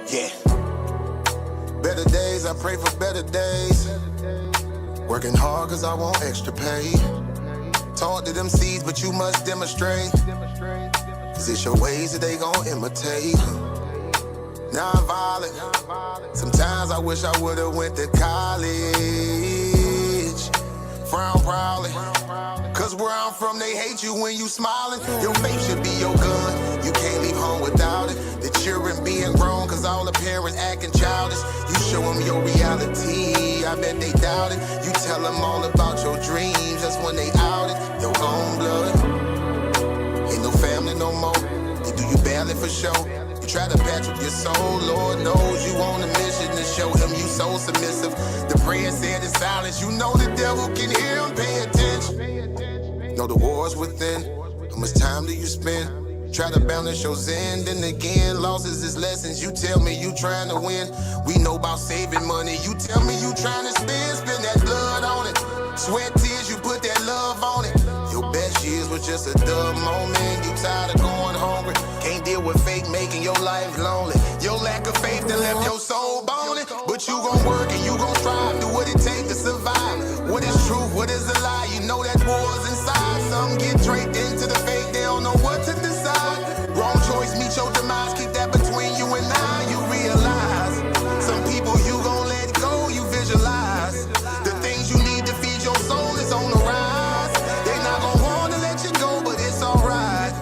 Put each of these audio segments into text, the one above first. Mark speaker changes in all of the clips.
Speaker 1: Yeah. Better days, I pray for better days. Working hard cause I want extra pay. Talk to them seeds, but you must demonstrate. Cause it's your ways that they gon' imitate. Non-violent. Sometimes I wish I would've went to college. Frown proudly. Cause where I'm from, they hate you when you smiling. Your faith should be your gun. You can't leave home without it. The children being grown, cause all the parents acting childish. You show them your reality, I bet they doubt it. You tell them all about your dreams, that's when they out it. Your own blood. Ain't no family no more. They do you badly for show. You try to patch up your soul, Lord knows you on a mission to show him you so submissive. The prayer said in silence, you know the devil can hear him, pay attention. Know the war's within, how much time do you spend? Try to balance your zen, then again, losses is lessons. You tell me you trying to win, we know about saving money. You tell me you trying to spend that blood on it. Sweat, tears, you put that love on it. Your best years was just a dumb moment. You tired of going hungry, can't deal with fake making your life lonely. Your lack of faith that left your soul bony. But you gon' work and you gon' strive, do what it takes to survive. What is truth, what is a lie? You know that war's inside. Some get draped into the fake, they don't know what to decide. Wrong choice, meet your demise, keep that between you and I. You realize, some people you gon' let go, you visualize. The things you need to feed your soul is on the rise. They not gon' wanna let you go, but it's alright.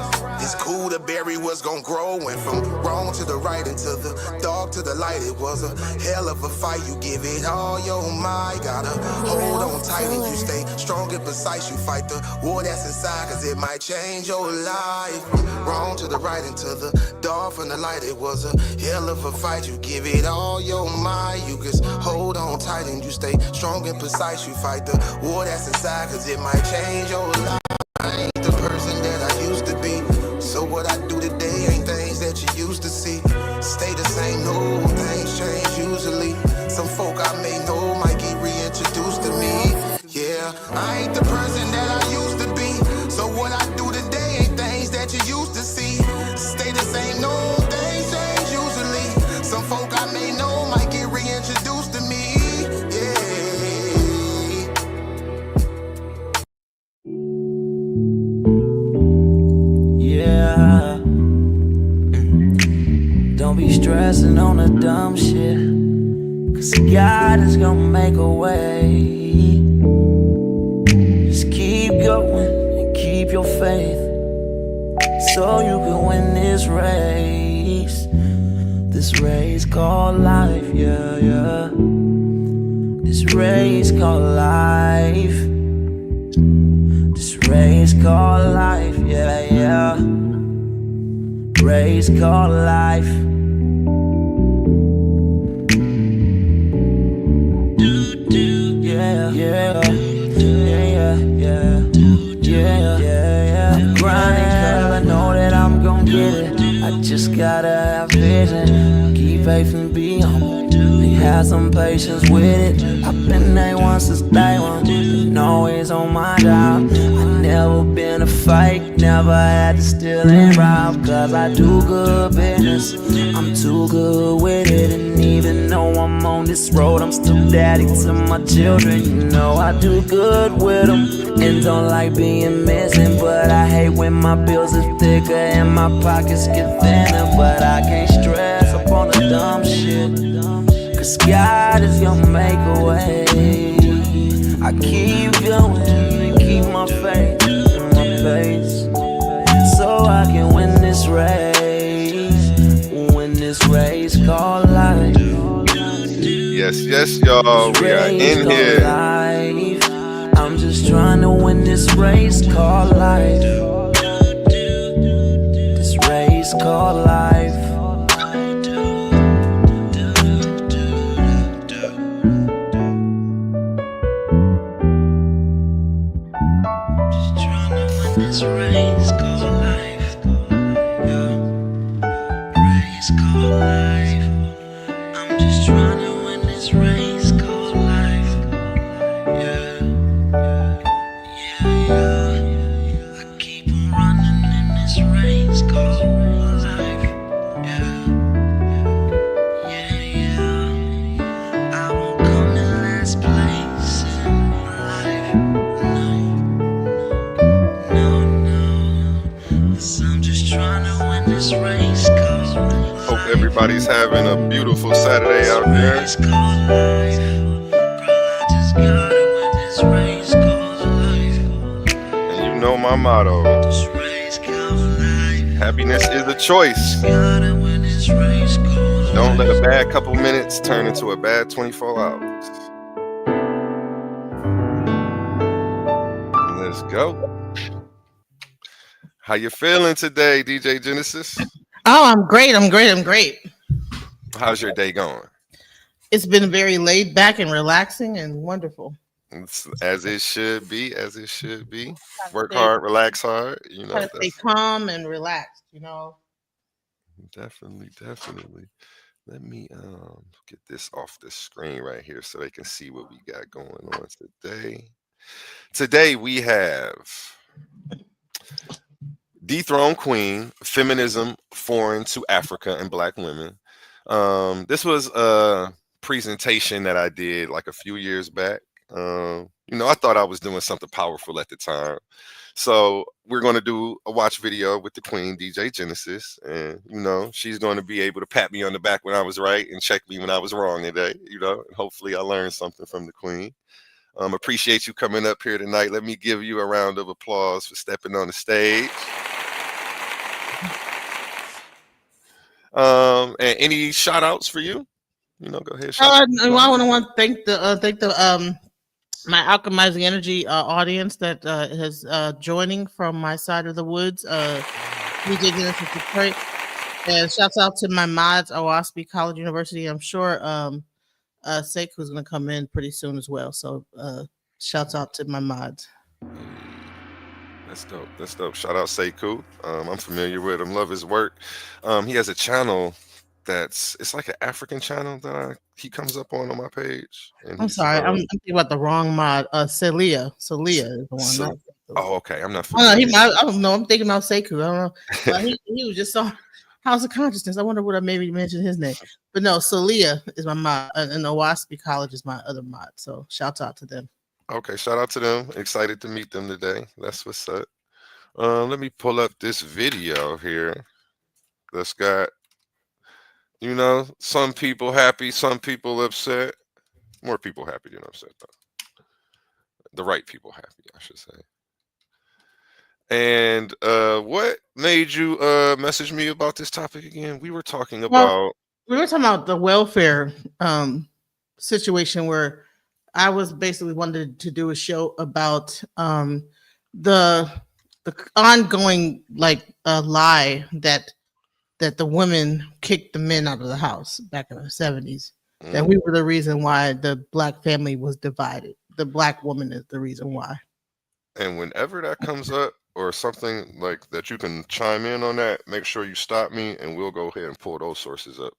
Speaker 1: It's cool to bury what's gon' grow. Went from wrong to the right and to the dark to the light. It was a hell of a fight. You give it all your might. Gotta hold on tight and you stay strong and precise. You fight the war that's inside, cause it might change your life. Wrong to the right and to the dark from the light. It was a hell of a fight. You give it all your might. You just hold on tight and you stay strong and precise. You fight the war that's inside, cause it might change your life. I ain't the person that I used to be. So what I do today ain't things that you used to see. Stay the same, no things change usually. Some folk I may know might get reintroduced to me. Yeah, I ain't the person that I used to be. So what I do today ain't things that you used to see. Stay the same, no things change usually. Some folk I may know might get reintroduced to me.
Speaker 2: Yeah. Don't be stressing on the dumb shit, cause God is gonna make a way. Just keep going and keep your faith, so you can win this race. This race called life, yeah, yeah. This race called life. This race called life, yeah, yeah. Race called life. Yeah, yeah, yeah, yeah, yeah, yeah. I'm grinding 'cause I know that I'm gon' get it. I just gotta have vision, keep faith and be humble. Have some patience with it. I've been A1 since day one, been always on my job. I never been a fake, never had to steal and rob. Cause I do good business, I'm too good with it. And even though I'm on this road, I'm still daddy to my children. You know I do good with them, and don't like being missing. But I hate when my bills are thicker and my pockets get thinner. But I can't stress up on the dumb shit, cause God is gonna make a way. I keep going and keep my faith and my pace, so I can win this race called life.
Speaker 3: Yes, yes, y'all, we are in here.
Speaker 2: Life. I'm just trying to win this race called life. This race called life. This race called life, yeah. Race called life. I'm just trying to win this race called life, yeah, yeah, yeah. I keep on running in this race called life, yeah,
Speaker 3: Hope everybody's having a beautiful Saturday out there. And you know my motto: happiness is a choice. Don't let a bad couple minutes turn into a bad 24 hours. Let's go. How you feeling today, DJ Genesis?
Speaker 4: Oh, I'm great. I'm great. I'm great.
Speaker 3: How's your day going?
Speaker 4: It's been very laid back and relaxing and wonderful.
Speaker 3: It's as it should be, as it should be.
Speaker 4: Trying to
Speaker 3: Work
Speaker 4: stay,
Speaker 3: hard, relax hard. You
Speaker 4: trying
Speaker 3: know,
Speaker 4: to stay
Speaker 3: that's
Speaker 4: calm and relaxed. You know.
Speaker 3: definitely. Let me get this off the screen right here so they can see what we got going on today. Today we have Dethroned Queen, Feminism Foreign to Africa and Black Women. This was a presentation that I did like a few years back. I thought I was doing something powerful at the time. So we're going to do a watch video with the Queen, DJ Genesis. And, she's going to be able to pat me on the back when I was right and check me when I was wrong today. And hopefully I learned something from the Queen. Appreciate you coming up here tonight. Let me give you a round of applause for stepping on the stage. And any shout outs for you? Go ahead.
Speaker 4: I want to thank the my alchemizing energy audience that has joining from my side of the woods. DJ Genesis Detroit, and shouts out to my mods, Owaspie College University. I'm sure Seiku's going to come in pretty soon as well. So shouts out to my mods.
Speaker 3: That's dope. Shout out Seiku. I'm familiar with him. Love his work. He has a channel it's like an African channel that he comes up on my page. And
Speaker 4: I'm sorry, I'm thinking about the wrong mod. Celia is the one.
Speaker 3: Okay. I'm not
Speaker 4: familiar.
Speaker 3: familiar.
Speaker 4: I don't know. I'm thinking about Seiku. I don't know. But he was just on House of Consciousness. I wonder what I maybe mentioned his name. But no, Celia is my mod, and Owaspie College is my other mod. So shout out to them.
Speaker 3: Okay, shout out to them. Excited to meet them today. That's what's up. Let me pull up this video here. That's got, some people happy, some people upset. More people happy than upset, though. The right people happy, I should say. And what made you message me about this topic again? We were talking about
Speaker 4: the welfare situation where I was basically wanted to do a show about the ongoing lie that the women kicked the men out of the house back in the 70s. That we were the reason why the Black family was divided. The Black woman is the reason why.
Speaker 3: And whenever that comes up or something like that, you can chime in on that. Make sure you stop me, and we'll go ahead and pull those sources up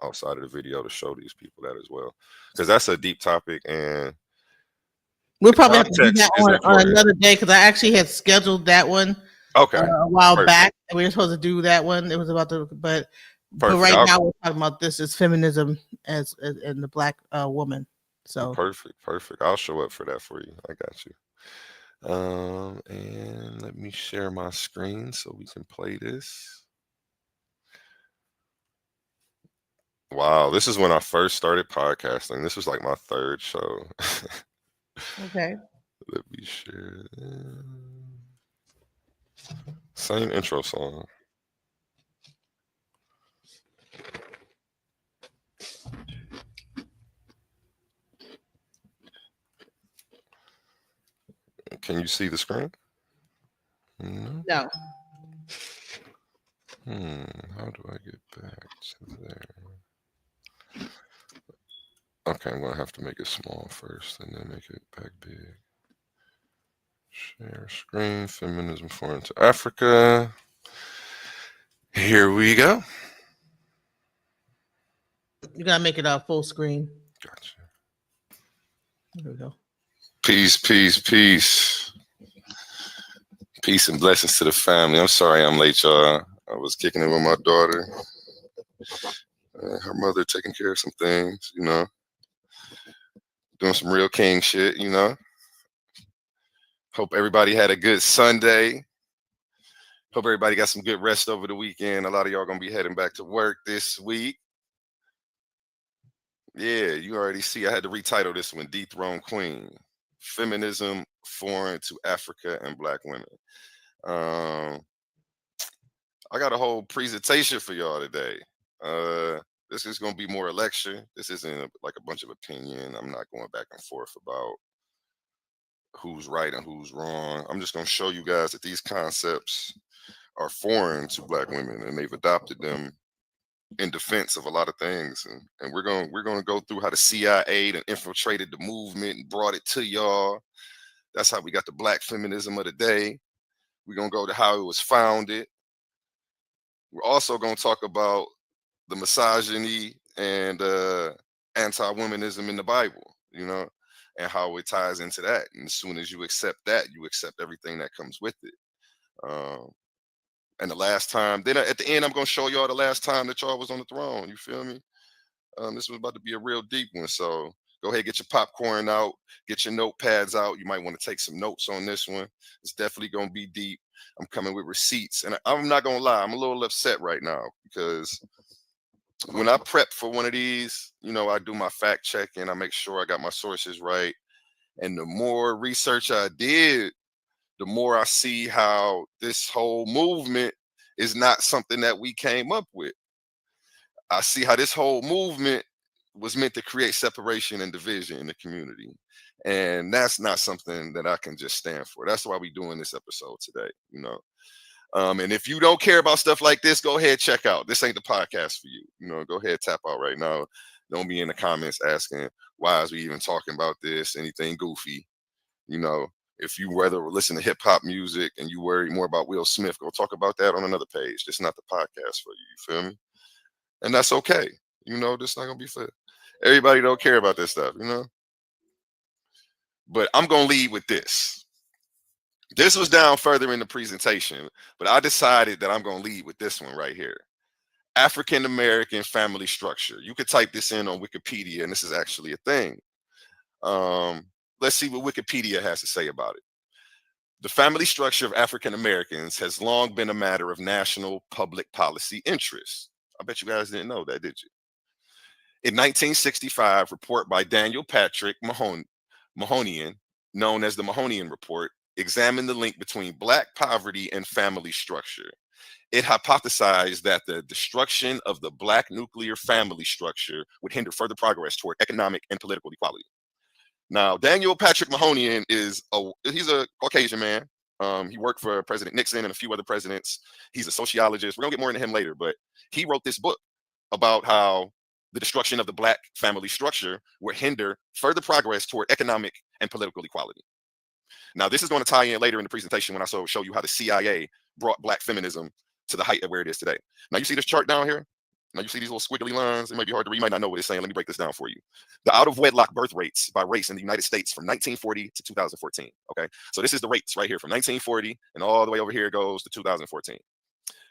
Speaker 3: outside of the video to show these people that as well, because that's a deep topic, and
Speaker 4: we'll probably have to do that on another day, because I actually had scheduled that one a while back, and we were supposed to do that one. It was about but right now we're talking about this is feminism as in the Black woman. So
Speaker 3: perfect. I'll show up for that for you. I got you. And let me share my screen so we can play this. Wow, this is when I first started podcasting. This was like my third show.
Speaker 4: Okay.
Speaker 3: Let me share this. Same intro song. Can you see the screen?
Speaker 4: No.
Speaker 3: How do I get back to there? Okay, I'm going to have to make it small first and then make it back big. Share screen, Feminism Foreign to Africa. Here we go.
Speaker 4: You got to make it full screen.
Speaker 3: Gotcha.
Speaker 4: There we go.
Speaker 3: Peace. Peace and blessings to the family. I'm sorry I'm late, y'all. I was kicking it with my daughter. Her mother taking care of some things, doing some real king shit, Hope everybody had a good Sunday. Hope everybody got some good rest over the weekend. A lot of y'all gonna be heading back to work this week. Yeah, you already see. I had to retitle this one Dethrone Queen. Feminism Foreign to Africa and Black Women. Um, I got a whole presentation for y'all today. This is gonna be more a lecture. This isn't like a bunch of opinion. I'm not going back and forth about who's right and who's wrong. I'm just gonna show you guys that these concepts are foreign to Black women and they've adopted them in defense of a lot of things. And we're gonna go through how the CIA and infiltrated the movement and brought it to y'all. That's how we got the Black feminism of the day. We're gonna go to how it was founded. We're also gonna talk about the misogyny and anti-womanism in the Bible, and how it ties into that. And as soon as you accept that, you accept everything that comes with it. Um, and the last time, then at the end, I'm gonna show y'all the last time that y'all was on the throne. You feel me? This was about to be a real deep one. So go ahead, get your popcorn out, get your notepads out. You might want to take some notes on this one. It's definitely gonna be deep. I'm coming with receipts, and I'm not gonna lie, I'm a little upset right now because when I prep for one of these, I do my fact checking, I make sure I got my sources right. And the more research I did, the more I see how this whole movement is not something that we came up with. I see how this whole movement was meant to create separation and division in the community. And that's not something that I can just stand for. That's why we're doing this episode today. And if you don't care about stuff like this, go ahead, check out. This ain't the podcast for you. Go ahead, tap out right now. Don't be in the comments asking, why is we even talking about this? Anything goofy. If you rather listen to hip hop music and you worry more about Will Smith, go talk about that on another page. This is not the podcast for you. You feel me? And that's okay. This not gonna be for everybody. Don't care about this stuff. But I'm gonna lead with this. This was down further in the presentation, but I decided that I'm gonna lead with this one right here. African American family structure. You could type this in on Wikipedia, and this is actually a thing. Let's see what Wikipedia has to say about it. The family structure of African Americans has long been a matter of national public policy interest. I bet you guys didn't know that, did you? In 1965, report by Daniel Patrick Mahonian, known as the Mahonian Report, examined the link between Black poverty and family structure. It hypothesized that the destruction of the Black nuclear family structure would hinder further progress toward economic and political equality. Now, Daniel Patrick Mahonian he's a Caucasian man. He worked for President Nixon and a few other presidents. He's a sociologist. We're gonna get more into him later, but he wrote this book about how the destruction of the Black family structure would hinder further progress toward economic and political equality. Now, this is going to tie in later in the presentation when I show you how the CIA brought Black feminism to the height of where it is today. Now, you see this chart down here? Now, you see these little squiggly lines? It might be hard to read. You might not know what it's saying. Let me break this down for you. The out-of-wedlock birth rates by race in the United States from 1940 to 2014. Okay, so this is the rates right here from 1940 and all the way over here it goes to 2014.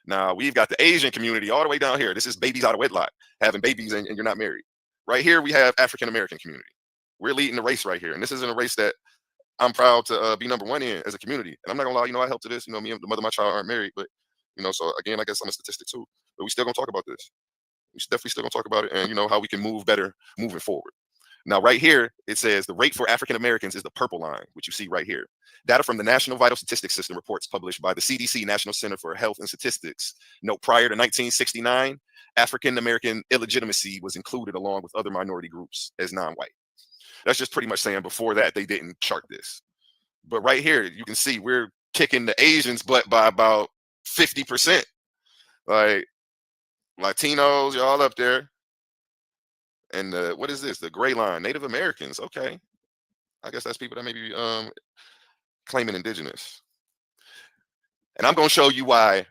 Speaker 3: Now, we've got the Asian community all the way down here. This is babies out of wedlock, having babies and you're not married. Right here, we have African-American community. We're leading the race right here. And this isn't a race that I'm proud to be number one in as a community. And I'm not gonna lie, I helped to this. Me and the mother of my child aren't married, but so again, I guess I'm a statistic too. But we still gonna talk about this. We definitely still gonna talk about it, and how we can move better moving forward. Now, right here, it says the rate for African Americans is the purple line, which you see right here. Data from the National Vital Statistics System reports published by the CDC, National Center for Health and Statistics, note prior to 1969, African American illegitimacy was included along with other minority groups as non-white. That's just pretty much saying before that they didn't chart this. But right here, you can see we're kicking the Asians' butt by about 50%. Like Latinos, y'all up there. And what is this? The gray line, Native Americans. Okay. I guess that's people that may be claiming indigenous. And I'm going to show you why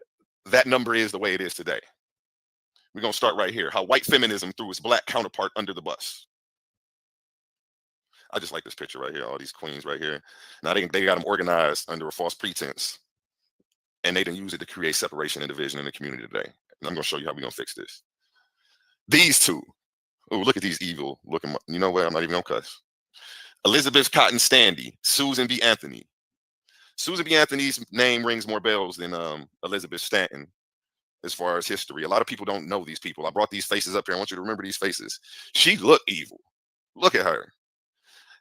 Speaker 3: that number is the way it is today. We're going to start right here. How white feminism threw its Black counterpart under the bus. I just like this picture right here. All these queens right here. Now they got them organized under a false pretense. And they didn't use it to create separation and division in the community today. And I'm going to show you how we're going to fix this. These two. Oh, look at these evil looking. You know what? I'm not even going to cuss. Elizabeth Cotton Standy, Susan B. Anthony. Susan B. Anthony's name rings more bells than Elizabeth Stanton as far as history. A lot of people don't know these people. I brought these faces up here. I want you to remember these faces. She looked evil. Look at her.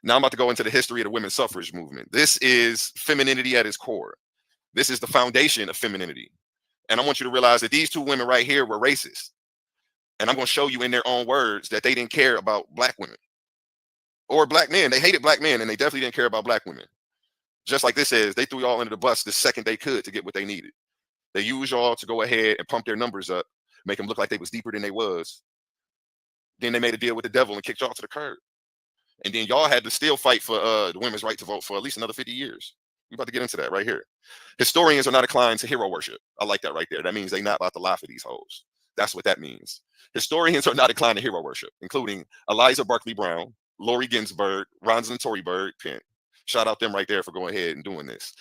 Speaker 3: Now I'm about to go into the history of the women's suffrage movement. This is femininity at its core. This is the foundation of femininity. And I want you to realize that these two women right here were racist. And I'm going to show you in their own words that they didn't care about black women or black men. They hated black men, and they definitely didn't care about black women. Just like this is, they threw y'all under the bus the second they could to get what they needed. They used y'all to go ahead and pump their numbers up, make them look like they was deeper than they was. Then they made a deal with the devil and kicked y'all to the curb. And then y'all had to still fight for the women's right to vote for at least another 50 years. We're about to get into that right here. Historians are not inclined to hero worship. I like that right there. That means they're not about to lie for these hoes. That's what that means. Historians are not inclined to hero worship, including Eliza Barkley Brown, Lori Ginsburg, Rosalind Toryburg Penn. Shout out them right there for going ahead and doing this.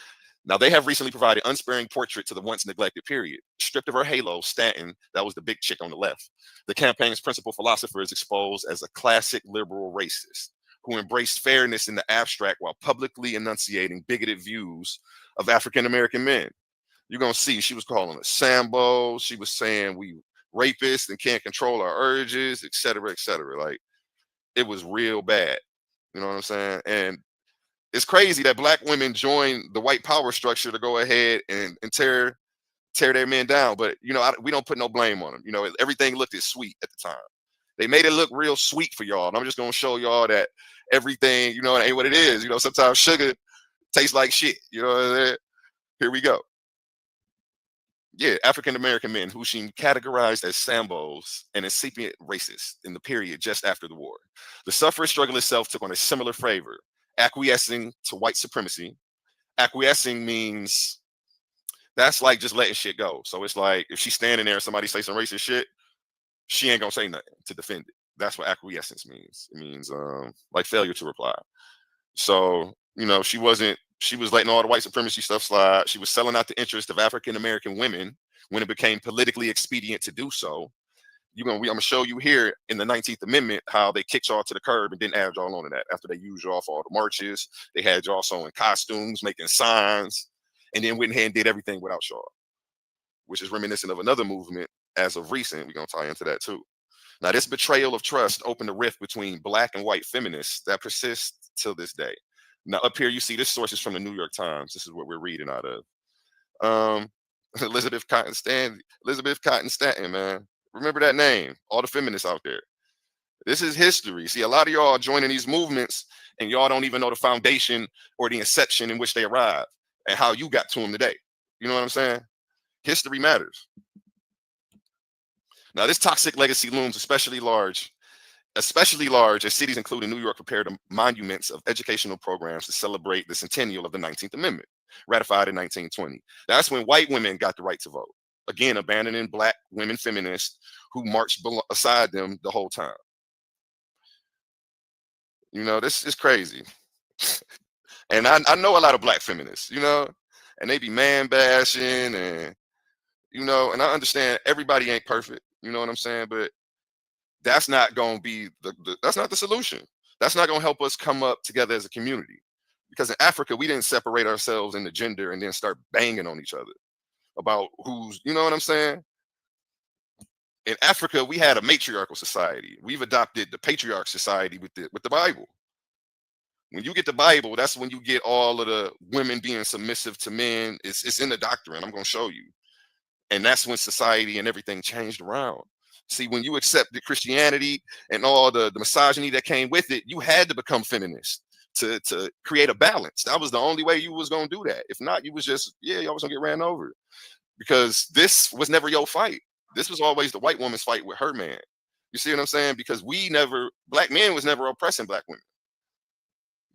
Speaker 3: Now, they have recently provided unsparing portrait to the once neglected period. Stripped of her halo, Stanton, that was the big chick on the left. The campaign's principal philosopher is exposed as a classic liberal racist who embraced fairness in the abstract while publicly enunciating bigoted views of African-American men. You're going to see she was calling us Sambo. She was saying we rapists and can't control our urges, et cetera, et cetera. Like, it was real bad. You know what I'm saying? And it's crazy that black women joined the white power structure to go ahead and tear their men down. But, you know, we don't put no blame on them. You know, everything looked as sweet at the time. They made it look real sweet for y'all. And I'm just going to show y'all that everything, you know, it ain't what it is. You know, sometimes sugar tastes like shit. You know what I'm saying? Here we go. Yeah, African-American men who seem categorized as Sambos and incipient racists in the period just after the war. The suffrage struggle itself took on a similar flavor, acquiescing to white supremacy. Acquiescing means that's like just letting shit go. So it's like if she's standing there and somebody say some racist shit, she ain't gonna say nothing to defend it. That's what acquiescence means. It means like failure to reply. So, you know, she was letting all the white supremacy stuff slide. She was selling out the interest of African-American women when it became politically expedient to do so. I'm gonna show you here in the 19th Amendment how they kicked y'all to the curb and didn't add y'all onto that. After they used y'all for all the marches, they had y'all sewing costumes, making signs, and then went ahead and did everything without y'all, which is reminiscent of another movement as of recent. We're gonna tie into that too. Now, this betrayal of trust opened a rift between black and white feminists that persists till this day. Now, up here, you see this source is from the New York Times. This is what we're reading out of. Elizabeth Cotton Stanton, man. Remember that name. All the feminists out there. This is history. See, a lot of y'all are joining these movements, and y'all don't even know the foundation or the inception in which they arrived and how you got to them today. You know what I'm saying? History matters. Now, this toxic legacy looms especially large as cities including New York prepared monuments of educational programs to celebrate the centennial of the 19th Amendment, ratified in 1920. That's when white women got the right to vote, again, abandoning black women feminists who marched beside them the whole time. You know, this is crazy. And I know a lot of black feminists, you know, and they be man bashing and, you know, and I understand everybody ain't perfect. You know what I'm saying? But that's not going to be that's not the solution. That's not going to help us come up together as a community. Because in Africa, we didn't separate ourselves into gender and then start banging on each other about who's, you know what I'm saying? In Africa, we had a matriarchal society. We've adopted the patriarch society with the Bible. When you get the Bible, that's when you get all of the women being submissive to men. It's in the doctrine. I'm going to show you. And that's when society and everything changed around. See, when you accepted Christianity and all the misogyny that came with it, you had to become feminist to create a balance. That was the only way you was going to do that. If not, you was just, y'all was going to get ran over. Because this was never your fight. This was always the white woman's fight with her man. You see what I'm saying? Because black men was never oppressing black women.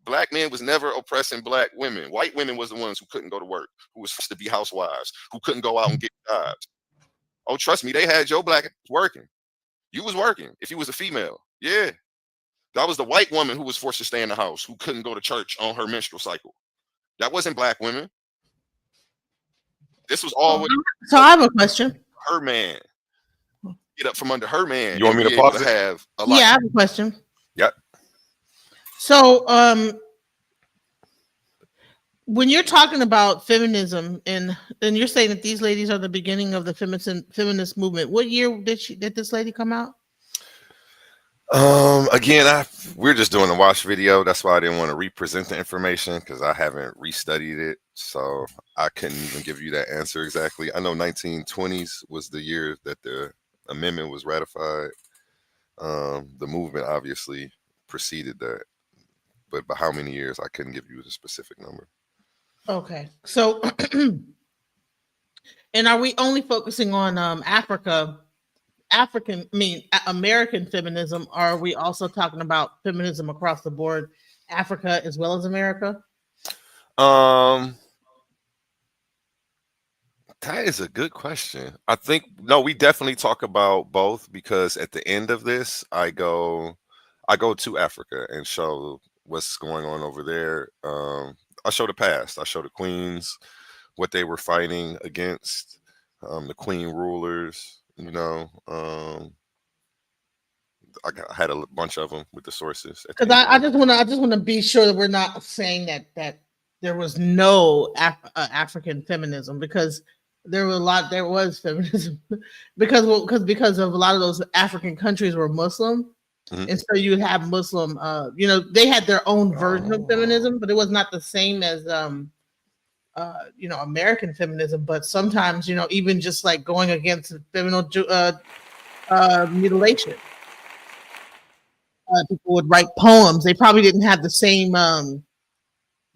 Speaker 3: Black men was never oppressing black women. White women was the ones who couldn't go to work, who was forced to be housewives, who couldn't go out and get jobs. Oh, trust me, they had your black working. You was working if you was a female. Yeah. That was the white woman who was forced to stay in the house, who couldn't go to church on her menstrual cycle. That wasn't black women. This was always
Speaker 4: So I have a question.
Speaker 3: Her man. Get up from under her man. You want me to pause it?
Speaker 4: Have a life. Yeah, I have a question.
Speaker 3: Yep.
Speaker 4: So when you're talking about feminism and you're saying that these ladies are the beginning of the feminist movement, what year did this lady come out?
Speaker 3: Again, we're just doing a watch video. That's why I didn't want to represent the information because I haven't restudied it. So I couldn't even give you that answer exactly. I know 1920s was the year that the amendment was ratified. The movement obviously preceded that, but by how many years I couldn't give you the specific number.
Speaker 4: Okay, so and are we only focusing on American feminism, or are we also talking about feminism across the board, Africa as well as America?
Speaker 3: Um, that is a good question. I think no, we definitely talk about both because at the end of this, I go to Africa and show what's going on over there. I show the past. I show the queens, what they were fighting against, the queen rulers. I had a bunch of them with the sources at the
Speaker 4: Because
Speaker 3: end.
Speaker 4: I just want to be sure that we're not saying that there was no African feminism, because there was feminism because of a lot of those African countries were Muslim.
Speaker 3: Mhm.
Speaker 4: And so you have Muslim, they had their own version of
Speaker 3: Oh.
Speaker 4: feminism, but it was not the same as American feminism. But sometimes, even just like going against feminine mutilation, people would write poems. They probably didn't have the same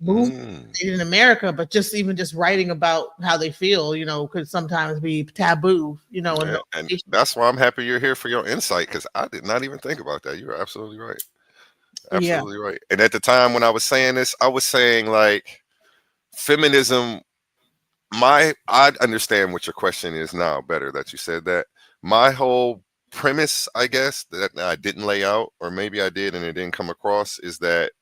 Speaker 4: movement
Speaker 3: Mm.
Speaker 4: in America, but just writing about how they feel, could sometimes be taboo,
Speaker 3: And that's why I'm happy you're here for your insight because I did not even think about that. You're absolutely right.
Speaker 4: yeah,
Speaker 3: Absolutely right. And at the time when I was saying this, I was saying like feminism. I understand what your question is now better that you said that. My whole premise, I guess, that I didn't lay out, or maybe I did and it didn't come across, is that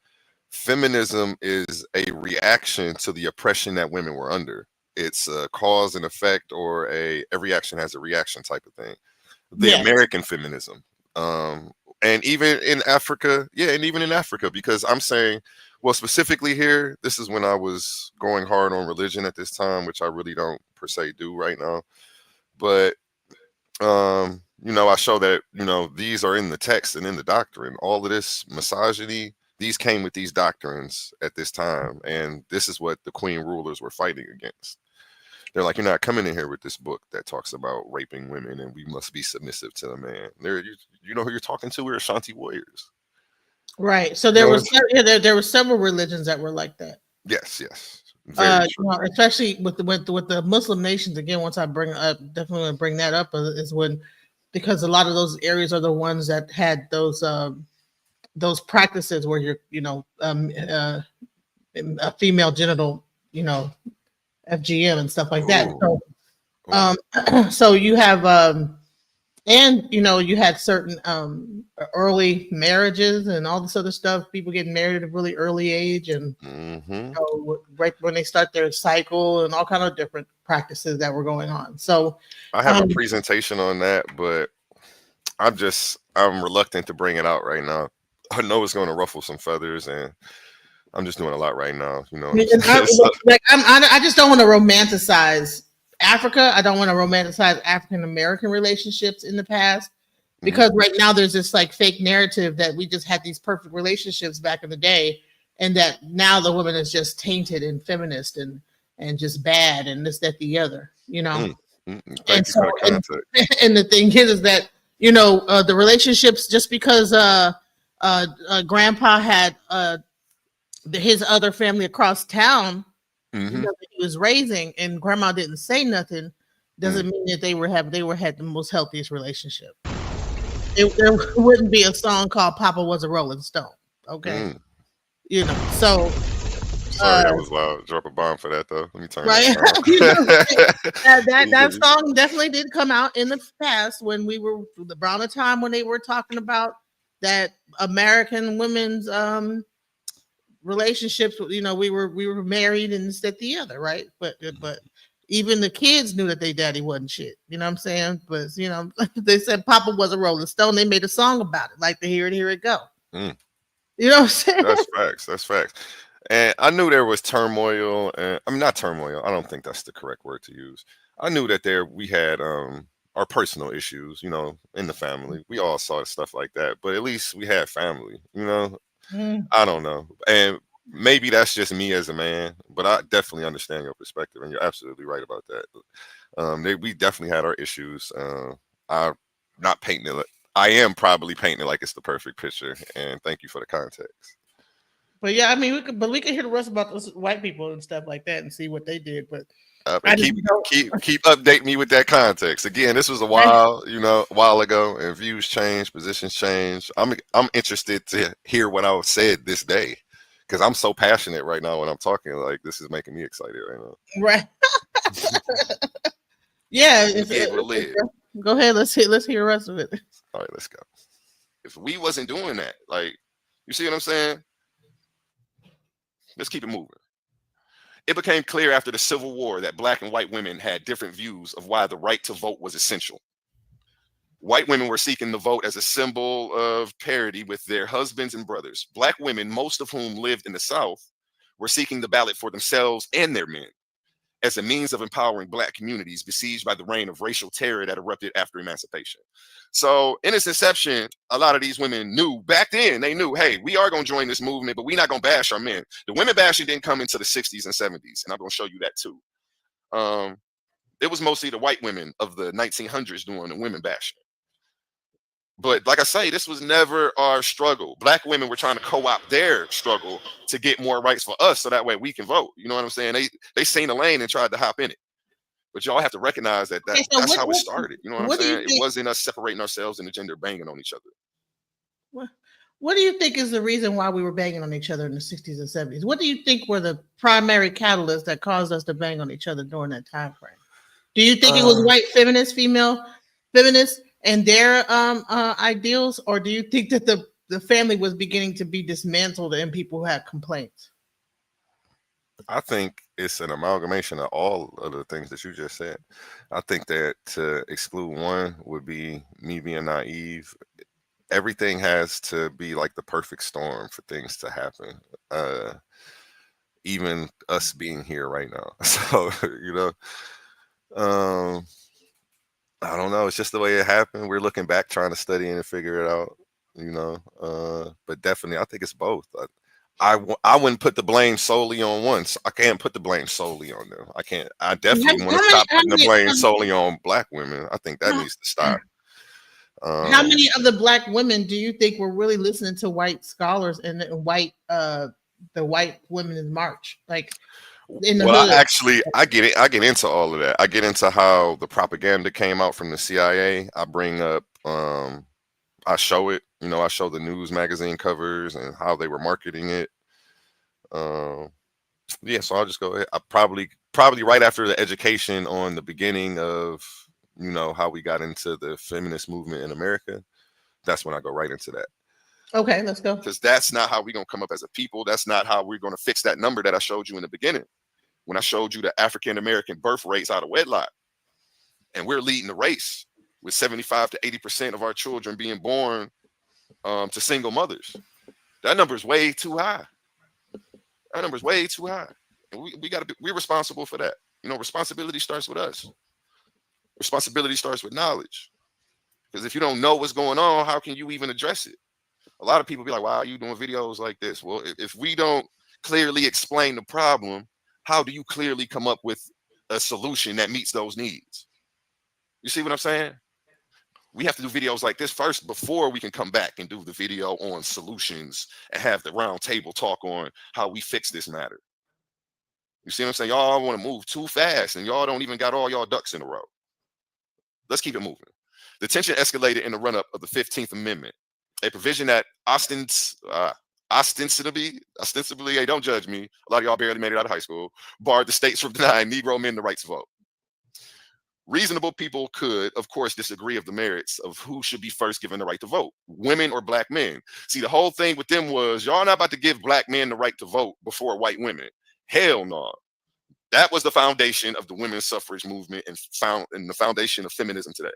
Speaker 3: feminism is a reaction to the oppression that women were under. It's a cause and effect, or every action has a reaction type of thing. The
Speaker 4: yes,
Speaker 3: American feminism, and even in Africa, yeah, and even in Africa, because I'm saying, well, specifically here, this is when I was going hard on religion at this time, which I really don't per se do right now. But I show that these are in the text and in the doctrine. All of this misogyny, these came with these doctrines at this time, and this is what the queen rulers were fighting against. They're like, you're not coming in here with this book that talks about raping women and we must be submissive to the man. You know who you're talking to? We're Ashanti warriors.
Speaker 4: right. So
Speaker 3: You know
Speaker 4: there were several religions that were like that.
Speaker 3: yes. Very true.
Speaker 4: Especially with the Muslim nations. Again, once I definitely want to bring that up, is when, because a lot of those areas are the ones that had those practices where you're a female genital, FGM and stuff like that.
Speaker 3: Ooh.
Speaker 4: So so you have and you had certain early marriages and all this other stuff, people getting married at a really early age, and right when they start their cycle, and all kind of different practices that were going on. So
Speaker 3: I have a presentation on that, but I'm reluctant to bring it out right now. I know it's going to ruffle some feathers, and I'm just doing a lot right now. You know what I'm saying?
Speaker 4: I just don't want to romanticize Africa. I don't want to romanticize African American relationships in the past, because right now there's this like fake narrative that we just had these perfect relationships back in the day, and that now the woman is just tainted and feminist and just bad and this, that, the other,
Speaker 3: Thank
Speaker 4: And
Speaker 3: you
Speaker 4: so,
Speaker 3: for the context.
Speaker 4: and the thing is that the relationships, just because grandpa had his other family across town, that he was raising, and grandma didn't say nothing, doesn't mean that they had the most healthiest relationship. There wouldn't be a song called "Papa Was a Rolling Stone." Okay, so.
Speaker 3: Sorry, that was loud. Drop a bomb for that though. Let me turn
Speaker 4: Right.
Speaker 3: that
Speaker 4: that song definitely did come out in the past, when we were around the time when they were talking about that American women's relationships. We were married and this, that, the other, right? But even the kids knew that their daddy wasn't shit. You know what I'm saying? But they said Papa was a Rolling Stone. They made a song about it, like the Here It Go.
Speaker 3: Mm.
Speaker 4: You know what I'm saying?
Speaker 3: That's facts. That's facts. And I knew there was turmoil, and I mean not turmoil. I don't think that's the correct word to use. I knew that there we had our personal issues, in the family. We all saw stuff like that, but at least we had family.
Speaker 4: Mm.
Speaker 3: I don't know. And maybe that's just me as a man, but I definitely understand your perspective, and you're absolutely right about that. We definitely had our issues. I'm not painting it. I am probably painting it like it's the perfect picture, and thank you for the context.
Speaker 4: But yeah, I mean, we could hear the rest about those white people and stuff like that and see what they did. But
Speaker 3: And
Speaker 4: I just don't.
Speaker 3: keep updating me with that context. Again, this was a while ago, and views change, positions change. I'm interested to hear what I said this day because I'm so passionate right now when I'm talking. Like this is making me excited right now.
Speaker 4: Right? Yeah.
Speaker 3: We get we're lit.
Speaker 4: Go ahead. Let's hear the rest of it.
Speaker 3: All right, let's go. If we wasn't doing that, like you see what I'm saying? Let's keep it moving. It became clear after the Civil War that black and white women had different views of why the right to vote was essential. White women were seeking the vote as a symbol of parity with their husbands and brothers. Black women, most of whom lived in the South, were seeking the ballot for themselves and their men as a means of empowering black communities besieged by the reign of racial terror that erupted after emancipation. So, in its inception, a lot of these women knew back then, they knew, hey, we are going to join this movement, but we're not going to bash our men. The women bashing didn't come into the 60s and 70s, and I'm going to show you that too. It was mostly the white women of the 1900s doing the women bashing. But like I say, this was never our struggle. Black women were trying to co-opt their struggle to get more rights for us, so that way we can vote. You know what I'm saying? They seen the lane and tried to hop in it. But y'all have to recognize that,
Speaker 4: Okay, so
Speaker 3: that's how it started. You know what I'm
Speaker 4: what do you
Speaker 3: saying? It
Speaker 4: think?
Speaker 3: wasn't us separating ourselves in the gender banging on each other.
Speaker 4: What, what do you think is the reason why we were banging on each other in the 60s and 70s? What do you think were the primary catalysts that caused us to bang on each other during that time frame? Do you think it was
Speaker 3: Uh,
Speaker 4: white feminists, female feminists, and their ideals, or do you think that the family was beginning to be dismantled and people had complaints?
Speaker 3: I think it's an amalgamation of all of the things that you just said. I think that to exclude one would be me being naive. Everything has to be like the perfect storm for things to happen. Uh, Even us being here right now. So, you know, um, I don't know. It's just the way it happened. We're looking back, trying to study and figure it out. But definitely, I think it's both. I wouldn't put the blame solely on one. I can't put the blame solely on them. I can't. I definitely want to stop
Speaker 4: How
Speaker 3: putting the blame solely on black women. I think that
Speaker 4: many,
Speaker 3: needs to stop.
Speaker 4: how
Speaker 3: Um,
Speaker 4: many of the black women do you think were really listening to white scholars and the white women's march, like in the
Speaker 3: well,
Speaker 4: hood?
Speaker 3: I get it. I get into all of that. I get into how the propaganda came out from the CIA. I bring up. I show it. I show the news magazine covers and how they were marketing it. Um, yeah, so I'll just go ahead. I probably right after the education on the beginning of how we got into the feminist movement in America. That's when I go right into that
Speaker 4: Okay, let's go.
Speaker 3: because that's not how we're gonna come up as a people. That's not how we're gonna fix that number that I showed you in the beginning when I showed you the African American birth rates out of wedlock, and we're leading the race with 75 to 80% of our children being born to single mothers. That number is way too high. That number is way too high. And we got to be, we're responsible for that. Responsibility starts with us. Responsibility starts with knowledge. Because if you don't know what's going on, how can you even address it? A lot of people be like, why are you doing videos like this? Well, if we don't clearly explain the problem, how do you clearly come up with a solution that meets those needs? You see what I'm saying? We have to do videos like this first before we can come back and do the video on solutions and have the round table talk on how we fix this matter. You see what I'm saying? Y'all want to move too fast and y'all don't even got all y'all ducks in a row. Let's keep it moving. The tension escalated in the run-up of the 15th Amendment, a provision that ostensibly, hey, don't judge me. A lot of y'all barely made it out of high school, barred the states from denying Negro men the right to vote. Reasonable people could, of course, disagree of the merits of who should be first given the right to vote, women or black men. See, the whole thing with them was y'all not about to give black men the right to vote before white women. Hell no. That was the foundation of the women's suffrage movement and the foundation of feminism today.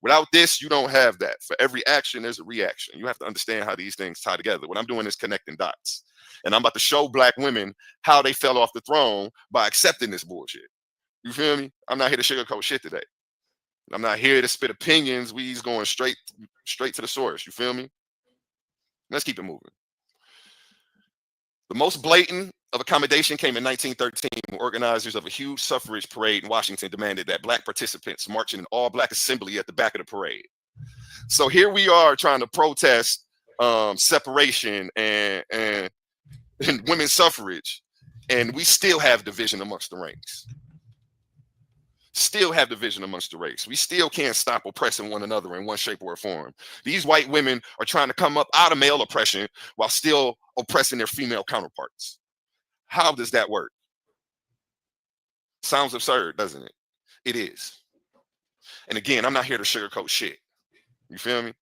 Speaker 3: Without this, you don't have that. For every action, there's a reaction. You have to understand how these things tie together. What I'm doing is connecting dots. And I'm about to show black women how they fell off the throne by accepting this bullshit. You feel me? I'm not here to sugarcoat shit today. I'm not here to spit opinions. We's going straight to the source. You feel me? Let's keep it moving. The most blatant of accommodation came in 1913 when organizers of a huge suffrage parade in Washington demanded that black participants march in an all-black assembly at the back of the parade. So here we are trying to protest separation and women's suffrage, and we still have division amongst the ranks. Still have division amongst the race. We still can't stop oppressing one another in one shape or form. These white women are trying to come up out of male oppression while still oppressing their female counterparts. How does that work? Sounds absurd, doesn't it? It is. And again, I'm not here to sugarcoat shit. You feel me?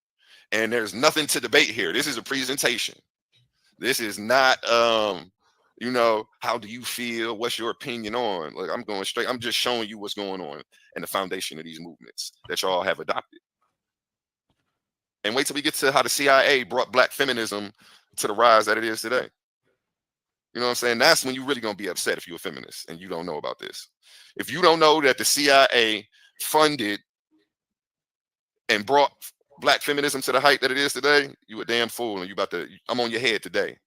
Speaker 3: And there's nothing to debate here. This is a presentation. This is not you know, how do you feel? What's your opinion on? Like, I'm going straight. I'm just showing you what's going on and the foundation of these movements that y'all have adopted. And wait till we get to how the CIA brought black feminism to the rise that it is today. You know what I'm saying? That's when you're really going to be upset if you're a feminist and you don't know about this. If you don't know that the CIA funded and brought black feminism to the height that it is today, you a damn fool, and I'm on your head today.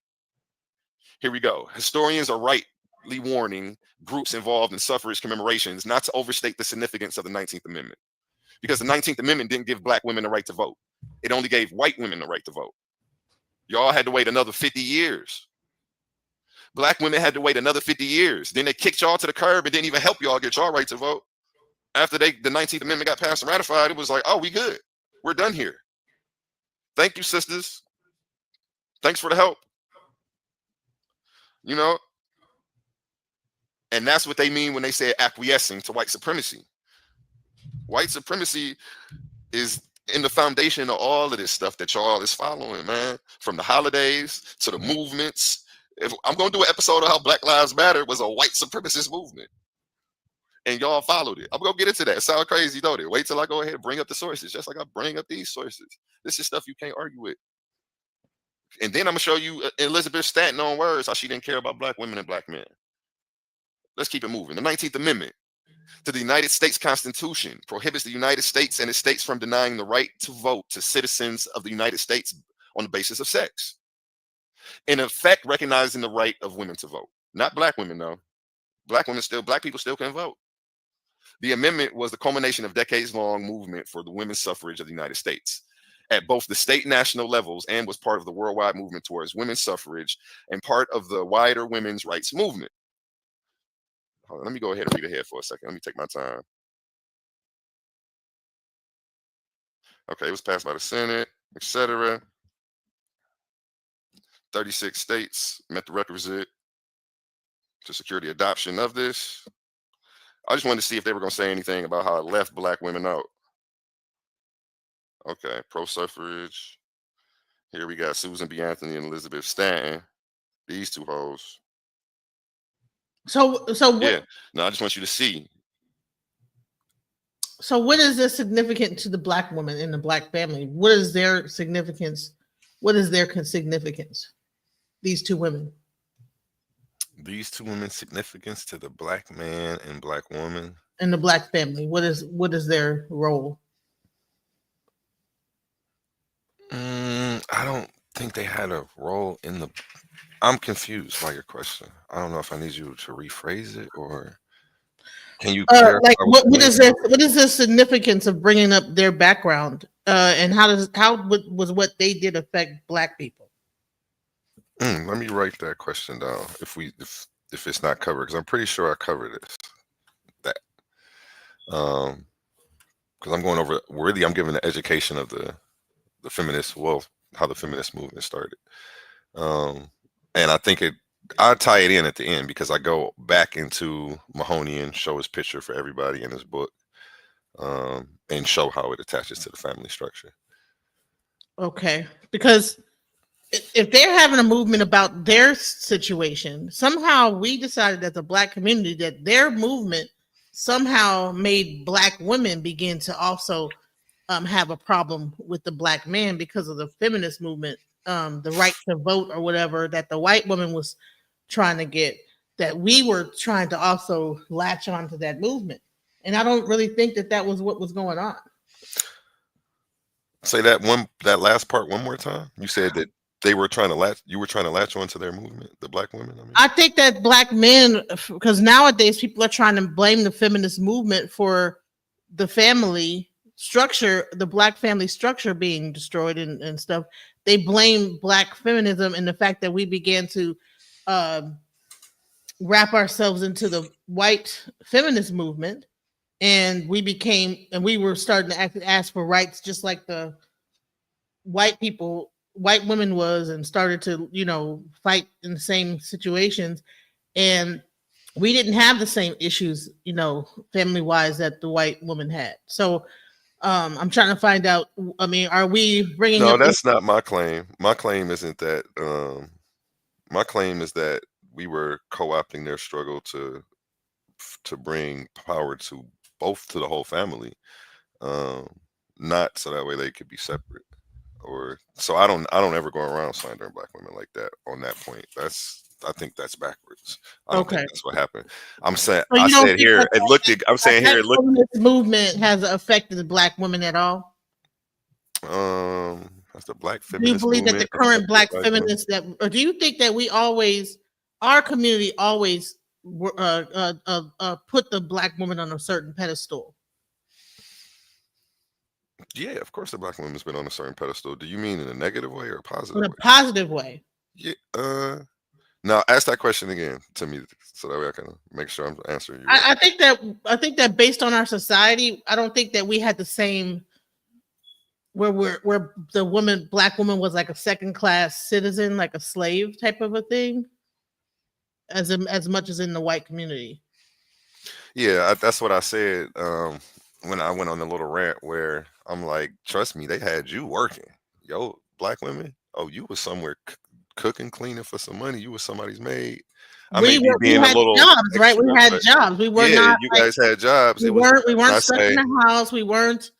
Speaker 3: Here we go. Historians are rightly warning groups involved in suffrage commemorations not to overstate the significance of the 19th Amendment. Because the 19th Amendment didn't give black women the right to vote. It only gave white women the right to vote. Y'all had to wait another 50 years. Black women had to wait another 50 years. Then they kicked y'all to the curb and didn't even help y'all get y'all right to vote. After the 19th Amendment got passed and ratified, it was like, oh, we good. We're done here. Thank you, sisters. Thanks for the help. You know? And that's what they mean when they say acquiescing to white supremacy. White supremacy is in the foundation of all of this stuff that y'all is following, man. From the holidays to the movements. If I'm going to do an episode of how Black Lives Matter was a white supremacist movement. And y'all followed it. I'm going to get into that. It sounds crazy, don't it? Wait till I go ahead and bring up the sources, just like I bring up these sources. This is stuff you can't argue with. And then I'm going to show you Elizabeth Stanton on words, how she didn't care about black women and black men. Let's keep it moving. The 19th Amendment to the United States Constitution prohibits the United States and its states from denying the right to vote to citizens of the United States on the basis of sex. In effect, recognizing the right of women to vote. Not black women, though. Black people still can vote. The amendment was the culmination of decades-long movement for the women's suffrage of the United States at both the state and national levels, and was part of the worldwide movement towards women's suffrage and part of the wider women's rights movement. Hold on, let me go ahead and read ahead for a second. Let me take my time. Okay, it was passed by the Senate, etc. 36 states met the requisite to secure the adoption of this. I just wanted to see if they were going to say anything about how it left black women out. Okay, pro-suffrage. Here we got Susan B. Anthony and Elizabeth Stanton. These two hoes.
Speaker 4: So what,
Speaker 3: yeah. No, I just want you to see.
Speaker 4: So what is this significant to the black woman in the black family? What is their significance? What is their significance? These two women.
Speaker 3: These two women's significance to the black man and black woman
Speaker 4: in the black family. What is their role?
Speaker 3: I don't think they had a role in the. I'm confused by your question. I don't know if I need you to rephrase it, or can you
Speaker 4: like what is the significance of bringing up their background, and how was what they did affect black people?
Speaker 3: Let me write that question down if it's not covered, because I'm pretty sure I covered that because I'm going over really, I'm giving the education of the feminist, well, how the feminist movement started, and I think I tie it in at the end because I go back into Mahoney and show his picture for everybody in his book, and show how it attaches to the family structure.
Speaker 4: Okay, because if they're having a movement about their situation, somehow we decided as a black community that their movement somehow made black women begin to also have a problem with the black man because of the feminist movement, the right to vote or whatever that the white woman was trying to get, that we were trying to also latch on to that movement. And I don't really think that that was what was going on.
Speaker 3: Say that last part one more time. You said that you were trying to latch onto their movement, the black women. I mean,
Speaker 4: I think that black men, because nowadays people are trying to blame the feminist movement for the family structure, the black family structure being destroyed and stuff. They blame black feminism and the fact that we began to um, wrap ourselves into the white feminist movement, and we were starting to ask for rights just like the white women was, and started to fight in the same situations, and we didn't have the same issues family wise that the white woman had. So I'm trying to find out, I mean, are we bringing
Speaker 3: no,
Speaker 4: up
Speaker 3: that's not my claim. My claim isn't that. My claim is that we were co-opting their struggle to bring power to the whole family, um, not so that way they could be separate. Or so I don't ever go around slandering black women like that. On that point, I think that's backwards. I don't think
Speaker 4: okay,
Speaker 3: that's what happened. I'm saying
Speaker 4: so
Speaker 3: I
Speaker 4: you don't
Speaker 3: said
Speaker 4: think
Speaker 3: here
Speaker 4: that
Speaker 3: it looked. I'm saying here
Speaker 4: that
Speaker 3: it looked.
Speaker 4: feminist movement has affected the black women at all?
Speaker 3: That's the black
Speaker 4: Do you
Speaker 3: feminist
Speaker 4: believe that the
Speaker 3: movement
Speaker 4: current
Speaker 3: affected
Speaker 4: black
Speaker 3: black women.
Speaker 4: feminists that, or do you think that our community always put the black woman on a certain pedestal?
Speaker 3: Yeah, of course the black woman's been on a certain pedestal. Do you mean in a negative way or a
Speaker 4: In
Speaker 3: positive
Speaker 4: a
Speaker 3: way?
Speaker 4: positive way?
Speaker 3: Yeah. Now ask that question again to me so that way I can make sure I'm answering you right.
Speaker 4: I think that based on our society, I don't think that we had the same where the black woman was like a second class citizen, like a slave type of a thing, as much as in the white community.
Speaker 3: Yeah, that's what I said when I went on the little rant where I'm like, trust me, they had you working. Yo, black women, oh, you was somewhere cooking, cleaning for some money. You was somebody's maid. I may be
Speaker 4: We
Speaker 3: being a
Speaker 4: had
Speaker 3: little
Speaker 4: jobs, right? We
Speaker 3: extra,
Speaker 4: had
Speaker 3: but
Speaker 4: jobs. We were
Speaker 3: yeah,
Speaker 4: not
Speaker 3: you
Speaker 4: like
Speaker 3: guys had jobs.
Speaker 4: we
Speaker 3: It was
Speaker 4: weren't we
Speaker 3: when
Speaker 4: weren't
Speaker 3: I
Speaker 4: stuck in
Speaker 3: say,
Speaker 4: the house. We weren't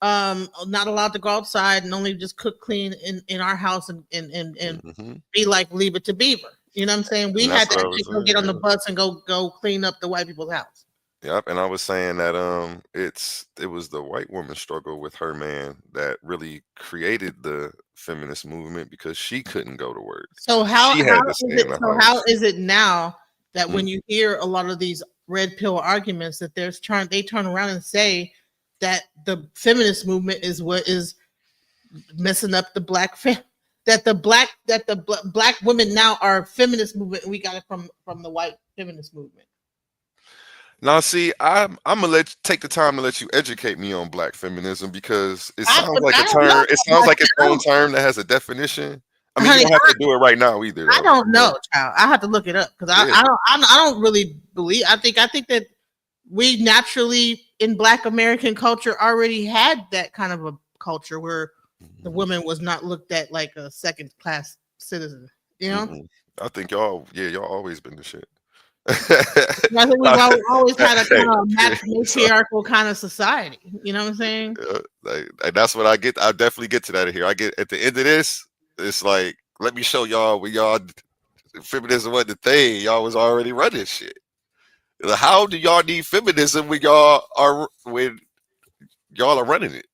Speaker 4: not allowed to go outside and only just cook clean in our house and
Speaker 3: hmm
Speaker 4: be like leave it to beaver. You know what I'm saying? We
Speaker 3: and
Speaker 4: had
Speaker 3: that's
Speaker 4: to
Speaker 3: what I
Speaker 4: actually
Speaker 3: was
Speaker 4: go
Speaker 3: saying.
Speaker 4: get on the
Speaker 3: Yeah.
Speaker 4: bus and go clean up the white people's house.
Speaker 3: Yep, and I was saying that it was the white woman struggle with her man that really created the feminist movement because she couldn't go to work.
Speaker 4: So
Speaker 3: She had to stay in the
Speaker 4: how
Speaker 3: house.
Speaker 4: is it now that
Speaker 3: Mm.
Speaker 4: when you hear a lot of these red pill arguments that they turn around and say that the feminist movement is what is messing up the that black women now are feminist movement, and we got it from the white feminist movement.
Speaker 3: Now, see, I'm gonna take the time to let you educate me on black feminism because it
Speaker 4: I
Speaker 3: sounds like a
Speaker 4: I don't know,
Speaker 3: term. It sounds like its
Speaker 4: I
Speaker 3: own
Speaker 4: don't,
Speaker 3: term that has a definition. I mean, you
Speaker 4: honey.
Speaker 3: don't have to do it right now either,
Speaker 4: I
Speaker 3: though.
Speaker 4: don't
Speaker 3: You know?
Speaker 4: know, child. I have to look it up because
Speaker 3: Yeah.
Speaker 4: I don't really believe. I think that we naturally in Black American culture already had that kind of a culture where the
Speaker 3: Mhm.
Speaker 4: woman was not looked at like a second class citizen. You know,
Speaker 3: Mm-mm. I think y'all always been the shit.
Speaker 4: I think we've always had a
Speaker 3: Hey,
Speaker 4: kind of
Speaker 3: so,
Speaker 4: matriarchal kind of society. You know what I'm saying?
Speaker 3: like, that's what I get. I definitely get to that here. I get at the end of this. It's like, let me show y'all when y'all feminism wasn't the thing. Y'all was already running shit. How do y'all need feminism when y'all are running it?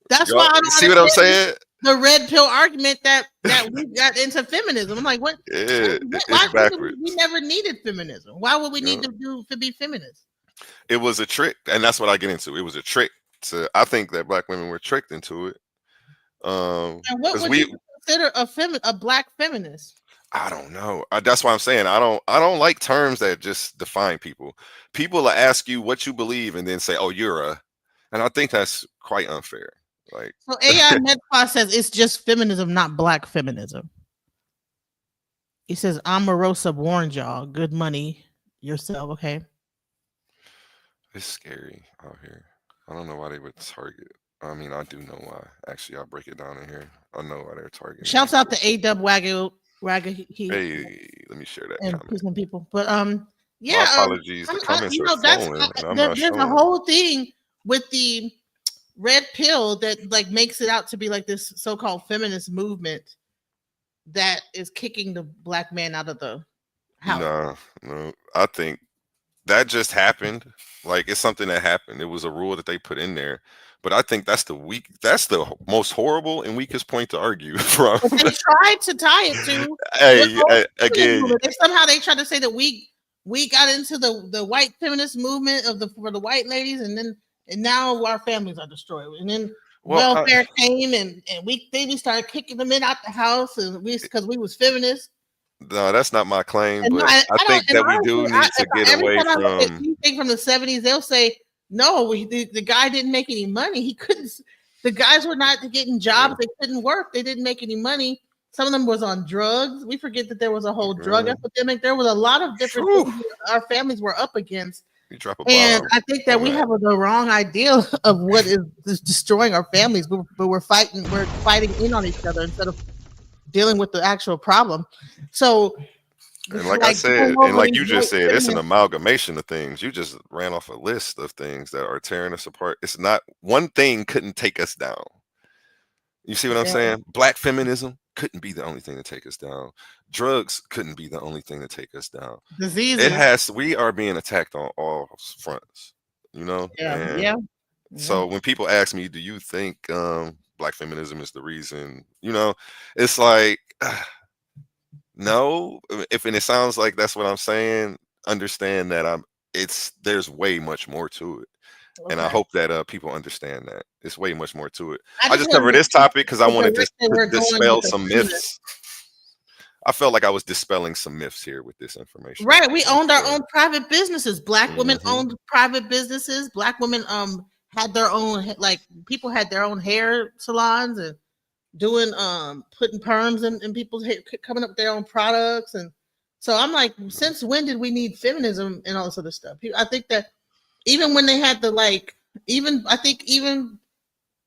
Speaker 4: That's
Speaker 3: Y'all
Speaker 4: why I don't
Speaker 3: see what I'm
Speaker 4: understand
Speaker 3: saying?
Speaker 4: the red pill argument that we got into feminism. I'm like,
Speaker 3: Yeah, it's
Speaker 4: why we
Speaker 3: backwards.
Speaker 4: never needed feminism? Why would we
Speaker 3: Yeah.
Speaker 4: need to be feminist?
Speaker 3: It was a trick, and that's what I get into. It was a trick. I think that black women were tricked into it.
Speaker 4: And what
Speaker 3: Because
Speaker 4: would you consider a black feminist?
Speaker 3: I don't know. That's why I'm saying I don't like terms that just define people. People will ask you what you believe and then say, "Oh, and I think that's quite unfair. Like,
Speaker 4: So AI Medpod says it's just feminism, not black feminism. He says Omarosa warned y'all. Good money yourself, okay?
Speaker 3: it's scary out here. I don't know why they would target. I mean, I do know why. Actually, I'll break it down in here. I know why they're targeting
Speaker 4: Shouts
Speaker 3: these
Speaker 4: out to
Speaker 3: people.
Speaker 4: A Wagga he
Speaker 3: Hey, let me share that
Speaker 4: and
Speaker 3: comment.
Speaker 4: some people. But
Speaker 3: My
Speaker 4: yeah,
Speaker 3: apologies. The comments are flowing, and I'm not
Speaker 4: there's a
Speaker 3: showing.
Speaker 4: whole thing with the red pill that like makes it out to be like this so-called feminist movement that is kicking the black man out of the house.
Speaker 3: No. I think that just happened. Like it's something that happened. It was a rule that they put in there. But I think that's the most horrible and weakest point to argue from.
Speaker 4: But they tried to tie it to
Speaker 3: Hey, again,
Speaker 4: somehow they tried to say that we got into the white feminist movement for the white ladies, and now our families are destroyed, and then welfare came and we started kicking them out the house, and because we was feminists.
Speaker 3: No, that's not my claim,
Speaker 4: And
Speaker 3: but
Speaker 4: I
Speaker 3: I think that we
Speaker 4: honestly,
Speaker 3: do need to get
Speaker 4: every
Speaker 3: away
Speaker 4: time I look at
Speaker 3: from.
Speaker 4: anything from the 70s, they'll say no, the guy didn't make any money. He couldn't. The guys were not getting jobs. They couldn't work. They didn't make any money. Some of them was on drugs. We forget that there was a whole drug epidemic. There was a lot of different things our families were up against.
Speaker 3: You drop a
Speaker 4: And
Speaker 3: bomb
Speaker 4: I think that we have the wrong idea of what is destroying our families, but we're fighting in on each other instead of dealing with the actual problem. So,
Speaker 3: and like I said, and like you just said, it's an amalgamation of things. You just ran off a list of things that are tearing us apart. It's not one thing couldn't take us down. You see what I'm saying? Black feminism couldn't be the only thing to take us down. Drugs couldn't be the only thing to take us down.
Speaker 4: Diseases.
Speaker 3: We are being attacked on all fronts, you know?
Speaker 4: Yeah.
Speaker 3: So when people ask me, do you think black feminism is the reason, you know, it's like, no, and it sounds like that's what I'm saying. Understand that there's way much more to it. Okay. And I hope that people understand that it's way much more to it. I just covered this topic because I wanted to dispel some myths. I felt like I was dispelling some myths here with this information.
Speaker 4: Right. We owned our own private businesses. Black women owned private businesses. Black women had their own, like, people had their own hair salons and doing putting perms in people's hair, coming up with their own products. And so I'm like, since when did we need feminism and all this other stuff? I think that even when they had even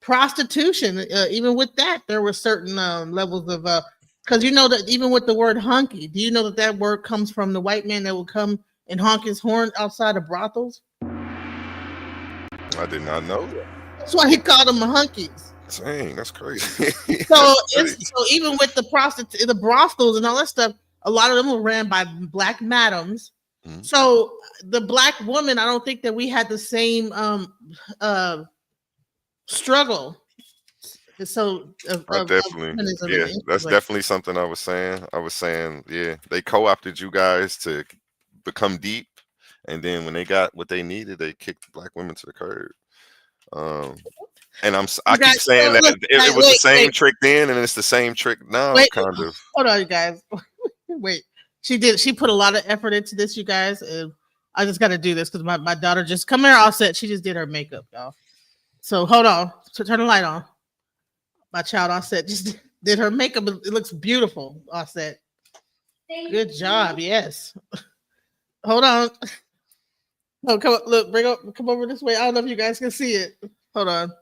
Speaker 4: prostitution, even with that, there were certain levels of because you know that even with the word hunky, do you know that word comes from the white man that would come and honk his horn outside of brothels?
Speaker 3: I did not know that.
Speaker 4: That's why he called them hunkies.
Speaker 3: Dang, that's crazy.
Speaker 4: So even with the brothels and all that stuff, a lot of them were ran by black madams. Mm-hmm. So the black woman, I don't think that we had the same struggle. So
Speaker 3: definitely, that's definitely something I was saying. They co-opted you guys to become deep, and then when they got what they needed, they kicked black women to the curb. And I keep saying that it was the same trick then, and it's the same trick now. Kind of.
Speaker 4: Hold on, you guys. Wait, she put a lot of effort into this, you guys. And I just got to do this because my daughter just come here all set. She just did her makeup, y'all. So hold on. So turn the light on. My child Offset just did her makeup. It looks beautiful, Offset. Good job. Yes. Hold on. Oh, come on. Look, come over this way. I don't know if you guys can see it. Hold on.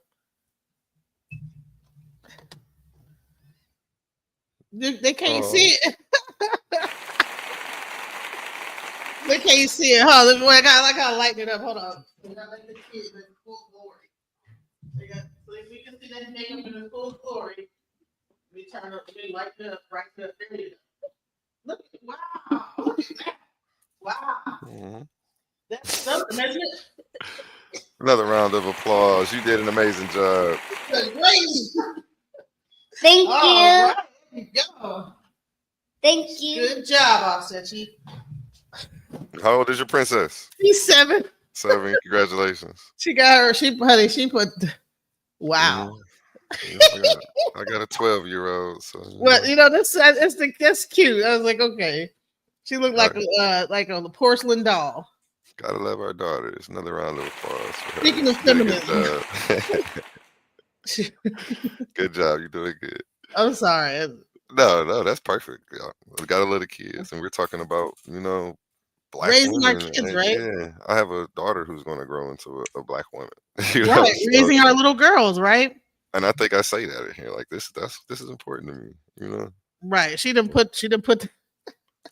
Speaker 4: They can't see it. They can't see it. Huh? I gotta lighten it up. Hold on. I gotta let the kids in full glory. So if we can see that makeup in its full glory, we turn up, we light it up, right there. There you go. Look, wow. Look at that. Wow. Mm-hmm. That's something, isn't it?
Speaker 3: Another round of applause. You did an amazing job.
Speaker 4: That's great.
Speaker 5: Thank you.
Speaker 4: Right. There you go.
Speaker 5: Thank you.
Speaker 4: Good job, Offset.
Speaker 3: How old is your princess?
Speaker 4: She's 7.
Speaker 3: 7. Congratulations.
Speaker 4: She got her. She put. Wow.
Speaker 3: I got a 12-year-old. So
Speaker 4: well, that's cute. I was like, okay. She looked like a porcelain doll.
Speaker 3: Gotta love our daughters. Another round of applause for her.
Speaker 4: Speaking of feminism.
Speaker 3: Good job. You're doing good.
Speaker 4: I'm sorry.
Speaker 3: No, that's perfect. We gotta love the kids, and we're talking about black
Speaker 4: raising
Speaker 3: women,
Speaker 4: our kids, right?
Speaker 3: Yeah, I have a daughter who's going to grow into a black woman.
Speaker 4: Right, raising our little girls, right?
Speaker 3: And I think I say that in here, like this is important to me,
Speaker 4: Right. She didn't put.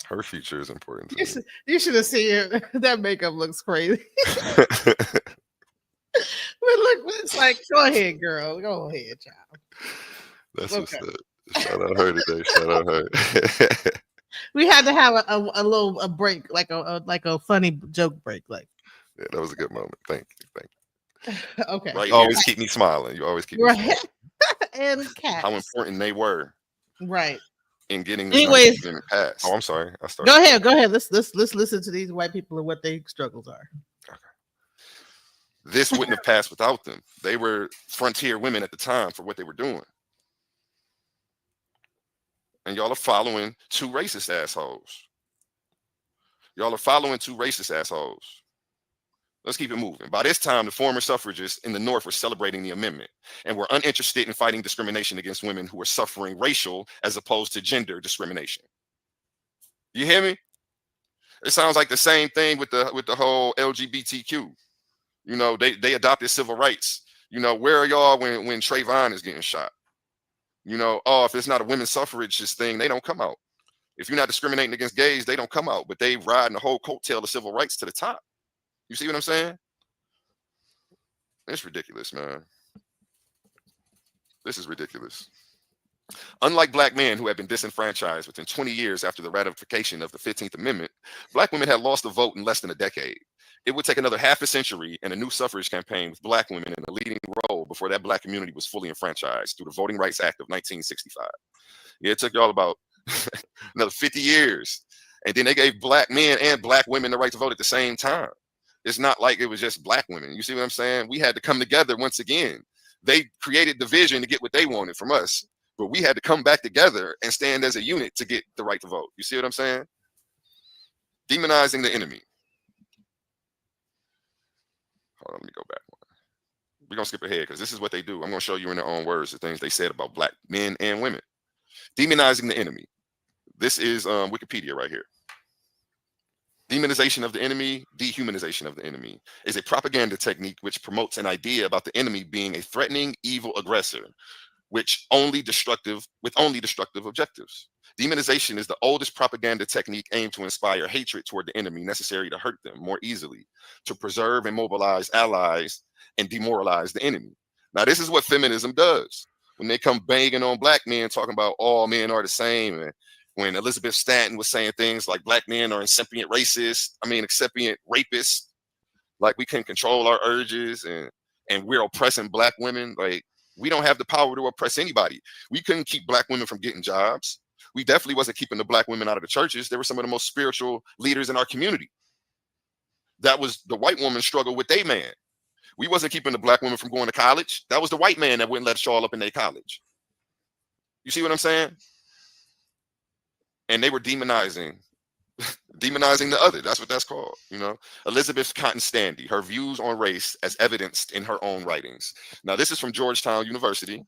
Speaker 3: Her future is important to me.
Speaker 4: You should have seen it. That makeup looks crazy. look, it's like, go ahead, girl. Go ahead, child.
Speaker 3: That's
Speaker 4: Okay.
Speaker 3: what's up. Shout out her today. Shout out her.
Speaker 4: We had to have a little break, like a funny joke break. Like,
Speaker 3: Yeah, that was a good moment. Thank you. Thank
Speaker 4: okay.
Speaker 3: you. You always keep me smiling. You always keep me smiling.
Speaker 4: Right. And cats.
Speaker 3: How important they were
Speaker 4: Right.
Speaker 3: in getting this
Speaker 4: Anyways,
Speaker 3: 19th Amendment passed. Oh, I'm sorry. I started.
Speaker 4: Go ahead. Go ahead. Let's listen to these white people and what their struggles are.
Speaker 3: Okay. This wouldn't have passed without them. They were frontier women at the time for what they were doing. And y'all are following two racist assholes. Y'all are following two racist assholes. Let's keep it moving. By this time, the former suffragists in the North were celebrating the amendment and were uninterested in fighting discrimination against women who were suffering racial as opposed to gender discrimination. You hear me? It sounds like the same thing with the whole LGBTQ. You know, they adopted civil rights. You know, where are y'all when Trayvon is getting shot? You know, oh, if it's not a women's suffragist thing, they don't come out. If you're not discriminating against gays, they don't come out. But they riding the whole coattail of civil rights to the top. You see what I'm saying? It's ridiculous, man. This is ridiculous. Unlike black men who had been disenfranchised within 20 years after the ratification of the 15th Amendment, black women had lost the vote in less than a decade. It would take another half a century and a new suffrage campaign with black women in a leading role before that black community was fully enfranchised through the Voting Rights Act of 1965. Yeah, it took y'all about another 50 years. And then they gave black men and black women the right to vote at the same time. It's not like it was just black women. You see what I'm saying? We had to come together once again. They created division to get what they wanted from us, but we had to come back together and stand as a unit to get the right to vote. You see what I'm saying? Demonizing the enemy. Hold on, let me go back one. We're going to skip ahead because this is what they do. I'm going to show you in their own words the things they said about black men and women. Demonizing the enemy. This is Wikipedia right here. Demonization of the enemy, dehumanization of the enemy, is a propaganda technique which promotes an idea about the enemy being a threatening, evil aggressor, with only destructive objectives. Demonization is the oldest propaganda technique aimed to inspire hatred toward the enemy necessary to hurt them more easily, to preserve and mobilize allies and demoralize the enemy. Now, this is what feminism does. When they come banging on black men, talking about all men are the same, and when Elizabeth Stanton was saying things like black men are incipient rapists, like we can control our urges and we're oppressing black women. Like, we don't have the power to oppress anybody. We couldn't keep black women from getting jobs. We definitely wasn't keeping the black women out of the churches. They were some of the most spiritual leaders in our community. That was the white woman struggle with their man. We wasn't keeping the black women from going to college. That was the white man that wouldn't let us all up in their college. You see what I'm saying? And they were demonizing the other. That's what that's called. You know, Elizabeth Cotton Stanley, her views on race as evidenced in her own writings. Now, this is from Georgetown University.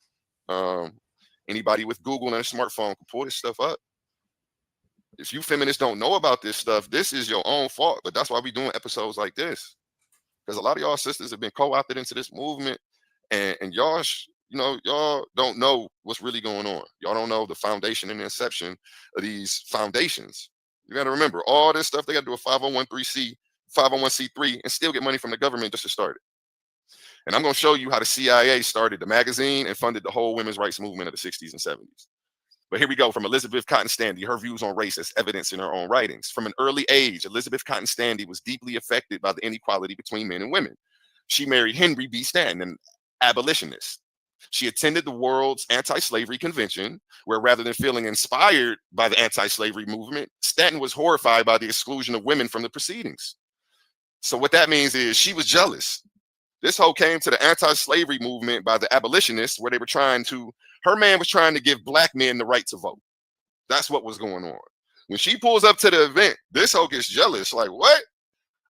Speaker 3: Anybody with Google and a smartphone can pull this stuff up. If you feminists don't know about this stuff, this is your own fault. But that's why we're doing episodes like this, because a lot of y'all sisters have been co-opted into this movement, and y'all y'all don't know what's really going on. Y'all don't know the foundation and the inception of these foundations. You got to remember, all this stuff, they got to do a 501c3 and still get money from the government just to start it. And I'm going to show you how the CIA started the magazine and funded the whole women's rights movement of the 60s and 70s. But here we go, from Elizabeth Cotton Stanley, her views on race as evidence in her own writings. From an early age, Elizabeth Cotton Stanley was deeply affected by the inequality between men and women. She married Henry B. Stanton, an abolitionist. She attended the World's Anti-Slavery Convention, where rather than feeling inspired by the anti-slavery movement, Stanton was horrified by the exclusion of women from the proceedings. So what that means is she was jealous. This hoe came to the anti-slavery movement by the abolitionists, where her man was trying to give black men the right to vote. That's what was going on. When she pulls up to the event, this hoe gets jealous. Like, what?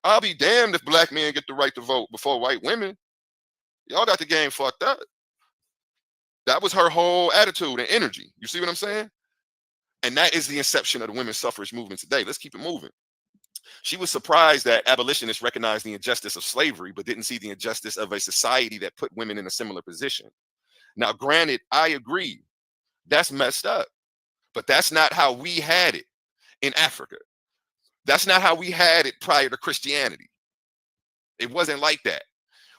Speaker 3: I'll be damned if black men get the right to vote before white women. Y'all got the game fucked up. That was her whole attitude and energy. You see what I'm saying? And that is the inception of the women's suffrage movement today. Let's keep it moving. She was surprised that abolitionists recognized the injustice of slavery, but didn't see the injustice of a society that put women in a similar position. Now, granted, I agree, that's messed up, but that's not how we had it in Africa. That's not how we had it prior to Christianity. It wasn't like that.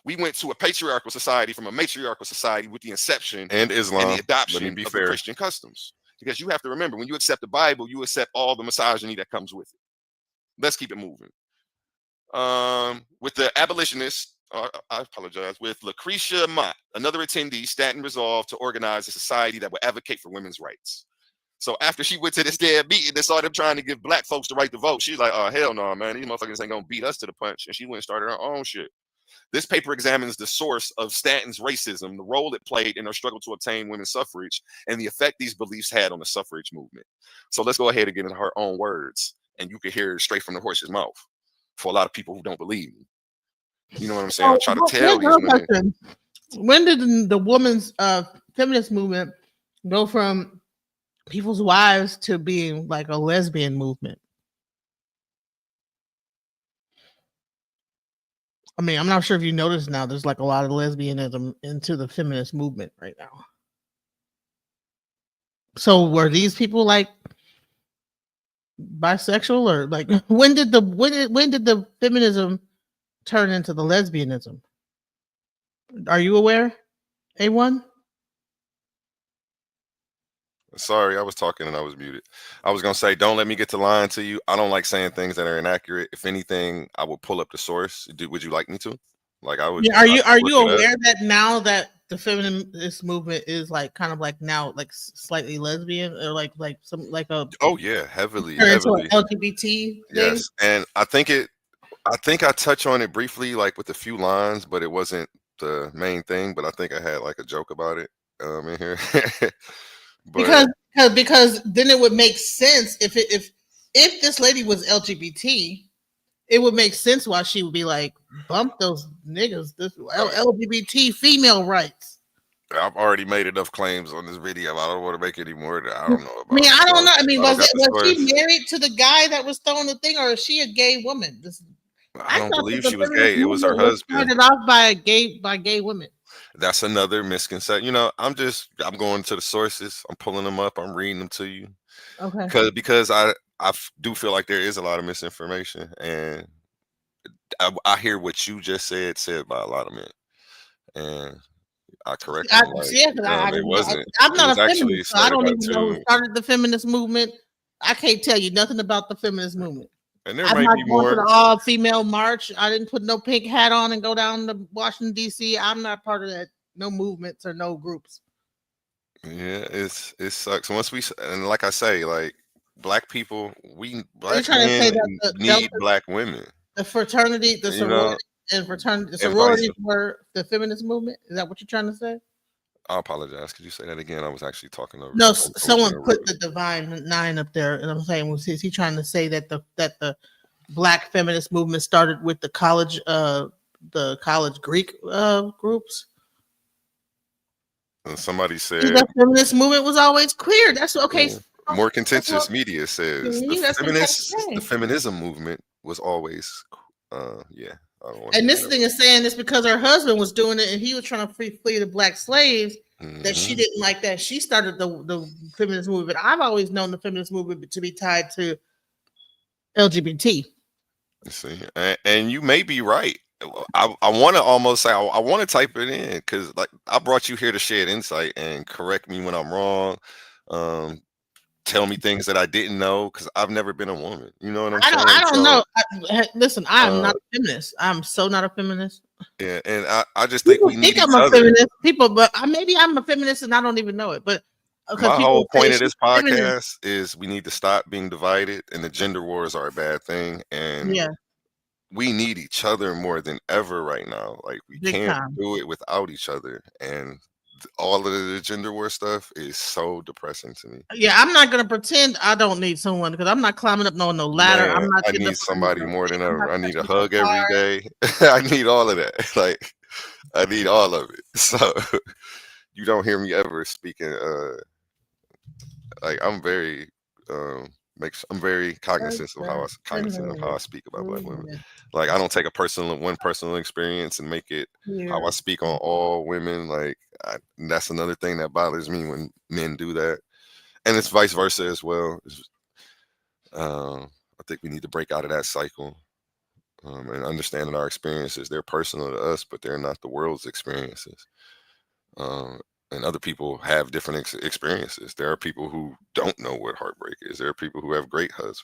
Speaker 3: We went to a patriarchal society from a matriarchal society with the inception And Islam. and the Let me adoption be of fair. the Christian customs. Because you have to remember, when you accept the Bible, you accept all the misogyny that comes with it. Let's keep it moving. With the abolitionists, I apologize, with Lucretia Mott, another attendee, Stanton resolved to organize a society that would advocate for women's rights. So after she went to this damn meeting and saw them trying to give black folks the right to vote, she's like, oh, hell no, man. These motherfuckers ain't going to beat us to the punch. And she went and started her own shit. This paper examines the source of Stanton's racism, the role it played in her struggle to obtain women's suffrage, and the effect these beliefs had on the suffrage movement. So let's go ahead and get into her own words, and you can hear it straight from the horse's mouth for a lot of people who don't believe me. You know what I'm saying? I try to tell these women.
Speaker 4: When did the women's feminist movement go from people's wives to being like a lesbian movement? I mean, I'm not sure if you noticed now, there's like a lot of lesbianism into the feminist movement right now. So were these people like bisexual, or like when did the feminism turn into the lesbianism? Are you aware, A1?
Speaker 3: Sorry, I was talking and I was muted. I was gonna say, don't let me get to lying to you. I don't like saying things that are inaccurate. If anything, I will pull up the source. Would you like me to? Like I would.
Speaker 4: Yeah, are you
Speaker 3: look it up.
Speaker 4: aware that now that the feminist movement is like kind of like now like slightly lesbian, or like some like a
Speaker 3: Oh yeah, heavily,
Speaker 4: or into
Speaker 3: heavily.
Speaker 4: an LGBT thing?
Speaker 3: Yes, and I think I touch on it briefly, like with a few lines, but it wasn't the main thing. But I think I had like a joke about it in here. But
Speaker 4: because then it would make sense if this lady was LGBT, it would make sense why she would be like, bump those niggas, this LGBT female rights.
Speaker 3: I've already made enough claims on this video. I don't want to make any more. I don't know about.
Speaker 4: I mean, I don't know. I mean, was
Speaker 3: was
Speaker 4: she married to the guy that was throwing the thing, or is she a gay woman?
Speaker 3: I don't
Speaker 4: thought
Speaker 3: believe
Speaker 4: that
Speaker 3: she was gay. It was her husband.
Speaker 4: Started off by gay women.
Speaker 3: That's another misconception. You know, I'm going to the sources. I'm pulling them up. I'm reading them to you.
Speaker 4: Okay.
Speaker 3: Because I do feel like there is a lot of misinformation, and I hear what you just said by a lot of men, and I correct them. It wasn't.
Speaker 4: I'm not a
Speaker 3: actually
Speaker 4: feminist, so I don't even know who
Speaker 3: two.
Speaker 4: started the feminist movement. I can't tell you nothing about the feminist movement.
Speaker 3: And there
Speaker 4: I'm
Speaker 3: might
Speaker 4: not
Speaker 3: be
Speaker 4: going
Speaker 3: more.
Speaker 4: to the all-female march. I didn't put no pink hat on and go down to Washington, D.C. I'm not part of that. No movements or no groups.
Speaker 3: Yeah, it sucks. And like I say, like black people, black
Speaker 4: trying to say
Speaker 3: men
Speaker 4: that
Speaker 3: need black women.
Speaker 4: The fraternity, the sorority, the sororities were the feminist movement. Is that what you're trying to say?
Speaker 3: I apologize. Could you say that again? I was actually talking over.
Speaker 4: No, someone put the Divine Nine up there, and I'm saying, is he trying to say that the black feminist movement started with the college Greek groups?
Speaker 3: And somebody said
Speaker 4: the feminist movement was always queer. That's okay.
Speaker 3: Yeah. More contentious media says the feminism movement was always yeah.
Speaker 4: And this thing is saying this because her husband was doing it and he was trying to flee the black slaves, that she didn't like that. She started the feminist movement. I've always known the feminist movement to be tied to LGBT.
Speaker 3: See, and you may be right. I want to almost say I want to type it in because like I brought you here to share insight and correct me when I'm wrong. Tell me things that I didn't know because I've never been a woman. You know what I'm saying?
Speaker 4: I don't know. Listen, I'm not a feminist. I'm so not a feminist.
Speaker 3: Yeah, and I just think we need
Speaker 4: I'm a feminist. People, but maybe I'm a feminist and I don't even know it. But
Speaker 3: my whole point of this podcast is we need to stop being divided, and the gender wars are a bad thing. And we need each other more than ever right now. Like we can't do it without each other. And all of the gender war stuff is so depressing to me.
Speaker 4: Yeah, I'm not gonna pretend I don't need someone because I'm not climbing up no ladder.
Speaker 3: Man, I need somebody more than ever. I need a hug every day. I need all of that. Like I need all of it. So you don't hear me ever speaking. Like I'm very cognizant of how I speak about black women. Like I don't take one personal experience and make it how I speak on all women. Like that's another thing that bothers me when men do that, and it's vice versa as well. I think we need to break out of that cycle. and understanding our experiences. They're personal to us, but they're not the world's experiences. Um, and other people have different experiences. There are people who don't know what heartbreak is. There are people who have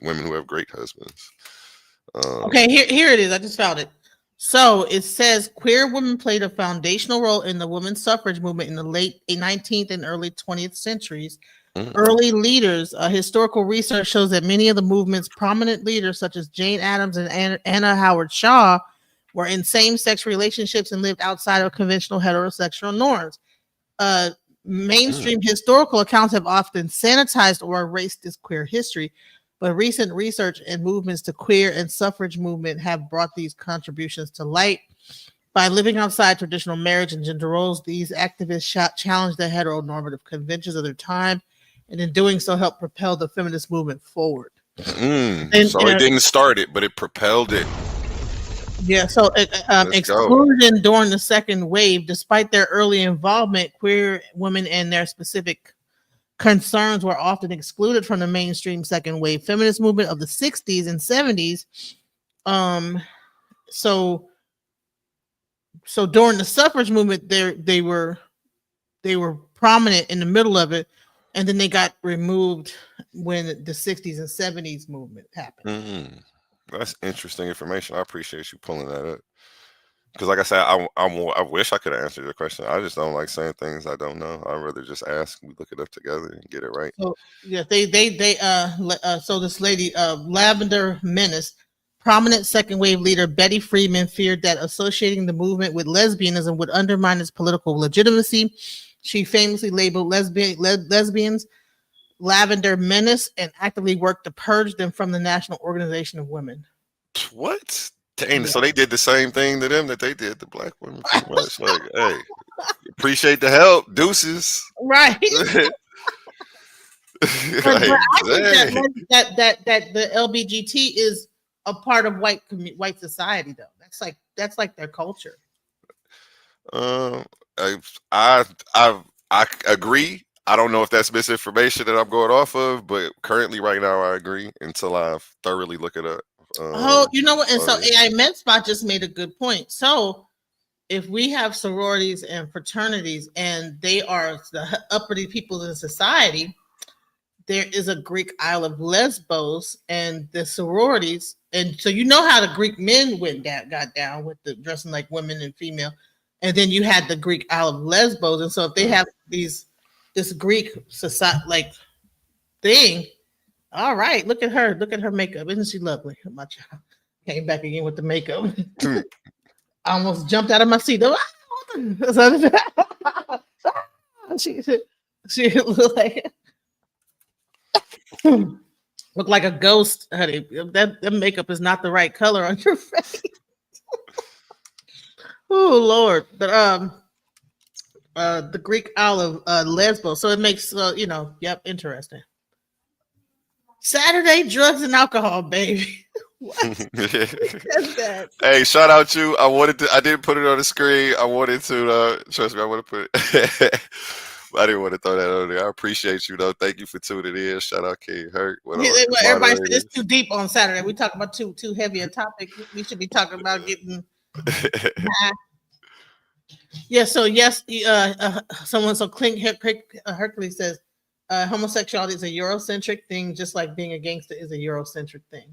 Speaker 3: women who have great husbands.
Speaker 4: Okay, here it is. I just found it. So it says queer women played a foundational role in the women's suffrage movement in the late 19th and early 20th centuries. Early leaders, historical research shows that many of the movement's prominent leaders, such as Jane Addams and Anna Howard Shaw, were in same-sex relationships and lived outside of conventional heterosexual norms. Mainstream historical accounts have often sanitized or erased this queer history, but recent research and movements to queer and suffrage movement have brought these contributions to light. By living outside traditional marriage and gender roles, these activists challenged the heteronormative conventions of their time, and in doing so, helped propel the feminist movement forward.
Speaker 3: So it didn't start it, but it propelled it.
Speaker 4: Yeah, so exclusion during the second wave, despite their early involvement, queer women and their specific concerns were often excluded from the mainstream second wave feminist movement of the 60s and 70s. So during the suffrage movement, they were prominent in the middle of it, and then they got removed when the 60s and 70s movement happened.
Speaker 3: That's interesting information. I appreciate you pulling that up. Because, like I said, I wish I could have answered your question. I just don't like saying things I don't know. I'd rather just ask. We look it up together and get it right.
Speaker 4: So yeah, so this lady, Lavender Menace, prominent second wave leader Betty Freeman, feared that associating the movement with lesbianism would undermine its political legitimacy. She famously labeled lesbians Lavender Menace and actively worked to purge them from the National Organization of Women.
Speaker 3: What? Dang, so they did the same thing to them that they did to black women. Pretty much. Like, hey, appreciate the help, douces.
Speaker 4: Right.
Speaker 3: Like,
Speaker 4: I think that the LBGT is a part of white society, though. That's like their culture.
Speaker 3: I agree. I don't know if that's misinformation that I'm going off of, but currently, right now, I agree until I thoroughly look it up.
Speaker 4: You know what? And so AI MedSpot just made a good point. So if we have sororities and fraternities and they are the uppity people in society, there is a Greek Isle of Lesbos and the sororities. And so you know how the Greek men got down with the dressing like women and female. And then you had the Greek Isle of Lesbos. And so if they have this Greek society like thing, all right, look at her makeup. Isn't she lovely? My child came back again with the makeup. I almost jumped out of my seat. She looked like a ghost, honey. That makeup is not the right color on your face. Oh Lord. But the Greek Isle of Lesbos. So it makes interesting. Saturday, drugs and alcohol, baby. What?
Speaker 3: Hey, shout out you. I didn't put it on the screen. I wanted to trust me, I want to put it. I didn't want to throw that on there. I appreciate you though. Thank you for tuning in. Shout out King Hurt.
Speaker 4: Everybody said it's too deep on Saturday. We talk about too heavy a topic. We should be talking about getting Yeah, so yes, Clint Hercules says homosexuality is a Eurocentric thing, just like being a gangster is a Eurocentric thing.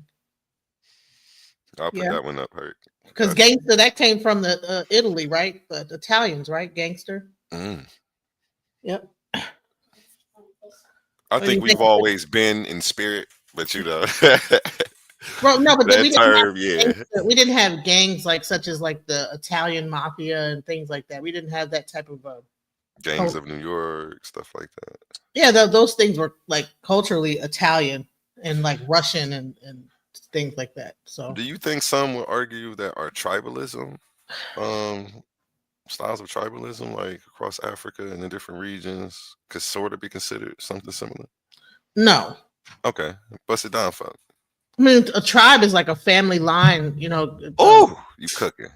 Speaker 3: I'll put that one up, Hurt.
Speaker 4: Because gangster, that came from the Italy, right? The Italians, right? Gangster. Yep.
Speaker 3: I think we've always been in spirit, but
Speaker 4: Well, no, but
Speaker 3: we
Speaker 4: didn't have gangs such as the Italian mafia and things like that. We didn't have that type of
Speaker 3: gangs of New York, stuff like that.
Speaker 4: Yeah, those things were culturally Italian and Russian and things like that. So,
Speaker 3: do you think some would argue that our tribalism, styles of tribalism, across Africa and the different regions, could sort of be considered something similar?
Speaker 4: No.
Speaker 3: Okay, bust it down, folks.
Speaker 4: I mean, a tribe is like a family line,
Speaker 3: Oh, you cooking?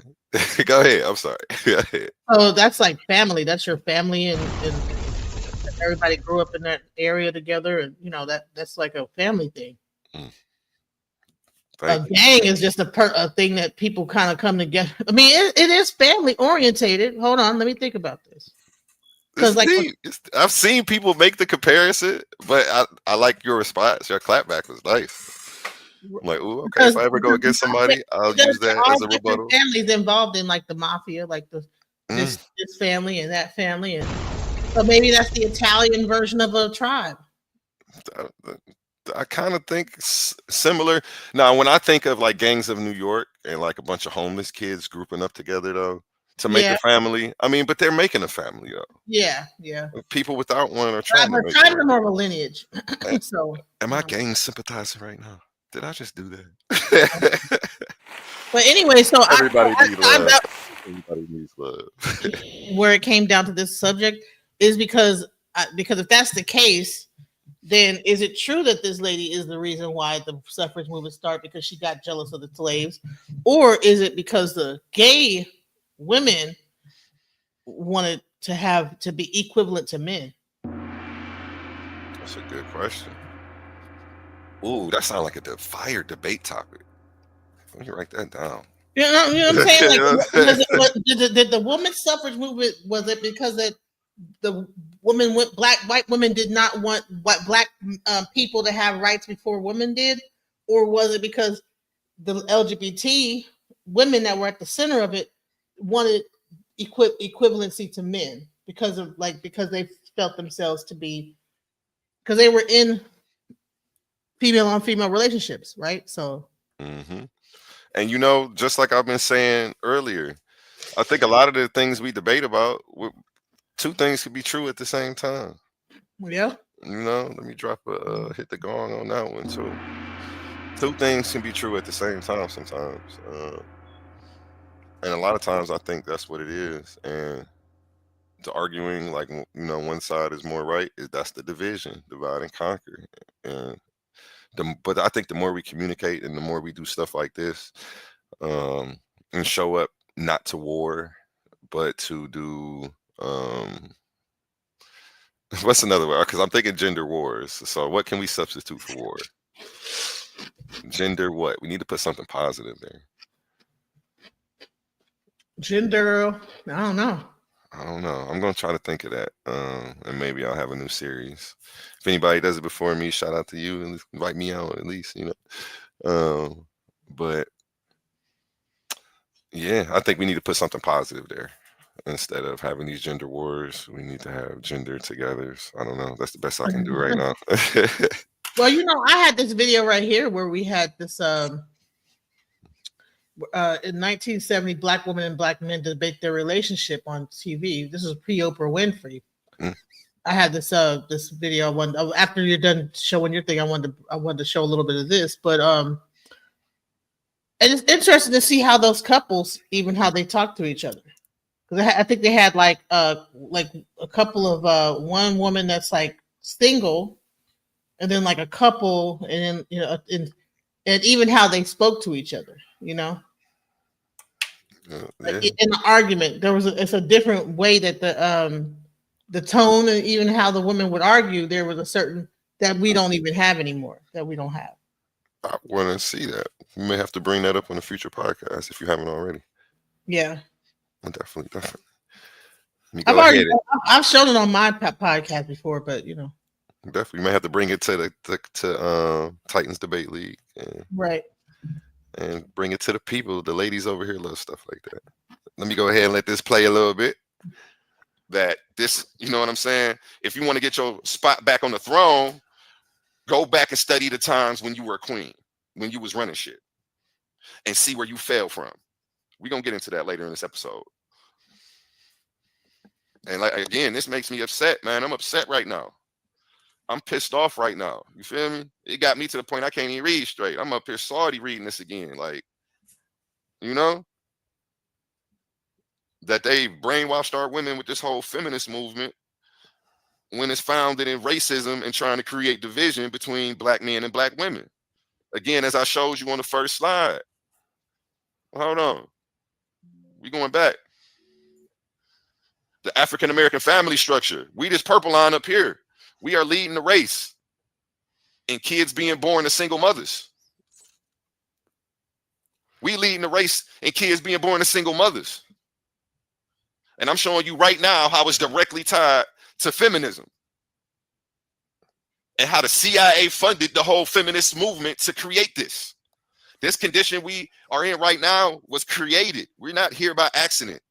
Speaker 3: Go ahead. I'm sorry. Go ahead.
Speaker 4: Oh, that's like family. That's your family, and everybody grew up in that area together, and that's like a family thing. a gang is just a thing that people kind of come together. I mean, it is family orientated. Hold on, let me think about this. Because like
Speaker 3: I've seen people make the comparison, but I like your response. Your clapback was nice. I'm like, ooh, okay. If I ever go against somebody, I'll use that as a rebuttal.
Speaker 4: Families involved in like the mafia, like this family and that family, and so maybe that's the Italian version of a tribe.
Speaker 3: I kind of think similar. Now, when I think of like gangs of New York and like a bunch of homeless kids grouping up together though to make a family, I mean, but they're making a family though.
Speaker 4: Yeah.
Speaker 3: People without one are trying to make
Speaker 4: tribes are more of a lineage. So,
Speaker 3: am I gang sympathizing right now? Did I just do that?
Speaker 4: But anyway, so
Speaker 3: everybody needs love. Everybody needs love.
Speaker 4: Where it came down to this subject is because if that's the case, then is it true that this lady is the reason why the suffrage movement started because she got jealous of the slaves, or is it because the gay women wanted to be equivalent to men?
Speaker 3: That's a good question. Ooh, that sounds like a fire debate topic. Let me write that down.
Speaker 4: You know what I'm saying? Like, did the women's suffrage movement, was it because that the white women did not want black people to have rights before women did, or was it because the LGBT women that were at the center of it wanted equivalency to men because they felt themselves to be, because they were in female on female relationships, right? So
Speaker 3: and you know, just like I've been saying earlier, I think a lot of the things we debate about, two things could be true at the same time.
Speaker 4: Yeah.
Speaker 3: You know, let me drop hit the gong on that one too. Two things can be true at the same time sometimes. And a lot of times I think that's what it is. And the arguing like, you know, one side is more right, that's the division, divide and conquer. And but I think the more we communicate and the more we do stuff like this, and show up not to war, but to do what's another word? Because I'm thinking gender wars. So what can we substitute for war? Gender what? We need to put something positive there.
Speaker 4: Gender, I don't know.
Speaker 3: I'm gonna try to think of that, and maybe I'll have a new series. If anybody does it before me, shout out to you and invite me out at least, you know. But yeah, I think we need to put something positive there instead of having these gender wars. We need to have gender togethers. I don't know. That's the best I can do right now.
Speaker 4: Well, you know, I had this video right here where we had this in 1970, black women and black men debate their relationship on TV. This was pre-Oprah Winfrey. I had this video. After you're done showing your thing, I wanted to show a little bit of this. But and it's interesting to see how those couples, even how they talk to each other. Because I think they had like a couple of one woman that's like single, and then like a couple, and then, you know, and even how they spoke to each other, you know. In the argument, it's a different way that the tone and even how the women would argue. There was a certain that we don't even have anymore. That we don't have.
Speaker 3: I want to see that. We may have to bring that up on a future podcast if you haven't already.
Speaker 4: Yeah,
Speaker 3: definitely.
Speaker 4: I've shown it on my podcast before, but you know,
Speaker 3: definitely you may have to bring it to Titans Debate League,
Speaker 4: right?
Speaker 3: And bring it to the people. The ladies over here love stuff like that. Let me go ahead and let this play a little bit. That this, you know what I'm saying? If you want to get your spot back on the throne, go back and study the times when you were a queen, when you was running shit, and see where you fell from. We're going to get into that later in this episode. And like, again, this makes me upset, man. I'm upset right now. I'm pissed off right now. You feel me? It got me to the point I can't even read straight. I'm up here salty reading this again. Like, you know, that they brainwashed our women with this whole feminist movement when it's founded in racism and trying to create division between black men and black women. Again, as I showed you on the first slide. Hold on. We going back. The African American family structure. We this purple line up here. We are leading the race in kids being born to single mothers. We leading the race in kids being born to single mothers. And I'm showing you right now how it's directly tied to feminism and how the CIA funded the whole feminist movement to create this. This condition we are in right now was created. We're not here by accident.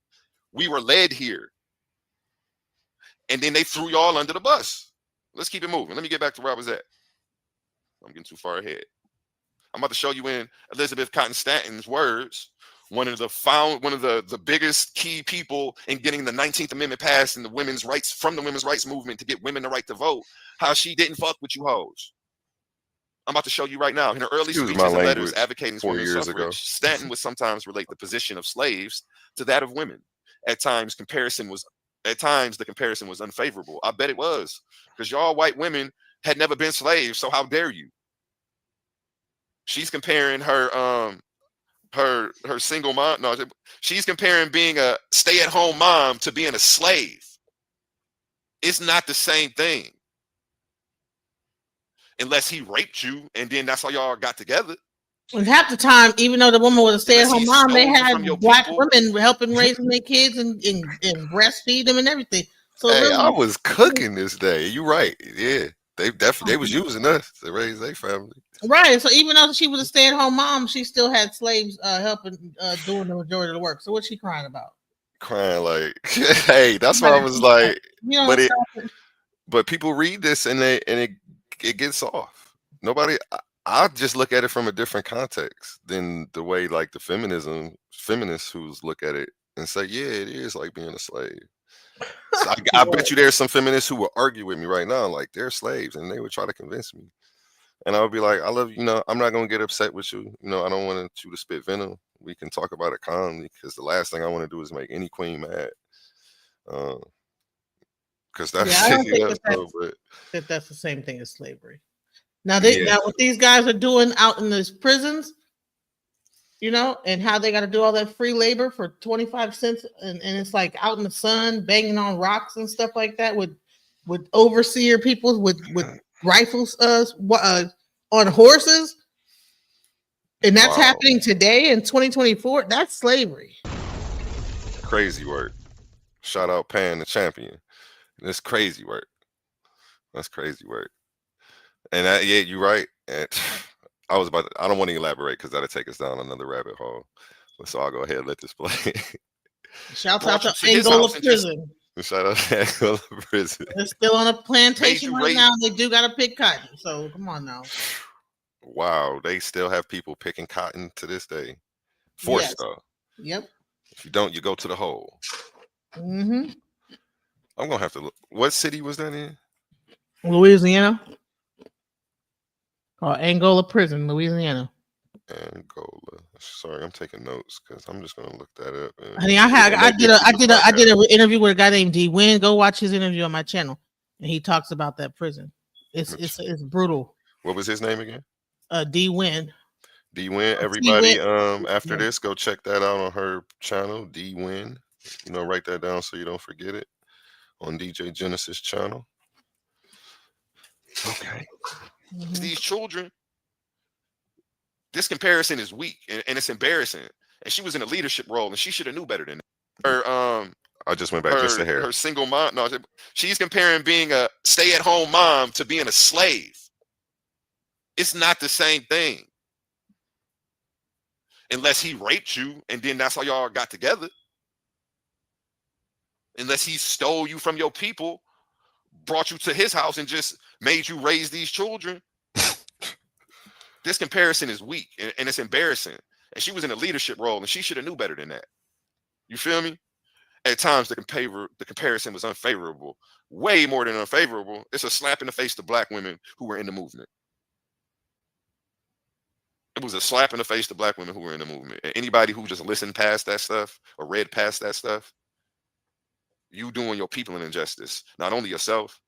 Speaker 3: We were led here. And then they threw y'all under the bus. Let's keep it moving. Let me get back to where I was at. I'm getting too far ahead. I'm about to show you in Elizabeth Cotton Stanton's words, one of the biggest key people in getting the 19th Amendment passed and the women's rights from the women's rights movement to get women the right to vote, how she didn't fuck with you hoes. I'm about to show you right now. In her early speeches and letters advocating for women's suffrage, Stanton would sometimes relate the position of slaves to that of women. At times, the comparison was unfavorable. I bet it was, because y'all white women had never been slaves, so how dare you? She's comparing her single mom. No, she's comparing being a stay-at-home mom to being a slave. It's not the same thing. Unless he raped you, and then that's how y'all got together.
Speaker 4: And half the time, even though the woman was a stay-at-home mom, they had black women helping raising their kids and breastfeed them and everything. So
Speaker 3: hey,
Speaker 4: really,
Speaker 3: I was cooking this day. You're right. Yeah, they was using us to raise their family.
Speaker 4: Right. So even though she was a stay-at-home mom, she still had slaves helping doing the majority of the work. So what's she crying about?
Speaker 3: Crying like, hey, that's why I was like, but people read this and it gets off. Nobody. I just look at it from a different context than the way like the feminists who look at it and say, yeah, it is like being a slave. So I bet you there's some feminists who will argue with me right now, like they're slaves, and they would try to convince me. And I would be like, I love you. I'm not going to get upset with you. I don't want you to spit venom. We can talk about it calmly, because the last thing I want to do is make any queen mad. Because that's,
Speaker 4: I don't think that's the same thing as slavery. Now, what these guys are doing out in these prisons, and how they got to do all that free labor for 25 cents, and it's like out in the sun, banging on rocks and stuff like that with overseer people with rifles on horses, and that's happening today in 2024. That's slavery.
Speaker 3: Crazy work. Shout out Pan the champion. That's crazy work. That's crazy work. And yeah, you're right. And I don't want to elaborate because that'll take us down another rabbit hole. So I'll go ahead and let this play.
Speaker 4: Shout out to Angola Prison.
Speaker 3: Shout out to Angola Prison.
Speaker 4: They're still on a plantation right now. They do got to pick cotton. So come on now.
Speaker 3: Wow, they still have people picking cotton to this day. Forced though.
Speaker 4: Yep.
Speaker 3: If you don't, you go to the hole.
Speaker 4: Mm-hmm.
Speaker 3: I'm gonna have to look. What city was that in?
Speaker 4: Louisiana. Or Angola Prison, Louisiana.
Speaker 3: Angola. Sorry, I'm taking notes because I'm just gonna look that up.
Speaker 4: I did an interview with a guy named D Win. Go watch his interview on my channel, and he talks about that prison. It's brutal.
Speaker 3: What was his name again?
Speaker 4: D Win.
Speaker 3: D Win. Everybody, after this, go check that out on her channel, D Win. Write that down so you don't forget it on DJ Genesis channel. Okay. Mm-hmm. These children, this comparison is weak and it's embarrassing. And she was in a leadership role, and she should have knew better than that. I just went back just to her single mom. No, she's comparing being a stay-at-home mom to being a slave. It's not the same thing. Unless he raped you, and then that's how y'all got together. Unless he stole you from your people, brought you to his house, and just made you raise these children. This comparison is weak and it's embarrassing. And she was in a leadership role, and she should have knew better than that. You feel me? At times, the comparison was unfavorable, way more than unfavorable. It's a slap in the face to black women who were in the movement. It was a slap in the face to black women who were in the movement. And anybody who just listened past that stuff or read past that stuff, you doing your people an injustice, not only yourself.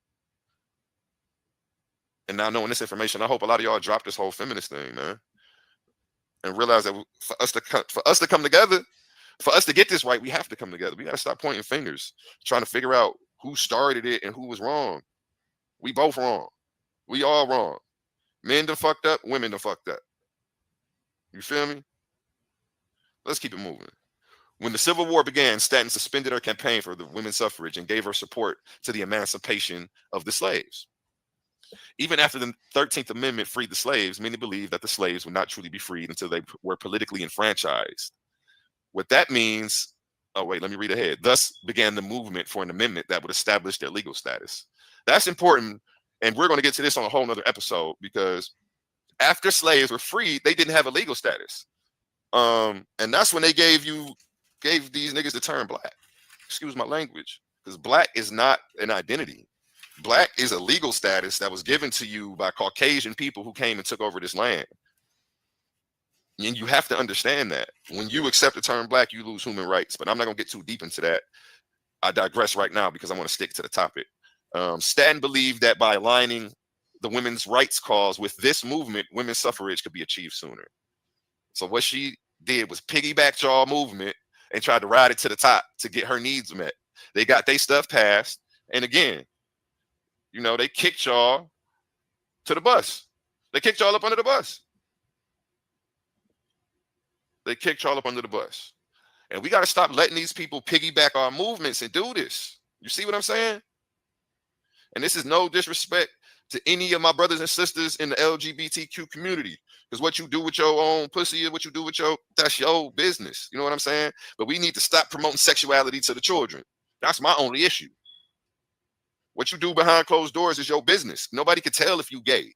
Speaker 3: And now knowing this information, I hope a lot of y'all drop this whole feminist thing, man, and realize that for us to come together, for us to get this right, we have to come together. We got to stop pointing fingers, trying to figure out who started it and who was wrong. We both wrong. We all wrong. Men done fucked up. Women done fucked up. You feel me? Let's keep it moving. When the Civil War began, Stanton suspended her campaign for the women's suffrage and gave her support to the emancipation of the slaves. Even after the 13th Amendment freed the slaves, many believed that the slaves would not truly be freed until they were politically enfranchised. What that means, oh, wait, let me read ahead. Thus began the movement for an amendment that would establish their legal status. That's important. And we're going to get to this on a whole nother episode, because after slaves were freed, they didn't have a legal status. And that's when they gave these niggas the term black. Excuse my language, because black is not an identity. Black is a legal status that was given to you by Caucasian people who came and took over this land. And you have to understand that when you accept the term black, you lose human rights. But I'm not going to get too deep into that. I digress right now because I want to stick to the topic. Stanton believed that by aligning the women's rights cause with this movement, women's suffrage could be achieved sooner. So what she did was piggyback y'all movement and tried to ride it to the top to get her needs met. They got their stuff passed. And again, you know, they kicked y'all to the bus. They kicked y'all up under the bus. They kicked y'all up under the bus. And we got to stop letting these people piggyback our movements and do this. You see what I'm saying? And this is no disrespect to any of my brothers and sisters in the LGBTQ community. Because what you do with your own pussy and what you do with that's your business. You know what I'm saying? But we need to stop promoting sexuality to the children. That's my only issue. What you do behind closed doors is your business. Nobody can tell if you gay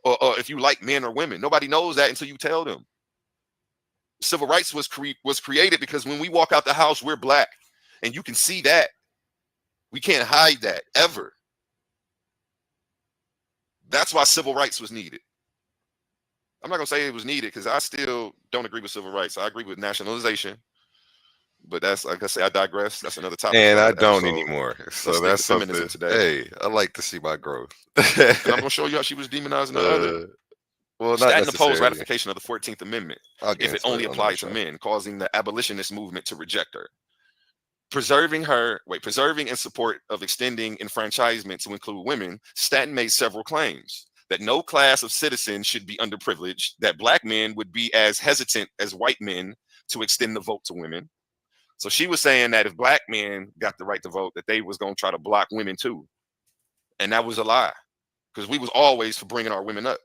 Speaker 3: or if you like men or women. Nobody knows that until you tell them. Civil rights was created because when we walk out the house, we're black. And you can see that. We can't hide that ever. That's why civil rights was needed. I'm not going to say it was needed because I still don't agree with civil rights. I agree with nationalization. But that's, like I say, I digress. That's another topic. And I don't anymore. So that's
Speaker 4: feminism
Speaker 3: something today. Hey, I like to see my growth. And I'm going to show you how she was demonizing the other. Well, Stanton opposed ratification of the 14th Amendment if it only applied to men, causing the abolitionist movement to reject her. Preserving in support of extending enfranchisement to include women, Stanton made several claims that no class of citizens should be underprivileged, that black men would be as hesitant as white men to extend the vote to women. So she was saying that if black men got the right to vote, that they was going to try to block women too. And that was a lie, because we was always for bringing our women up.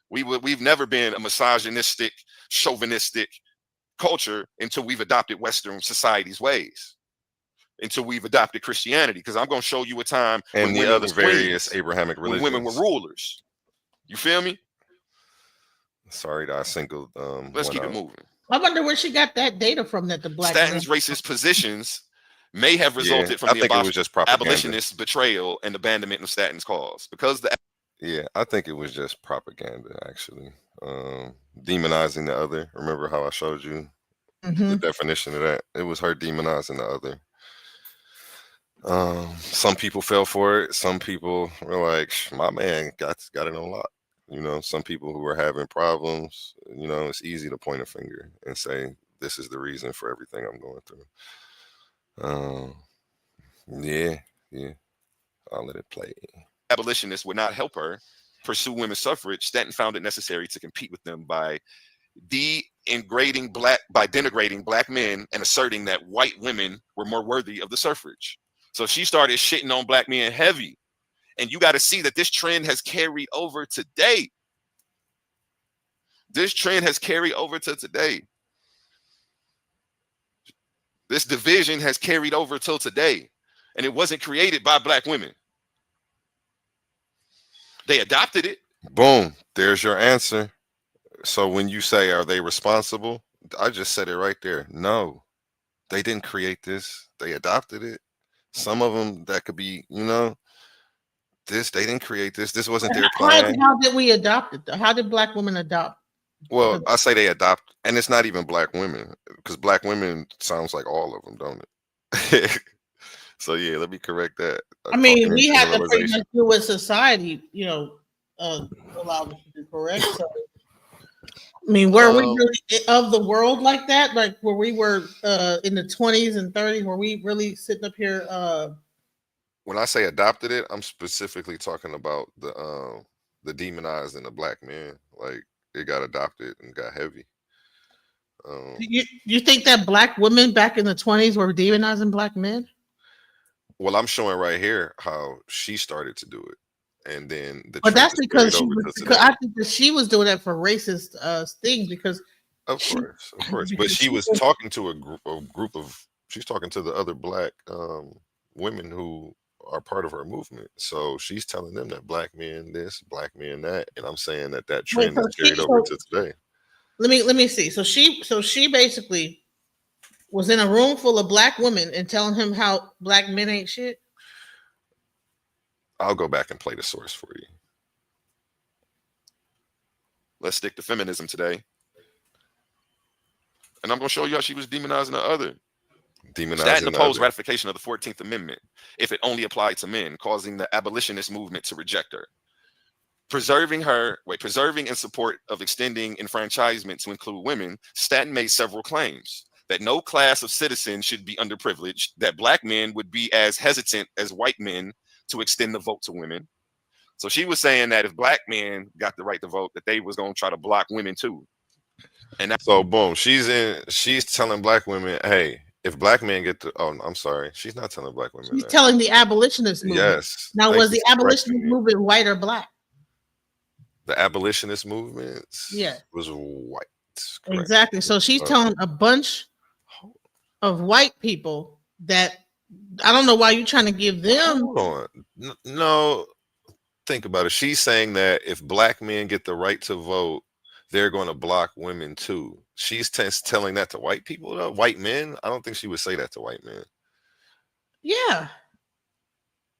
Speaker 3: We've never been a misogynistic, chauvinistic culture until we've adopted Western society's ways, until we've adopted Christianity. Because I'm going to show you a time
Speaker 6: and
Speaker 3: when
Speaker 6: the other various Abrahamic religions,
Speaker 3: when women were rulers. You feel me?
Speaker 6: Sorry that I singled.
Speaker 3: Let's keep it moving.
Speaker 4: I wonder where she got that data from that the black
Speaker 3: Stanton's racist positions may have resulted from the abolitionist betrayal and abandonment of Stanton's cause.
Speaker 6: Yeah, I think it was just propaganda, actually. Demonizing the other. Remember how I showed you the definition of that? It was her demonizing the other. Some people fell for it. Some people were like, my man got it on lock. You know, some people who were having problems, you know, it's easy to point a finger and say, this is the reason for everything I'm going through. Yeah, I'll let it play.
Speaker 3: Abolitionists would not help her pursue women's suffrage. Stanton found it necessary to compete with them by denigrating black men and asserting that white women were more worthy of the suffrage. So she started shitting on black men heavy. And you got to see that this trend has carried over today. This trend has carried over to today. This division has carried over till today. And it wasn't created by black women. They adopted it.
Speaker 6: Boom. There's your answer. So when you say, are they responsible? I just said it right there. No, they didn't create this. They adopted it. Some of them that could be, you know, they didn't create this. This wasn't their plan.
Speaker 4: How did we adopt it? How did black women adopt?
Speaker 6: Well, I say they adopt, and it's not even black women, because black women sounds like all of them, don't it? So yeah, let me correct that.
Speaker 4: I mean, we have to pretty much do what society, you know, allow us to do, correct? So, I mean, were we really of the world like that? Like where we were in the 20s and 30s, were we really sitting up here?
Speaker 6: When I say adopted it, I'm specifically talking about the demonized and the black men. Like it got adopted and got heavy.
Speaker 4: You think that black women back in the 20s were demonizing black men?
Speaker 6: Well, I'm showing right here how she started to do it, and then the
Speaker 4: But
Speaker 6: trend
Speaker 4: that's
Speaker 6: is
Speaker 4: because
Speaker 6: carried
Speaker 4: she
Speaker 6: over
Speaker 4: was.
Speaker 6: to
Speaker 4: Because
Speaker 6: today.
Speaker 4: I think that she was doing that for racist things because
Speaker 6: Of
Speaker 4: she
Speaker 6: course, of course. But
Speaker 4: because
Speaker 6: she
Speaker 4: she
Speaker 6: was
Speaker 4: was
Speaker 6: talking to a group of. She's talking to the other black women who are part of her movement. So she's telling them that black men this, black men that, and I'm saying that that
Speaker 4: wait.
Speaker 6: trend
Speaker 4: So
Speaker 6: is carried over to today.
Speaker 4: let me see. So she basically was in a room full of black women and telling him how black men ain't shit.
Speaker 6: I'll go back and play the source for you.
Speaker 3: Let's stick to feminism today. And I'm going to show you how she was demonizing the other. Stanton
Speaker 6: Demonizing the
Speaker 3: opposed
Speaker 6: other.
Speaker 3: ratification of the 14th Amendment if it only applied to men, causing the abolitionist movement to reject her. Preserving in support of extending enfranchisement to include women, Stanton made several claims that no class of citizens should be underprivileged, that black men would be as hesitant as white men to extend the vote to women. So she was saying that if black men got the right to vote, that they was going to try to block women too. And that,
Speaker 6: So boom, she's telling black women, hey, if black men get the I'm sorry, she's not telling black women
Speaker 4: She's
Speaker 6: that.
Speaker 4: telling the abolitionist movement.
Speaker 6: Yes.
Speaker 4: Now,
Speaker 6: Thank
Speaker 4: was
Speaker 6: you
Speaker 4: the
Speaker 6: for correcting
Speaker 4: abolitionist
Speaker 6: me.
Speaker 4: movement white or black?
Speaker 6: The abolitionist movements
Speaker 4: Yeah.
Speaker 6: was white. Correct.
Speaker 4: Exactly. So she's telling a bunch of white people that I don't know why you're trying to give them.
Speaker 6: Hold on. No, think about it. She's saying that if black men get the right to vote, they're going to block women too. She's telling that to white people, though? White men? I don't think she would say that to white men.
Speaker 4: Yeah.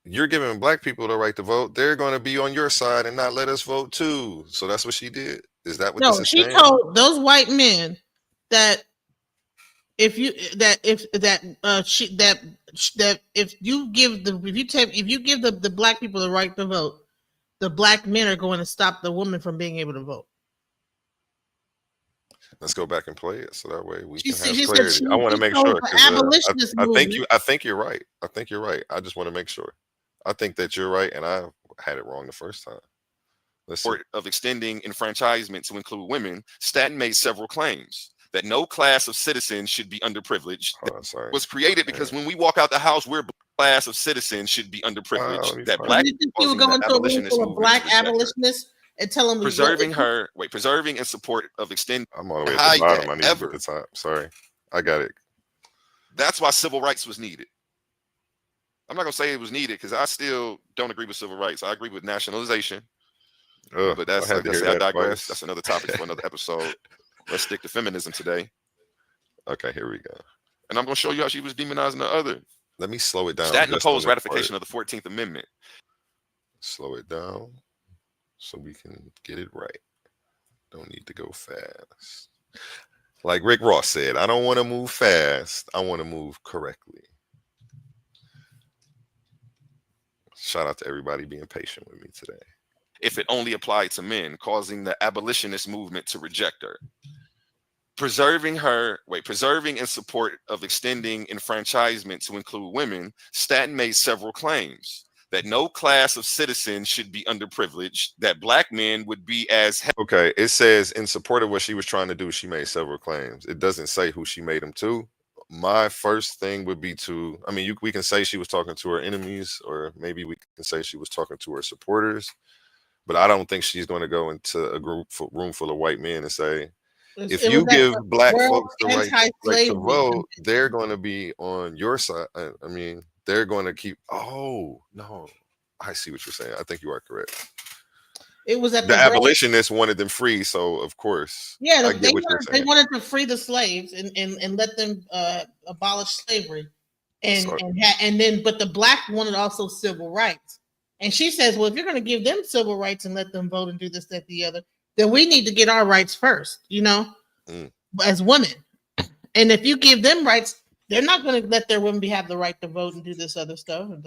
Speaker 6: You're giving black people the right to vote. They're going to be on your side and not let us vote too. So that's what she did. Is that what this
Speaker 4: No,
Speaker 6: is
Speaker 4: she
Speaker 6: saying?
Speaker 4: told those white men that if you that if that she that if you give the black people the right to vote, the black men are going to stop the woman from being able to vote.
Speaker 6: Let's go back and play it so that way we
Speaker 4: She
Speaker 6: can
Speaker 4: said
Speaker 6: have
Speaker 4: she
Speaker 6: clarity. I want to make
Speaker 4: told
Speaker 6: sure
Speaker 4: the
Speaker 6: because
Speaker 4: abolitionist movement.
Speaker 6: I think you're right. I think you're right. I just want to make sure. I think that you're right, and I had it wrong the first time. Let's see.
Speaker 3: of extending enfranchisement to include women, Stanton made several claims that no class of citizens should be underprivileged.
Speaker 6: Hold on, sorry.
Speaker 3: Was created because when we walk out the house, we're class of citizens should be underprivileged.
Speaker 6: let me
Speaker 3: That
Speaker 6: find
Speaker 3: black
Speaker 4: You think you would
Speaker 3: causing
Speaker 4: go
Speaker 3: the
Speaker 4: into a room
Speaker 3: abolitionist
Speaker 4: full of
Speaker 3: movement
Speaker 4: black
Speaker 3: to reject her.
Speaker 4: abolitionists and tell them
Speaker 3: Preserving in support of extending.
Speaker 6: I'm all the way at
Speaker 3: Hide
Speaker 6: the bottom.
Speaker 3: that
Speaker 6: I need to
Speaker 3: ever.
Speaker 6: get the top. Sorry. I got it.
Speaker 3: That's why civil rights was needed. I'm not gonna say it was needed because I still don't agree with civil rights. I agree with nationalization. But that's,
Speaker 6: I had
Speaker 3: like
Speaker 6: to
Speaker 3: I
Speaker 6: hear
Speaker 3: say, I
Speaker 6: that
Speaker 3: digress.
Speaker 6: twice.
Speaker 3: That's another topic for another episode. Let's stick to feminism today.
Speaker 6: Okay, here we go.
Speaker 3: And I'm going to show you how she was demonizing the other.
Speaker 6: Let me slow it down.
Speaker 3: Stanton
Speaker 6: just on
Speaker 3: opposed
Speaker 6: this
Speaker 3: ratification
Speaker 6: part.
Speaker 3: of the 14th Amendment.
Speaker 6: Slow it down so we can get it right. Don't need to go fast. Like Rick Ross said, I don't want to move fast. I want to move correctly. Shout out to everybody being patient with me today.
Speaker 3: If it only applied to men, causing the abolitionist movement to reject her. Preserving in support of extending enfranchisement to include women, Stanton made several claims that no class of citizens should be underprivileged, that black men would be as...
Speaker 6: Okay, it says in support of what she was trying to do, she made several claims. It doesn't say who she made them to. My first thing would be to, I mean, we can say she was talking to her enemies, or maybe we can say she was talking to her supporters, but I don't think she's going to go into a room full of white men and say, if you give black folks the right to vote, they're going to be on your side. I mean, they're going to keep. Oh no, I see what you're saying. I think you are correct.
Speaker 4: It was at
Speaker 6: the abolitionists wanted them free, so of course,
Speaker 4: yeah,
Speaker 6: I get what you're saying.
Speaker 4: They wanted to free the slaves and let them abolish slavery, and then but the black wanted also civil rights. And she says, well, if you're going to give them civil rights and let them vote and do this, that, the other, then we need to get our rights first, as women. And if you give them rights, they're not going to let their women have the right to vote and do this other stuff. And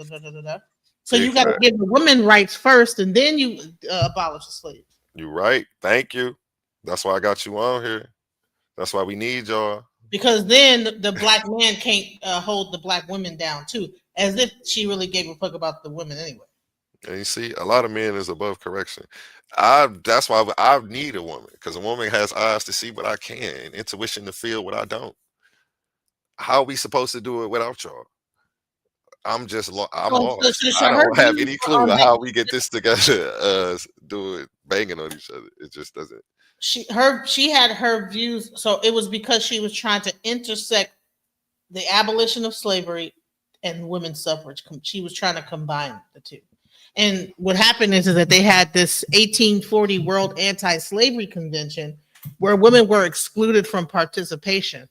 Speaker 4: So you got to give the women rights first, and then you abolish the slaves.
Speaker 6: You're right. Thank you. That's why I got you on here. That's why we need y'all.
Speaker 4: Because then the black man can't hold the black women down too, as if she really gave a fuck about the women anyway.
Speaker 6: And you see, a lot of men is above correction. That's why I need a woman, because a woman has eyes to see what I can, and intuition to feel what I don't. How are we supposed to do it without y'all? I'm lost. I
Speaker 4: Her
Speaker 6: don't have
Speaker 4: views
Speaker 6: any
Speaker 4: were
Speaker 6: clue
Speaker 4: on
Speaker 6: of
Speaker 4: that.
Speaker 6: how we get this together. Do it banging on each other. It just doesn't.
Speaker 4: She had her views, so it was because she was trying to intersect the abolition of slavery and women's suffrage. She was trying to combine the two. And what happened is that they had this 1840 World Anti-Slavery Convention where women were excluded from participation.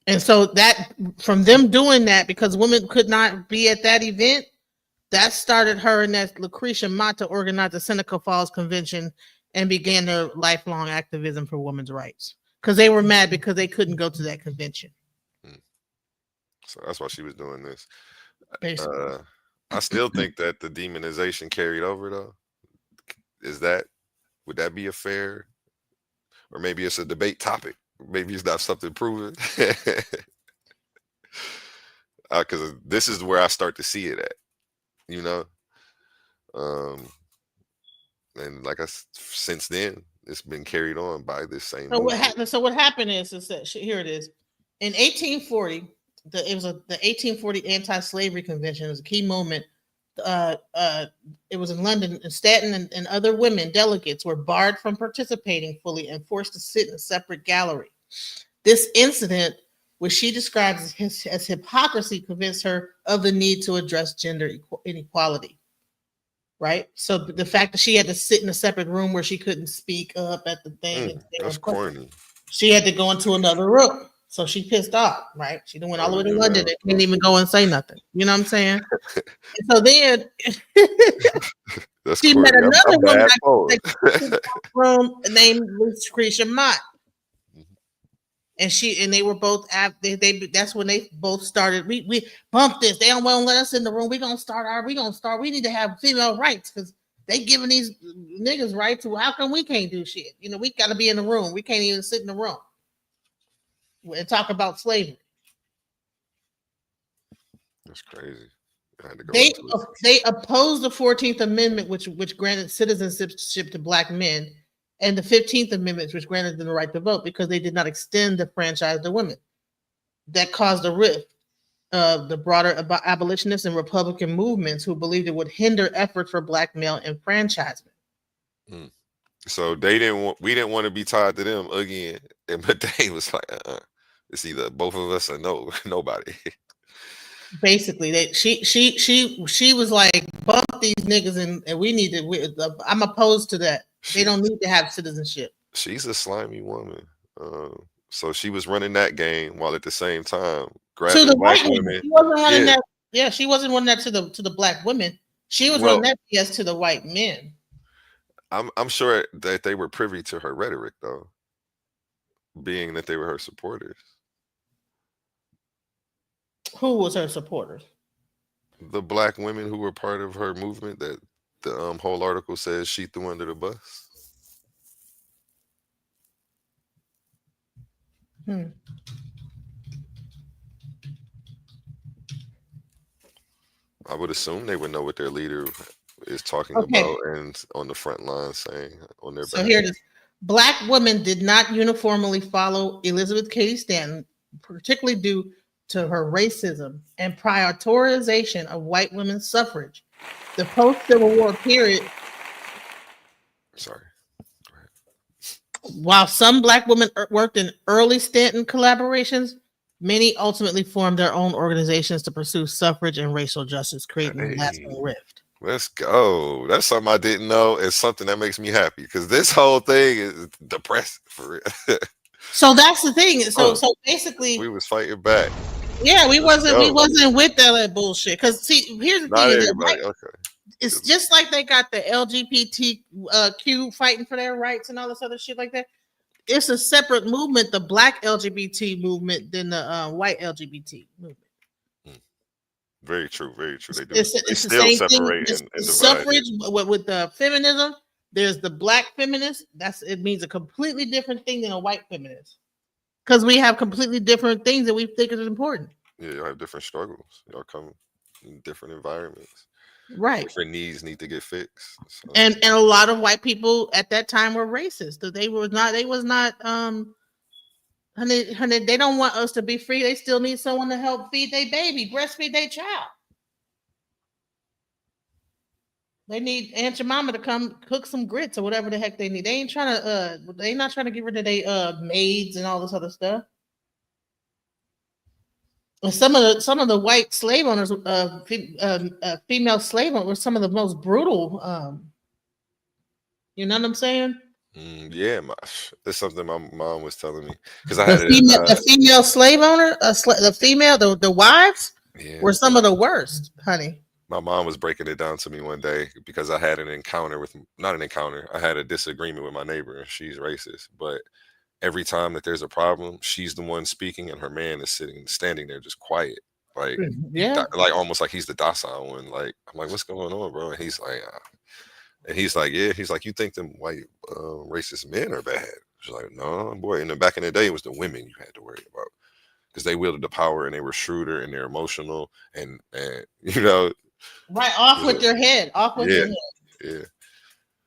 Speaker 4: And so that from them doing that, because women could not be at that event, that started her and that Lucretia Mott to organize the Seneca Falls Convention and began their lifelong activism for women's rights. Because they were mad because they couldn't go to that convention.
Speaker 6: So that's why she was doing this.
Speaker 4: Basically.
Speaker 6: I still think that the demonization carried over though. Would that be a fair, or maybe it's a debate topic? Maybe it's not something proven. Because this is where I start to see it at, you know. And since then, it's been carried on by this same.
Speaker 4: So what happened is that here it is. In 1840, the 1840 Anti-Slavery Convention was a key moment. It was in London, and Stanton and other women delegates were barred from participating fully and forced to sit in a separate gallery. This incident, which she describes as hypocrisy, convinced her of the need to address gender inequality. Right? So the fact that she had to sit in a separate room where she couldn't speak up at the thing.
Speaker 6: That's corny.
Speaker 4: She had to go into another room. So she pissed off, right? She went all the way to London and couldn't even go and say nothing. You know what I'm saying? And so then she met another woman room named Lucretia Mott. And they were both that's when they both started. We bumped this. They don't want to let us in the room. We need to have female rights because they giving these niggas rights. How come we can't do shit? You know, we got to be in the room. We can't even sit in the room and talk about slavery.
Speaker 6: That's crazy.
Speaker 4: They opposed the 14th Amendment, which granted citizenship to Black men, and the 15th Amendment, which granted them the right to vote, because they did not extend the franchise to women. That caused a rift of the broader abolitionists and Republican movements who believed it would hinder efforts for Black male enfranchisement.
Speaker 6: So we didn't want to be tied to them again, but they was like, it's either both of us or nobody.
Speaker 4: Basically, she was like, bump these niggas and we need to. I'm opposed to that. They don't need to have citizenship.
Speaker 6: She's a slimy woman. So she was running that game while at the same time grabbing
Speaker 4: to the
Speaker 6: Black
Speaker 4: white
Speaker 6: women.
Speaker 4: She wasn't running that. Yeah, she wasn't running that to the Black women. She was running that BS to the white men.
Speaker 6: I'm sure that they were privy to her rhetoric, though, being that they were her supporters.
Speaker 4: Who was her supporters?
Speaker 6: The Black women who were part of her movement that the whole article says she threw under the bus. I would assume they would know what their leader is talking about and on the front line saying on their back.
Speaker 4: So here it is. Black women did not uniformly follow Elizabeth Cady Stanton, particularly due to her racism and prioritization of white women's suffrage. The post-Civil War period.
Speaker 6: Sorry.
Speaker 4: While some Black women worked in early Stanton collaborations, many ultimately formed their own organizations to pursue suffrage and racial justice, creating a lasting rift.
Speaker 6: Let's go. That's something I didn't know. It's something that makes me happy because this whole thing is depressing for real.
Speaker 4: So that's the thing. So basically,
Speaker 6: we was fighting back.
Speaker 4: Yeah, we wasn't with that bullshit. Because see, here's the thing. It's just like they got the LGBTQ fighting for their rights and all this other shit like that. It's a separate movement, the Black LGBT movement, than the white LGBT movement.
Speaker 6: Very true. Very true. They do.
Speaker 4: It's the same separate thing. And suffrage with the feminism. There's the Black feminist. It means a completely different thing than a white feminist. Because we have completely different things that we think is important.
Speaker 6: Yeah, y'all have different struggles. Y'all come in different environments.
Speaker 4: Right.
Speaker 6: Different needs need to get fixed. So.
Speaker 4: And a lot of white people at that time were racist. They was not honey, they don't want us to be free. They still need someone to help feed their baby, breastfeed their child. They need Aunt Jemima to come cook some grits or whatever the heck they need. They ain't trying to they not trying to get rid of their maids and all this other stuff. And some of the white slave owners, female slave owners, were some of the most brutal. You know what I'm saying?
Speaker 6: Yeah, that's something my mom was telling me because I had
Speaker 4: The female slave owner, the wives were some of the worst, honey.
Speaker 6: My mom was breaking it down to me one day because I had I had a disagreement with my neighbor, and she's racist. But every time that there's a problem, she's the one speaking, and her man is standing there just quiet, like like almost like he's the docile one. Like I'm like, what's going on, bro? And he's like, yeah, he's like, you think them white racist men are bad? She's like, no, boy. And then back in the day, it was the women you had to worry about because they wielded the power and they were shrewder and they're emotional and you know.
Speaker 4: Right, off with your head. Off with your head.
Speaker 6: Yeah.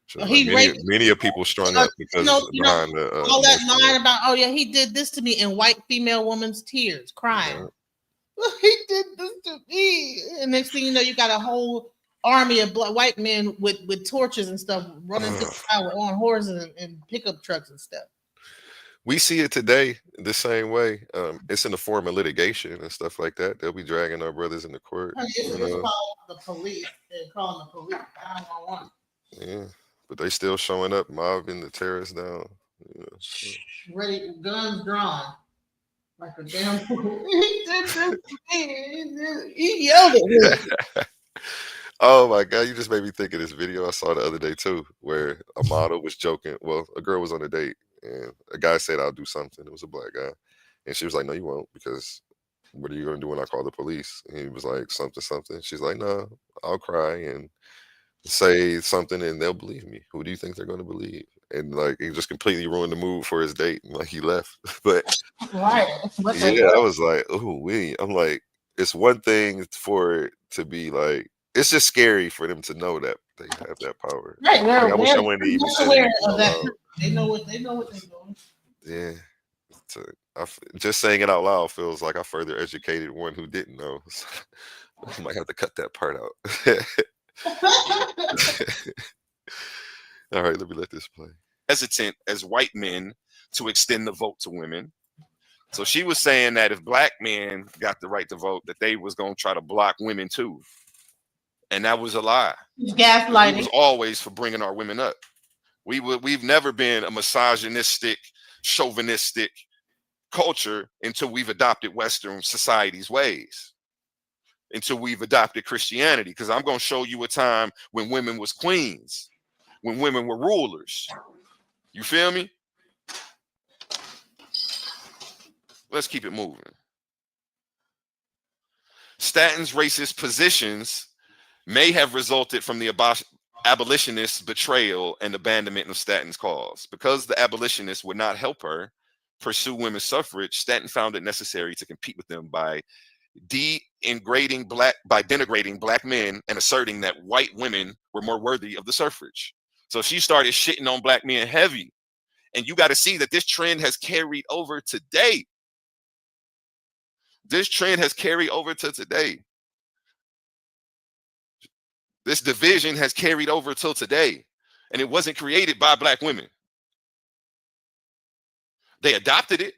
Speaker 6: So
Speaker 4: Many
Speaker 6: of people strung up because behind
Speaker 4: all that line about, oh yeah, he did this to me, and white female woman's tears, crying. He did this to me, and next thing you know, you got a whole army of white men with torches and stuff running through the crowd on horses and pickup trucks and stuff.
Speaker 6: We see it today the same way. It's in the form of litigation and stuff like that. They'll be dragging our brothers into court.
Speaker 4: It's called the police. They're calling the police. I don't want.
Speaker 6: Yeah, but they still showing up, mobbing the terrorists down.
Speaker 4: Ready, guns drawn, like a damn fool. He did this to me. He yelled at me.
Speaker 6: Oh my God, you just made me think of this video I saw the other day too, where a model was joking. Well, a girl was on a date. And a guy said, I'll do something. It was a black guy. And she was like, no, you won't, because what are you going to do when I call the police? And he was like, something. She's like, no, I'll cry and say something and they'll believe me. Who do you think they're going to believe? And like, he just completely ruined the mood for his date. And like, he left. But
Speaker 4: right.
Speaker 6: I was like, oh, I'm like, it's one thing for it to be like, it's just scary for them to know that they have that power.
Speaker 4: Right.
Speaker 6: I wish I wouldn't even
Speaker 4: aware of that. They know what they're doing.
Speaker 6: Yeah. Just saying it out loud feels like I further educated one who didn't know. So I might have to cut that part out. All right, let me let this play.
Speaker 3: Hesitant as white men to extend the vote to women. So she was saying that if black men got the right to vote, that they was going to try to block women too. And that was a lie.
Speaker 4: Gaslighting.
Speaker 3: It was always for bringing our women up. We've never been a misogynistic, chauvinistic culture until we've adopted Western society's ways, until we've adopted Christianity. Because I'm going to show you a time when women was queens, when women were rulers. You feel me? Let's keep it moving. Stanton's racist positions may have resulted from the abolitionists' betrayal and abandonment of Stanton's cause. Because the abolitionists would not help her pursue women's suffrage, Stanton found it necessary to compete with them by denigrating black men and asserting that white women were more worthy of the suffrage. So she started shitting on black men heavy. And you got to see that this trend has carried over today. This trend has carried over to today. This division has carried over till today, and it wasn't created by black women. They adopted it.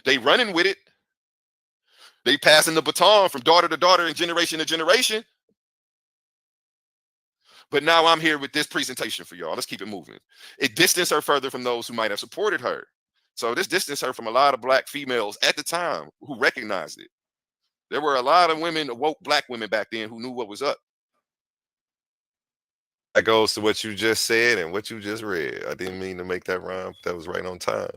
Speaker 3: They running with it. They passing the baton from daughter to daughter and generation to generation. But now I'm here with this presentation for y'all. Let's keep it moving. It distanced her further from those who might have supported her. So this distanced her from a lot of black females at the time who recognized it. There were a lot of women, woke black women back then who knew what was up.
Speaker 6: That goes to what you just said and what you just read. I didn't mean to make that rhyme. That was right on time.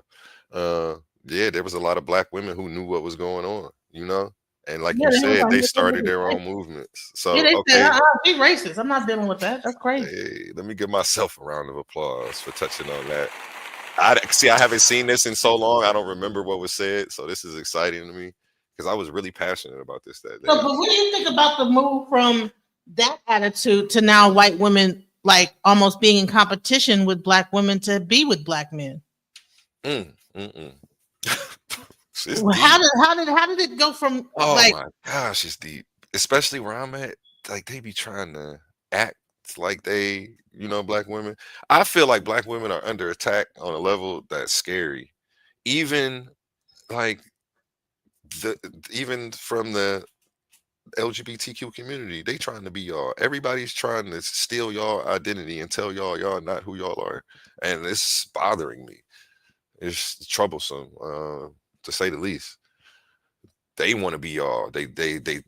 Speaker 6: Yeah, there was a lot of black women who knew what was going on, you know? And like you said, they started their own movements. So
Speaker 4: they said, be racist. I'm not dealing with that. That's crazy.
Speaker 6: Hey, let me give myself a round of applause for touching on that. I haven't seen this in so long. I don't remember what was said. So this is exciting to me because I was really passionate about this that day.
Speaker 4: So, but what do you think about the move from that attitude to now white women like almost being in competition with black women to be with black men.
Speaker 3: Mm, mm-mm. It's
Speaker 4: Well,
Speaker 3: deep.
Speaker 4: how did it go from
Speaker 3: Oh
Speaker 4: like
Speaker 3: my gosh, it's deep. Especially where I'm at. Like they be trying to act like they, black women. I feel like black women are under attack on a level that's scary. Even like the even from the LGBTQ community, they trying to be y'all. Everybody's trying to steal y'all identity and tell y'all not who y'all are. And it's bothering me. It's troublesome, to say the least. They want to be y'all. They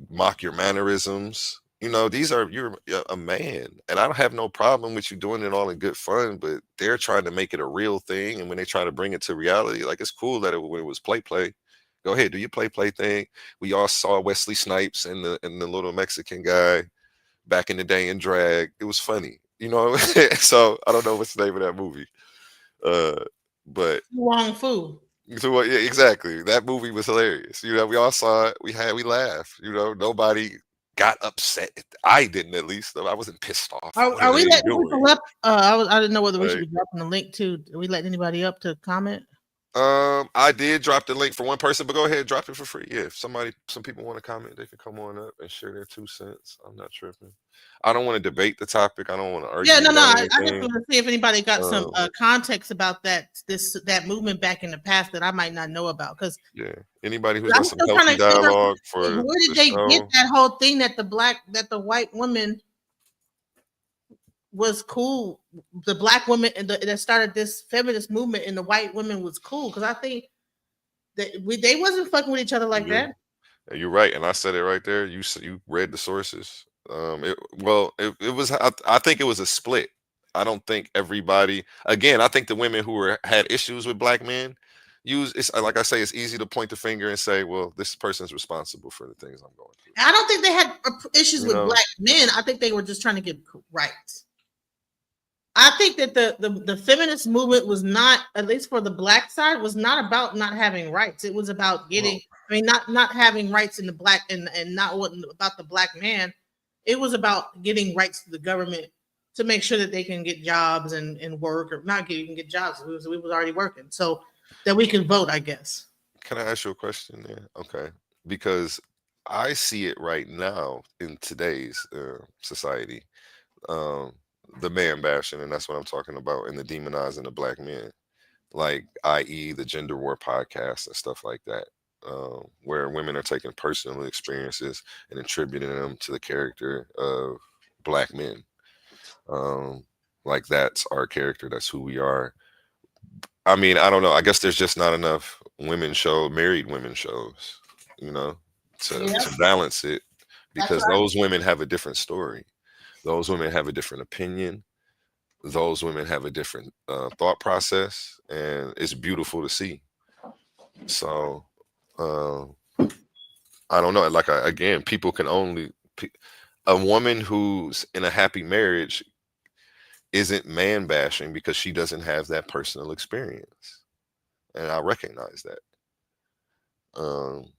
Speaker 3: mock your mannerisms. You're a man, and I don't have no problem with you doing it all in good fun. But they're trying to make it a real thing, and when they try to bring it to reality, like it's cool that when it was play. Go ahead, do your play thing. We all saw Wesley Snipes and the little Mexican guy back in the day in drag. It was funny, So I don't know what's the name of that movie, but
Speaker 4: Wong Fu?
Speaker 3: so yeah, exactly. That movie was hilarious. We all saw it. We laughed. Nobody got upset. I didn't, at least. I wasn't pissed off. What
Speaker 4: Are
Speaker 3: are
Speaker 4: we
Speaker 3: they
Speaker 4: letting
Speaker 3: doing?
Speaker 4: people up? I didn't know whether we should
Speaker 3: Like,
Speaker 4: be dropping the link to. Are we letting anybody up to comment?
Speaker 3: I did drop the link for one person, but go ahead, drop it for free. Yeah, if some people want to comment, they can come on up and share their 2 cents. I'm not tripping. I don't want to debate the topic. I don't want to
Speaker 4: Yeah,
Speaker 3: argue
Speaker 4: no, no.
Speaker 3: about
Speaker 4: I just
Speaker 3: anything.
Speaker 4: want to see if anybody got some
Speaker 3: Um,
Speaker 4: context about that movement back in the past that I might not know about. Because
Speaker 3: yeah. Anybody who's
Speaker 4: I'm
Speaker 3: got some
Speaker 4: still trying
Speaker 3: healthy
Speaker 4: to figure out
Speaker 3: dialogue
Speaker 4: like,
Speaker 3: for
Speaker 4: where
Speaker 3: the
Speaker 4: did they get
Speaker 3: show,
Speaker 4: that whole thing that the white woman was cool. The black woman and that started this feminist movement, and the white women was cool. Because I think that they wasn't fucking with each other like
Speaker 3: yeah.
Speaker 4: that.
Speaker 3: You're right, and I said it right there. You read the sources. It was. I think it was a split. I don't think everybody. Again, I think the women who had issues with black men use it's like I say. It's easy to point the finger and say, "Well, this person's responsible for the things I'm going through."
Speaker 4: I don't think they had issues
Speaker 3: You
Speaker 4: with
Speaker 3: know,
Speaker 4: black men. I think they were just trying to get rights. I think that the feminist movement was not, at least for the black side, was not about not having rights. It was about
Speaker 3: well,
Speaker 4: getting, I mean, not having rights in the black and not what about the black man. It was about getting rights to the government to make sure that they can get jobs and work, or not get jobs. We was already working, so that we can vote, I guess.
Speaker 3: can I ask you a question there? Okay, because I see it right now in today's society, um, the man bashing, and that's what I'm talking about, and the demonizing of black men, like i.e. the gender war podcasts and stuff like that, where women are taking personal experiences and attributing them to the character of black men. Um, like that's our character, that's who we are. I mean, I don't know. I guess there's just not enough married women shows, you know, to
Speaker 4: Yeah,
Speaker 3: balance it,
Speaker 4: that's
Speaker 3: because
Speaker 4: right.
Speaker 3: those women have a different story. Those women have a different opinion. Those women have a different thought process, and it's beautiful to see. So uh, I don't know. Like again, people can only a woman who's in a happy marriage isn't man bashing because she doesn't have that personal experience, and I recognize that. Um,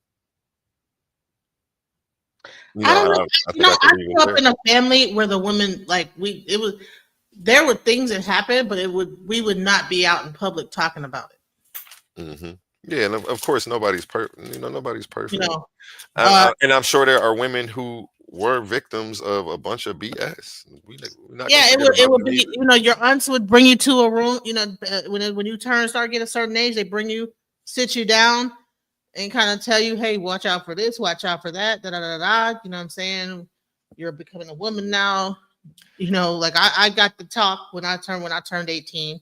Speaker 4: I don't know.
Speaker 3: I
Speaker 4: You
Speaker 3: think
Speaker 4: know,
Speaker 3: I can
Speaker 4: I
Speaker 3: leave it
Speaker 4: grew up
Speaker 3: there.
Speaker 4: in a family where the women like it was there were things that happened, but we would not be out in public talking about it.
Speaker 3: Hmm. Yeah, and of course, nobody's perfect. Nobody's
Speaker 4: You
Speaker 3: perfect,
Speaker 4: know, uh,
Speaker 3: and I'm sure there are women who were victims of a bunch of BS. We're not gonna
Speaker 4: yeah,
Speaker 3: forget
Speaker 4: it
Speaker 3: about
Speaker 4: would
Speaker 3: them
Speaker 4: be,
Speaker 3: either.
Speaker 4: your aunts would bring you to a room. When you start getting a certain age, they bring you, sit you down, and kind of tell you, hey, watch out for this, watch out for that, da da da da. You know what I'm saying? You're becoming a woman now. Like I got the talk when I turned 18.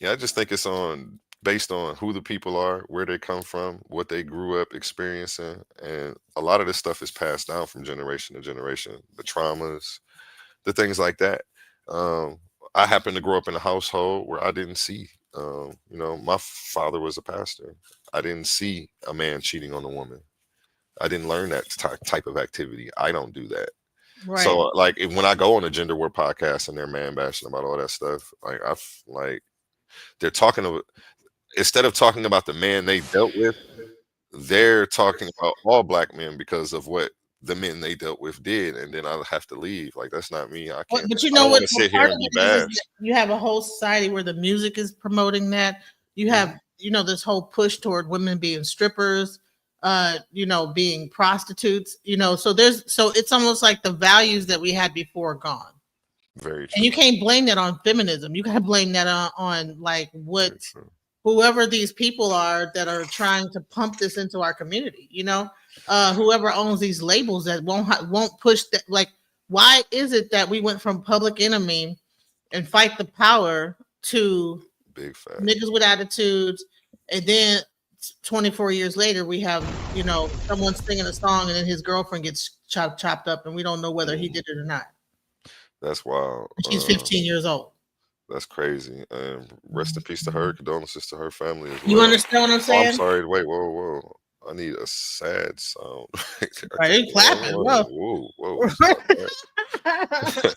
Speaker 3: Yeah, I just think it's on based on who the people are, where they come from, what they grew up experiencing, and a lot of this stuff is passed down from generation to generation. The traumas, the things like that. Um, I happen to grow up in a household where I didn't see. My father was a pastor. I didn't see a man cheating on a woman. I didn't learn that type of activity. I don't do that. So,
Speaker 4: Right.
Speaker 3: like, when I go on a gender war podcast and they're man bashing about all that stuff, like like they're talking about, instead of talking about the man they dealt with, they're talking about all black men because of what
Speaker 6: the men they dealt with did, and then I'll have to leave. Like that's not me. I can't.
Speaker 4: But you
Speaker 6: I
Speaker 4: know
Speaker 6: don't
Speaker 4: what?
Speaker 6: want to sit here
Speaker 4: Part
Speaker 6: and
Speaker 4: of
Speaker 6: be
Speaker 4: it is
Speaker 6: bad.
Speaker 4: that you have a whole society where the music is promoting that. You have, this whole push toward women being strippers, being prostitutes. So it's almost like the values that we had before are gone.
Speaker 6: Very
Speaker 4: And
Speaker 6: true.
Speaker 4: you can't blame that on feminism. You got to blame that on like what
Speaker 6: Very true.
Speaker 4: whoever these people are that are trying to pump this into our community. Whoever owns these labels that won't push that. Like, why is it that we went from Public Enemy and Fight the Power to
Speaker 6: Big fact.
Speaker 4: niggas with attitudes, and then 24 years later we have someone singing a song and then his girlfriend gets chopped up and we don't know whether he did it or not.
Speaker 6: That's wild.
Speaker 4: She's 15 years old.
Speaker 6: That's crazy. And rest in peace to her. Condolences to her family as well.
Speaker 4: You understand what I'm
Speaker 6: Oh, I'm
Speaker 4: saying?
Speaker 6: sorry. Wait, whoa. I need a sad sound.
Speaker 4: Right, they clapping.
Speaker 6: Whoa. Stop that.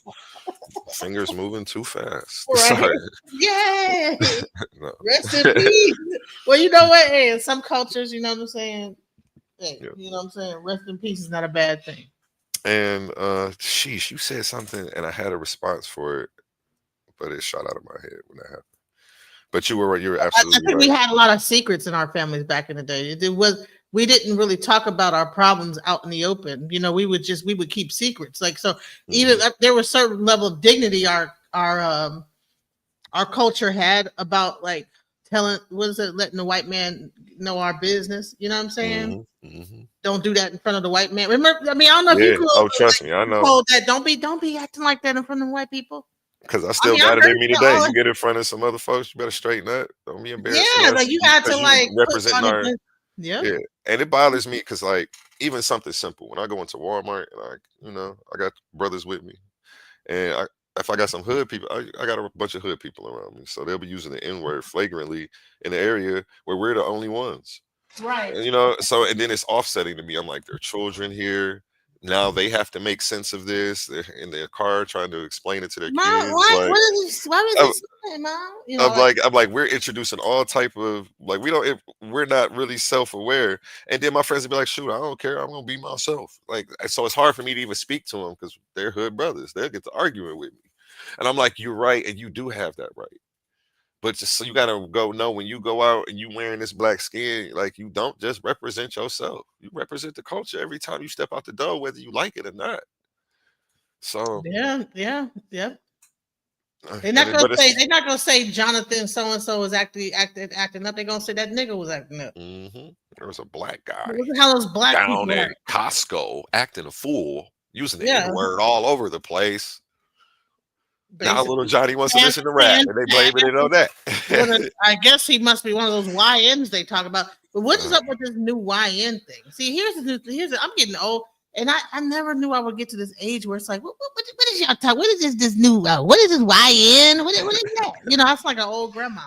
Speaker 6: Fingers moving too fast.
Speaker 4: Right.
Speaker 6: Sorry.
Speaker 4: Yay!
Speaker 6: No.
Speaker 4: Rest in peace. Well, you know what? Hey, in some cultures, you know what I'm saying? Hey,
Speaker 6: Yeah.
Speaker 4: you know what I'm saying? Rest in peace is not a bad thing.
Speaker 6: And sheesh, you said something and I had a response for it, but it shot out of my head when that happened. But you were
Speaker 4: I
Speaker 6: absolutely
Speaker 4: think
Speaker 6: right.
Speaker 4: we had a lot of secrets in our families back in the day. We didn't really talk about our problems out in the open. We would keep secrets. Like, so even there was certain level of dignity our culture had about like letting the white man know our business. You know what I'm saying? Don't do that in front of the white man. Remember, I mean, I don't know if you could.
Speaker 6: Trust me, I know.
Speaker 4: Told that don't be acting like that in front of white people.
Speaker 6: Because I still got it in me today. You get in front of some other folks, you better straighten up. Don't be embarrassed.
Speaker 4: Yeah, like you had to like
Speaker 6: represent our.
Speaker 4: Yeah,
Speaker 6: and it bothers me because like even something simple. When I go into Walmart and I got brothers with me, and if I got some hood people, I got a bunch of hood people around me, so they'll be using the N-word flagrantly in the area where we're the only ones.
Speaker 4: right.
Speaker 6: And, so and then it's offsetting to me. I'm like, there are children here. Now they have to make sense of this. They're in their car trying to explain it to their
Speaker 4: Mom,
Speaker 6: kids.
Speaker 4: why was this, Mom?
Speaker 6: I'm like, we're introducing all type of like we're not really self-aware. And then my friends would be like, shoot, I don't care. I'm gonna be myself. Like, so it's hard for me to even speak to them because they're hood brothers. They'll get to arguing with me. And I'm like, you're right, and you do have that right. But just so you gotta know when you go out and you wearing this black skin, like you don't just represent yourself. You represent the culture every time you step out the door, whether you like it or not. So
Speaker 4: yeah. They're not gonna say Jonathan so and so is acting up. They're gonna say that nigga was acting up.
Speaker 6: There was a black guy
Speaker 4: Look at how those black
Speaker 6: down
Speaker 4: people
Speaker 6: in Costco acting a fool, using the
Speaker 4: Yeah.
Speaker 6: N-word all over the place. Now
Speaker 4: basically.
Speaker 6: little Johnny wants to listen to rap, and they blaming it on that.
Speaker 4: I guess he must be one of those YNs they talk about. But what is up with this new YN thing? See, I'm getting old, and I never knew I would get to this age where it's like, what is y'all talking? What is this new? What is this YN? What is that? It's like an old grandma.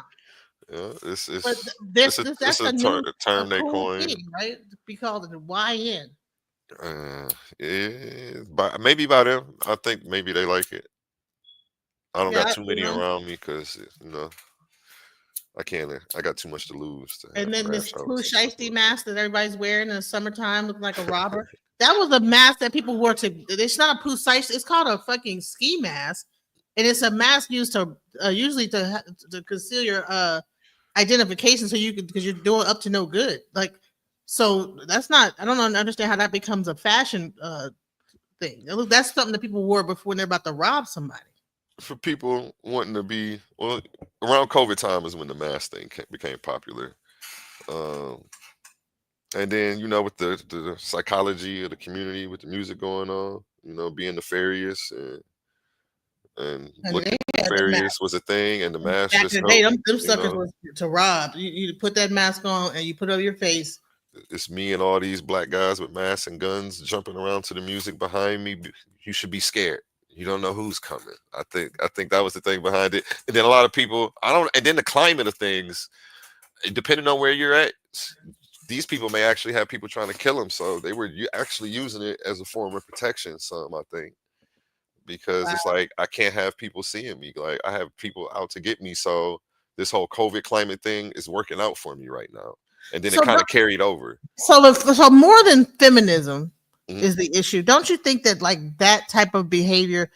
Speaker 6: Yeah, it's
Speaker 4: That's
Speaker 6: a term they
Speaker 4: cool
Speaker 6: coined,
Speaker 4: thing, right? To be called a YN.
Speaker 6: maybe by them. I think maybe they like it. I don't
Speaker 4: Yeah,
Speaker 6: got too many around me because I can't. I got too much to lose.
Speaker 4: And then this Pooh Shiesty mask that everybody's wearing in the summertime looking like a robber. That was a mask that people wore to. It's not a Pooh Shiesty. It's called a fucking ski mask, and it's a mask used to usually to conceal your identification, so you could because you're doing up to no good. Like, so that's not. I don't understand how that becomes a fashion thing. That's something that people wore before when they're about to rob somebody.
Speaker 6: For people wanting to be around COVID time is when the mask thing became popular, and then with the psychology of the community with the music going on, being nefarious and looking nefarious was a thing, and the mask
Speaker 4: back
Speaker 6: just
Speaker 4: in the day, them
Speaker 6: helped,
Speaker 4: suckers was to rob. You put that mask on and you put it over your face.
Speaker 6: It's me and all these black guys with masks and guns jumping around to the music behind me. You should be scared. You don't know who's coming. I think that was the thing behind it. And then a lot of people, and then the climate of things, depending on where you're at, these people may actually have people trying to kill them. So they were actually using it as a form of protection, I think, because It's like, I can't have people seeing me. Like, I have people out to get me. So this whole COVID climate thing is working out for me right now. And then it kind of carried over.
Speaker 4: So more than feminism,
Speaker 3: Mhm.
Speaker 4: is the issue. Don't you think that like that type of behavior,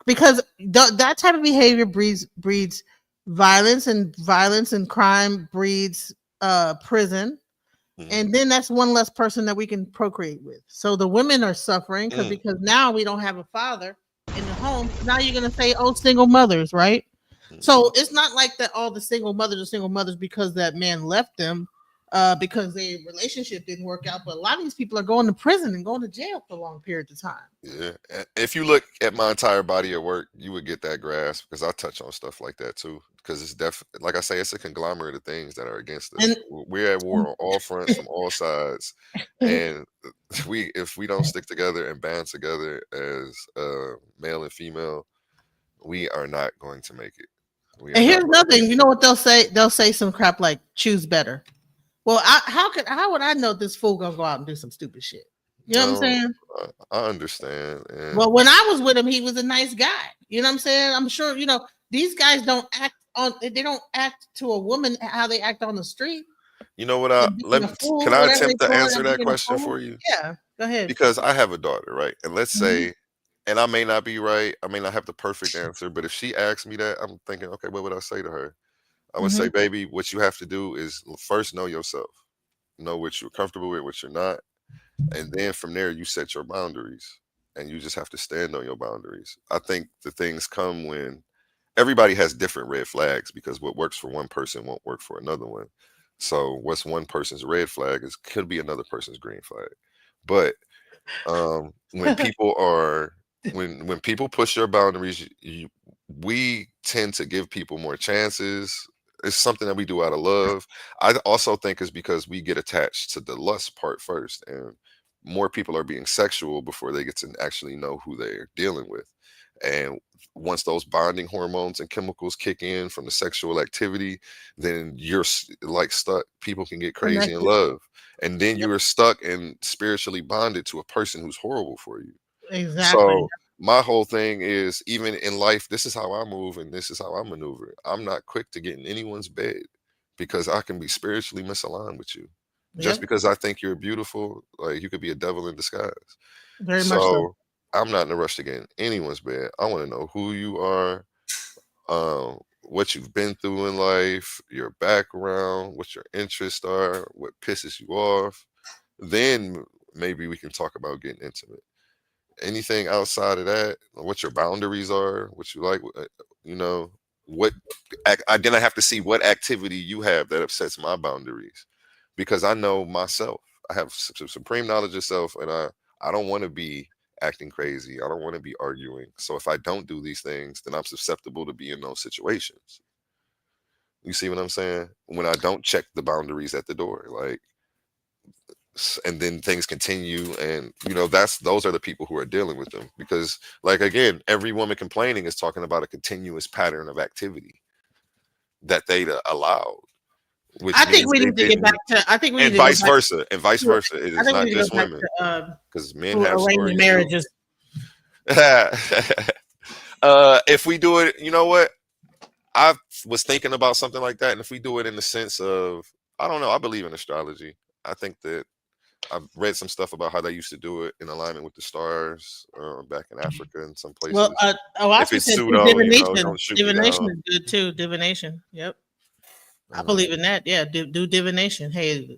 Speaker 4: because that type of behavior breeds violence, and violence and crime breeds prison,
Speaker 3: Mhm.
Speaker 4: and then that's one less person that we can procreate with. So the women are suffering
Speaker 3: Mm.
Speaker 4: because now we don't have a father in the home. Now you're gonna say, "Oh, single mothers," right?
Speaker 3: Mhm.
Speaker 4: So it's not like that all the single mothers are single mothers because that man left them, because their relationship didn't work out. But a lot of these people are going to prison and going to jail for long periods of time.
Speaker 3: Yeah. If you look at my entire body of work, you would get that grasp because I touch on stuff like that too. Because it's like I say, it's a conglomerate of things that are against us.
Speaker 4: And
Speaker 3: We're at war on all fronts from all sides, and if we don't stick together and band together as male and female, we are not going to make it. We are
Speaker 4: And here's
Speaker 3: not going to make
Speaker 4: nothing. You know what they'll say? They'll say some crap like "choose better." Well, how would I know this fool gonna go out and do some stupid shit? You know what I'm
Speaker 3: no.
Speaker 4: saying?
Speaker 3: I understand, and
Speaker 4: Well, when I was with him, he was a nice guy. You know what I'm saying? I'm sure, these guys don't act on they don't act to a woman how they act on the street
Speaker 3: you know what?
Speaker 4: and being a
Speaker 3: Can
Speaker 4: fool,
Speaker 3: I
Speaker 4: whatever they
Speaker 3: attempt to
Speaker 4: call it,
Speaker 3: answer
Speaker 4: and
Speaker 3: that
Speaker 4: being a
Speaker 3: question
Speaker 4: fool.
Speaker 3: for you?
Speaker 4: Yeah, go ahead.
Speaker 3: Because I have a daughter, right? And let's
Speaker 4: Mhm,
Speaker 3: say, and I may not be right, I may not have the perfect answer, but if she asks me that, I'm thinking, okay, what would I say to her? I would say,
Speaker 4: mhm.
Speaker 3: baby, what you have to do is first know yourself, know what you're comfortable with, what you're not, and then from there you set your boundaries, and you just have to stand on your boundaries. I think the things come when everybody has different red flags because what works for one person won't work for another one. So what's one person's red flag is could be another person's green flag. But when people are when people push your boundaries, we tend to give people more chances. It's something that we do out of love. I also think it's because we get attached to the lust part first, and more people are being sexual before they get to actually know who they're dealing with. And once those bonding hormones and chemicals kick in from the sexual activity, then you're like stuck. People can get crazy in
Speaker 4: Connected.
Speaker 3: love, and then
Speaker 4: Yep,
Speaker 3: you are stuck and spiritually bonded to a person who's horrible for you.
Speaker 4: exactly.
Speaker 3: So my whole thing is, even in life, this is how I move and this is how I maneuver. I'm not quick to get in anyone's bed because I can be spiritually misaligned with you. Just
Speaker 4: Yep,
Speaker 3: because I think you're beautiful, like you could be a devil in disguise.
Speaker 4: very much so.
Speaker 3: So I'm not in a rush to get in anyone's bed. I want to know who you are, what you've been through in life, your background, what your interests are, what pisses you off. Then maybe we can talk about getting intimate. Anything outside of that, what your boundaries are, what you like, you know, what I then I have to see what activity you have that upsets my boundaries because I know myself. I have supreme knowledge of self, and I don't want to be acting crazy. I don't want to be arguing. So if I don't do these things, then I'm susceptible to be in those situations. You see what I'm saying? When I don't check the boundaries at the door, like and then things continue, and that's those are the people who are dealing with them because, like, again, every woman complaining is talking about a continuous pattern of activity that they allowed, which
Speaker 4: I think
Speaker 3: means
Speaker 4: we
Speaker 3: they
Speaker 4: need to get back
Speaker 3: didn't.
Speaker 4: to. I think we need
Speaker 3: And
Speaker 4: to go
Speaker 3: vice
Speaker 4: back
Speaker 3: versa,
Speaker 4: to.
Speaker 3: it
Speaker 4: I
Speaker 3: is
Speaker 4: think we
Speaker 3: not
Speaker 4: need to go
Speaker 3: just
Speaker 4: back
Speaker 3: women
Speaker 4: to
Speaker 3: because men
Speaker 4: to
Speaker 3: have
Speaker 4: arranged
Speaker 3: stories too.
Speaker 4: marriages.
Speaker 3: If we do it, you know what, I was thinking about something like that, and if we do it in the sense of, I don't know, I believe in astrology. I think that I've read some stuff about how they used to do it in alignment with the stars back in Africa and some
Speaker 4: Well,
Speaker 3: places. If
Speaker 4: Oscar
Speaker 3: it's
Speaker 4: said
Speaker 3: pseudo,
Speaker 4: divination.
Speaker 3: don't shoot me
Speaker 4: Divination
Speaker 3: down.
Speaker 4: is good too. Divination. Yep, I
Speaker 3: Uh,
Speaker 4: believe in that. Yeah, do divination. Hey,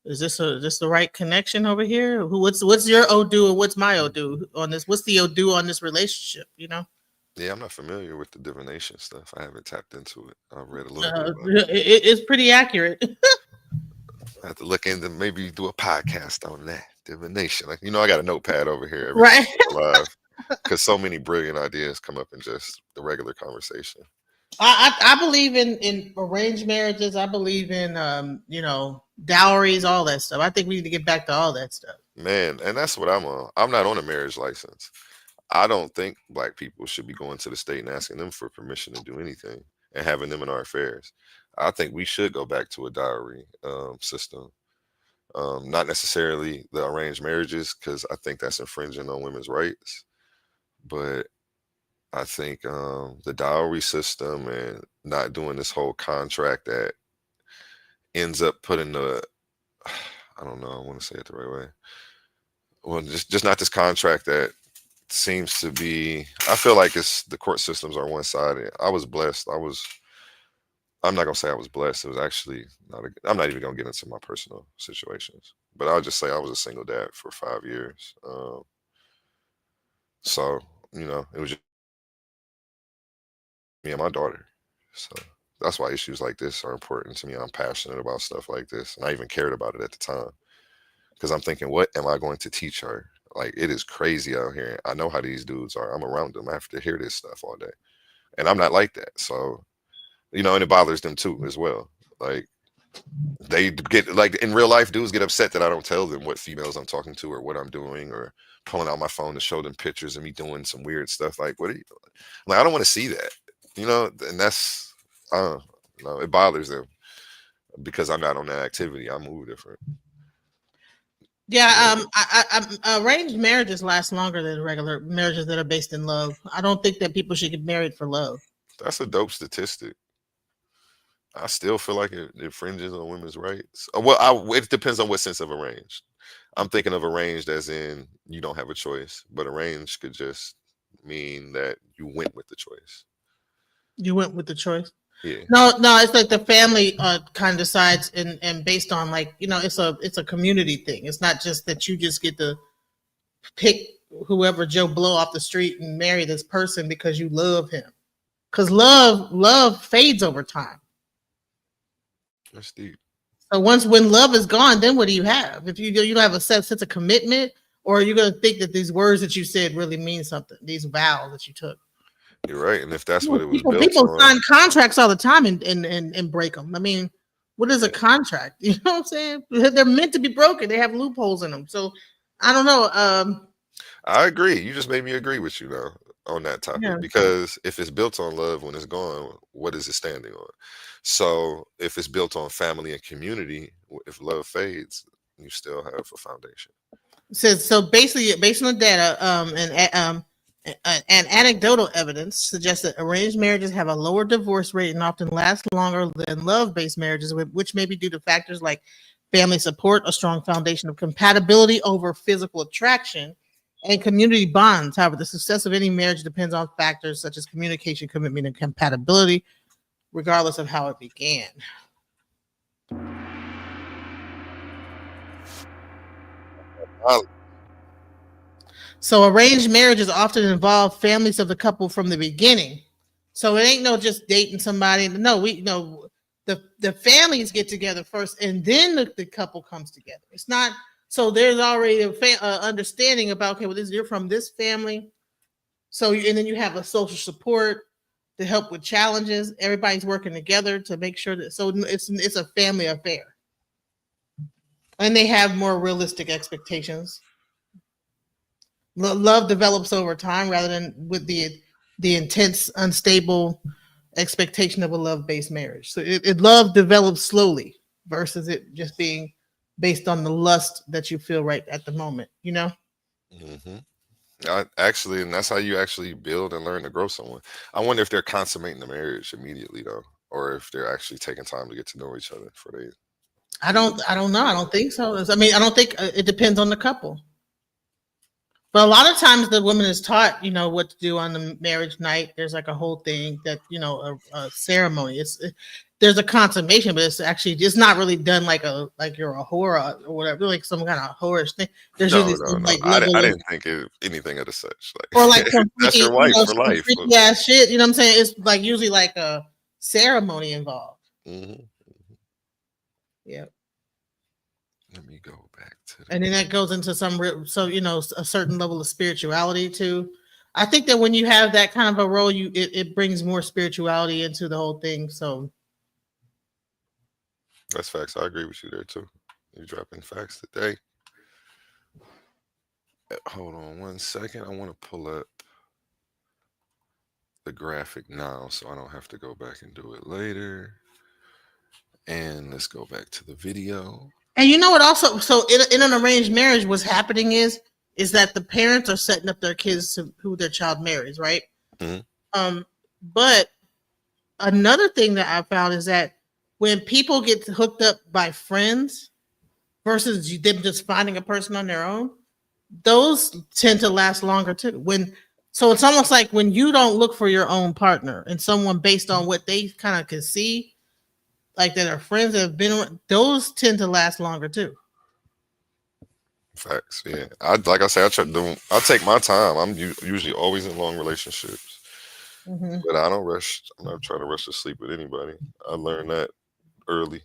Speaker 4: is this the right connection over here? What's your Odu and what's my Odu on this? What's the Odu on this relationship?
Speaker 3: yeah, I'm not familiar with the divination stuff. I haven't tapped into it. I've read a little bit about it.
Speaker 4: It's pretty accurate.
Speaker 3: I have to look into maybe do a podcast on that divination. Like, I got a notepad over here every time
Speaker 4: Right.
Speaker 3: I go live because so many brilliant ideas come up in just the regular conversation.
Speaker 4: I believe in arranged marriages. I believe in dowries, all that stuff. I think we need to get back to all that stuff.
Speaker 3: Man, and that's what I'm on. I'm not on a marriage license. I don't think black people should be going to the state and asking them for permission to do anything and having them in our affairs. I think we should go back to a dowry system, not necessarily the arranged marriages, because I think that's infringing on women's rights. But I think the dowry system and not doing this whole contract that ends up putting the, I don't know, I want to say it the right way.
Speaker 6: well, just not this contract that seems to be. I feel like it's the court systems are one sided. I was blessed. I'm not gonna say I was blessed. It was actually not. I'm not even gonna get into my personal situations, but I'll just say I was a single dad for 5 years. So it was just me and my daughter. So that's why issues like this are important to me. I'm passionate about stuff like this, and I even cared about it at the time because I'm thinking, what am I going to teach her? Like, it is crazy out here. I know how these dudes are. I'm around them. I have to hear this stuff all day, and I'm not like that. So and it bothers them too as well. Like, they get, like, in real life, dudes get upset that I don't tell them what females I'm talking to or what I'm doing, or pulling out my phone to show them pictures of me doing some weird stuff. Like, what are you doing? Like, I don't want to see that, and that's, I don't know, it bothers them because I'm not on that activity. I move different.
Speaker 4: Yeah, arranged marriages last longer than regular marriages that are based in love. I don't think that people should get married for love.
Speaker 6: That's a dope statistic. I still feel like it infringes on women's rights. Well, it depends on what sense of arranged. I'm thinking of arranged as in you don't have a choice, but arranged could just mean that you went with the choice.
Speaker 4: You went with the choice.
Speaker 6: Yeah.
Speaker 4: No, it's like the family kind of decides, and based on, like, it's a community thing. It's not just that you just get to pick whoever Joe Blow off the street and marry this person because you love him. Because love fades over time.
Speaker 6: That's deep.
Speaker 4: So when love is gone, then what do you have? If you don't have a sense of commitment, or are you going to think that these words that you said really mean something? These vows that you took.
Speaker 6: You're right, and if that's what it was built
Speaker 4: people
Speaker 6: on,
Speaker 4: sign contracts all the time and break them. I mean, what is a contract? You know what I'm saying? They're meant to be broken. They have loopholes in them. So I don't know.
Speaker 6: I agree. You just made me agree with you though on that topic,
Speaker 4: Yeah.
Speaker 6: because if it's built on love, when it's gone, what is it standing on? So if it's built on family and community, if love fades, you still have a foundation.
Speaker 4: Says so. Basically, based on the data, and anecdotal evidence suggests that arranged marriages have a lower divorce rate and often last longer than love-based marriages, which may be due to factors like family support, a strong foundation of compatibility over physical attraction, and community bonds. However, the success of any marriage depends on factors such as communication, commitment, and compatibility, regardless of how it began. So arranged marriages often involve families of the couple from the beginning. So it ain't no just dating somebody. No, the families get together first, and then the couple comes together. It's not so there's already a understanding about, okay, well, you're from this family. So and then you have a social support to help with challenges. Everybody's working together to make sure that, so it's a family affair, and they have more realistic expectations. Love develops over time rather than with the intense, unstable expectation of a love-based marriage. So love develops slowly versus it just being based on the lust that you feel right at the moment.
Speaker 6: Mm-hmm. Actually, and that's how you actually build and learn to grow someone. I wonder if they're consummating the marriage immediately though, or if they're actually taking time to get to know each other for they.
Speaker 4: I don't know. I don't think so. I mean, I don't think it depends on the couple. But a lot of times the woman is taught, what to do on the marriage night. There's like a whole thing that, a ceremony. There's a consummation, but it's not really done like you're a whore or whatever, like some kind of whorish thing. There's
Speaker 6: No,
Speaker 4: usually
Speaker 6: no,
Speaker 4: some,
Speaker 6: no.
Speaker 4: like,
Speaker 6: I
Speaker 4: level
Speaker 6: didn't think of anything of the such.
Speaker 4: or
Speaker 6: Like,
Speaker 4: like some
Speaker 6: that's
Speaker 4: freaky,
Speaker 6: your wife for
Speaker 4: some
Speaker 6: life.
Speaker 4: freaky ass shit. You know what I'm saying? It's like usually like a ceremony involved.
Speaker 6: Mm-hmm.
Speaker 4: Yeah.
Speaker 6: Let me go back to.
Speaker 4: And then that goes into a certain level of spirituality too. I think that when you have that kind of a role, it brings more spirituality into the whole thing. So
Speaker 6: That's facts. I agree with you there too. You're dropping facts today. Hold on 1 second. I want to pull up the graphic now so I don't have to go back and do it later. And let's go back to the video.
Speaker 4: And you know what? Also, so in an arranged marriage, what's happening is that the parents are setting up their kids to who their child marries, right?
Speaker 6: Mm-hmm.
Speaker 4: But another thing that I found is that when people get hooked up by friends versus them just finding a person on their own, those tend to last longer too. So it's almost like when you don't look for your own partner and someone based on what they kind of can see, like that are friends that have been around, those tend to last longer too.
Speaker 6: Facts. Yeah. Like I say, I take my time. I'm usually always in long relationships,
Speaker 4: Mm-hmm.
Speaker 6: but I don't rush. I'm not trying to rush to sleep with anybody. I learned that early.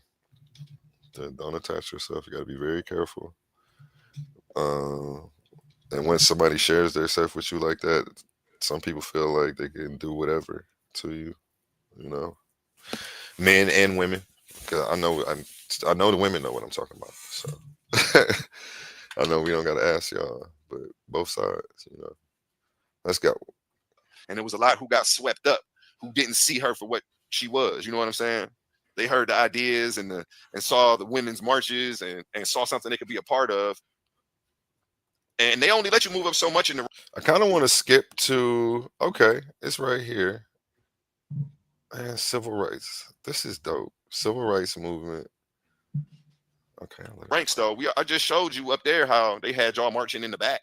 Speaker 6: Don't attach yourself. You got to be very careful. Uh, and when somebody shares their stuff with you like that, some people feel like they can do whatever to you. You know, men and women. Because I know the women know what I'm talking about. So I know we don't got to ask y'all, but both sides. You know, let's go. And there was a lot who got swept up, who didn't see her for what she was. You know what I'm saying? They heard the ideas and saw the women's marches and saw something they could be a part of. And they only let you move up so much in the. I kind of want to skip to it's right here. Man, civil rights. This is dope. Civil rights movement. Okay. Ranks though. I just showed you up there how they had y'all marching in the back.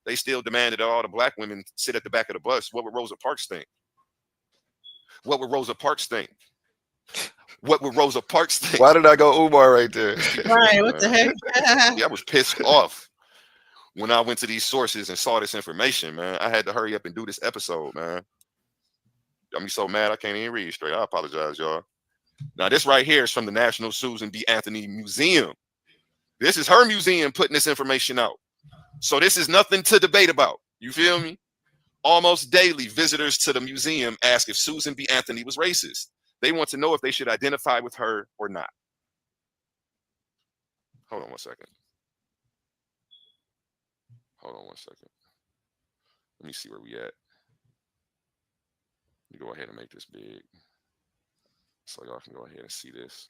Speaker 6: They still demanded that all the black women sit at the back of the bus. What would Rosa Parks think? What would Rosa Parks think? What would Rosa Parks think? Why did I go Umar right there?
Speaker 4: Right. What the heck?
Speaker 6: Yeah, I was pissed off when I went to these sources and saw this information, man. I had to hurry up and do this episode, man. I'm so mad I can't even read straight. I apologize, y'all. Now, this right here is from the National Susan B. Anthony Museum. This is her museum putting this information out. So this is nothing to debate about. You feel me? Almost daily, visitors to the museum ask if Susan B. Anthony was racist. They want to know if they should identify with her or not. Hold on one second. Let me see where we at. Let me go ahead and make this big so y'all can go ahead and see this.